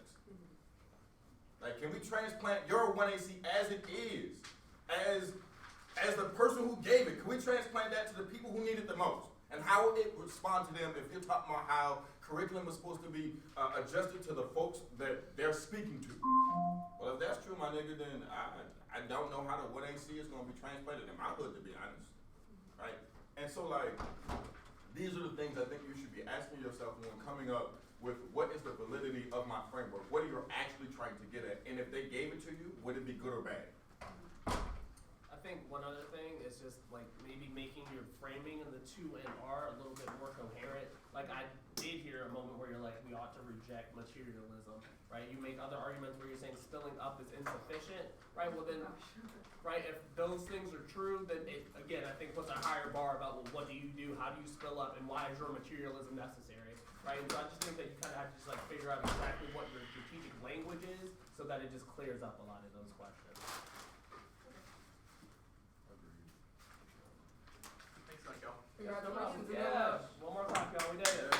Like, can we transplant your 1AC as it is, as the person who gave it? Can we transplant that to the people who need it the most? And how would it respond to them if you're talking about how curriculum is supposed to be adjusted to the folks that they're speaking to? Well, if that's true, my nigga, then I don't know how the 1AC is going to be transplanted in my hood, to be honest, right? And so, like, these are the things I think you should be asking yourself when coming up with what is the validity of my framework? What are you actually trying to get at? And if they gave it to you, would it be good or bad? I think one other thing is just like maybe making your framing in the 2NR a little bit more coherent. Like I did hear a moment where you're like, we ought to reject materialism, right? You make other arguments where you're saying spilling up is insufficient, right? Well then, right, if those things are true, then it, again, I think puts a higher bar about, well, what do you do? How do you spill up? And why is your materialism necessary, right? And so I just think that you kind of have to just like figure out exactly what your strategic language is so that it just clears up a lot of those questions. Thanks, Michael. Congratulations. Yeah, one more clap, y'all. We did it.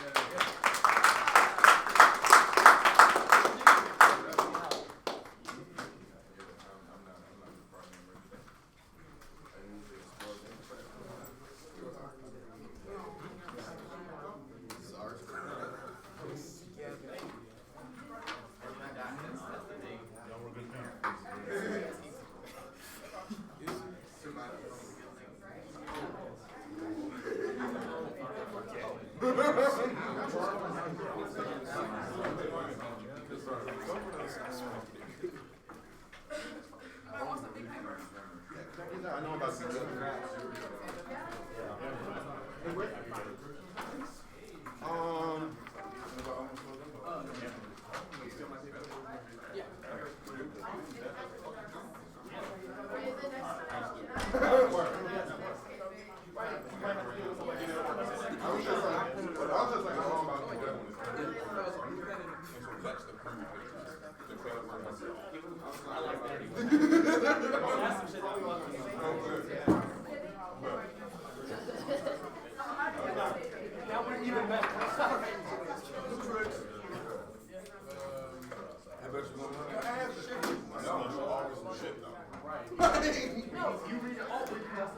I know about the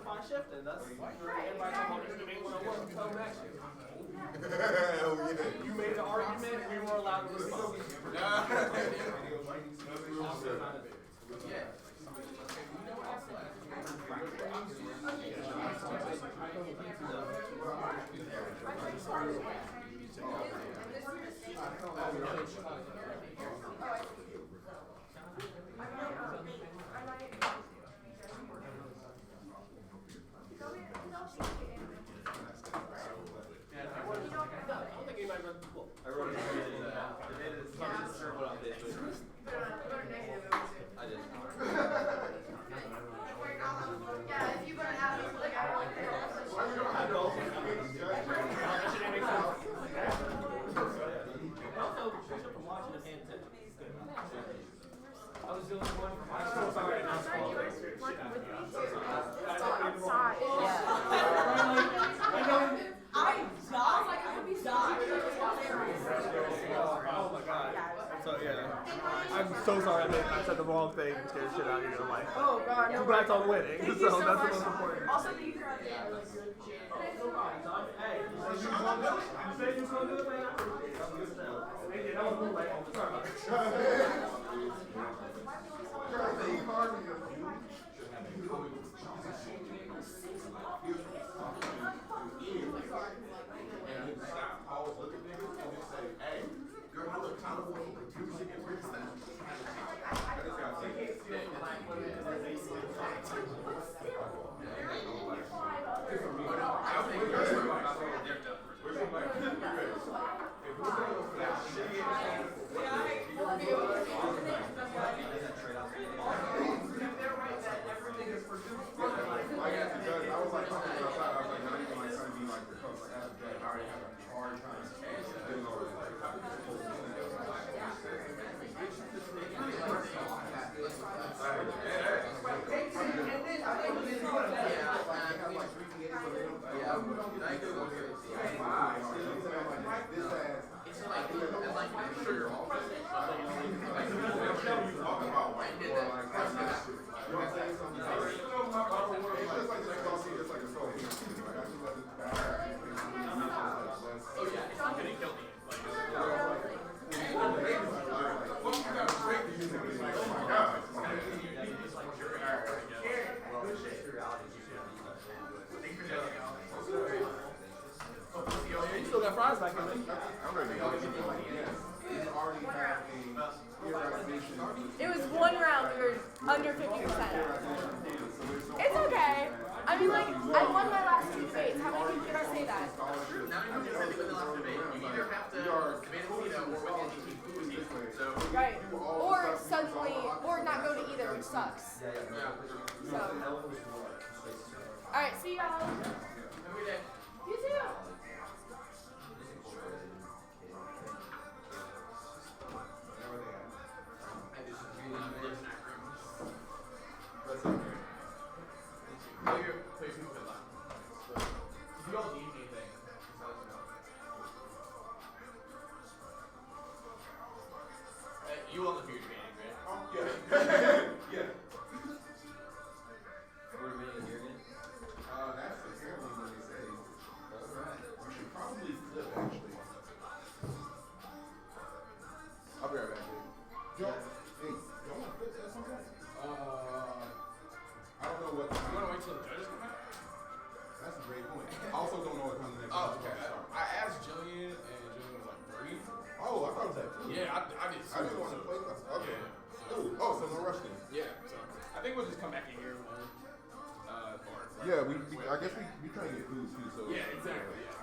classify shifting. That's everybody talking about this debate 101 until next year. Hell yeah. You made the argument, we were allowed to respond. I'm so sorry I said the wrong thing and scared shit out of you. Like, Oh god, no. congrats on winning. Thank So you so that's much. the most important. Also, thank you for having me. I really do appreciate it. Hey, you said you was gonna do it? You said you was gonna do it, man? That was good stuff. Hey, that was moonlight on the sorry about you still got fries back in there. It was one round. We were under 50%. It's okay. I mean, like, I won my last 2 debates. How many people can I say that? True. Now you can say with the last debate. You either have to debate in CEDA or with NDT. So Right. Or suddenly, or not go to either, which sucks. So. Alright, see y'all. Have a good day. You too. If you all need anything, just let us know. You on the future meeting, right? Oh, yeah. Yeah. We're meeting here again? That's apparently what they say. Alright. You should probably flip, actually. I'll be right back, dude. Yo, hey, y'all want to flip that sometime? I don't know what You time. want to wait till the judges come back? That's a great point. I also don't know what time the next Oh, episode okay. starts. I asked Jillian, and Jillian was like 3. Oh, I thought it was at 2. Yeah, I did. I just want to play this. Okay. Yeah. Ooh, oh, so no rush then. Yeah, so I think we'll just come back in here. Yeah, I guess we try to get food too, so. Yeah, exactly. Yeah.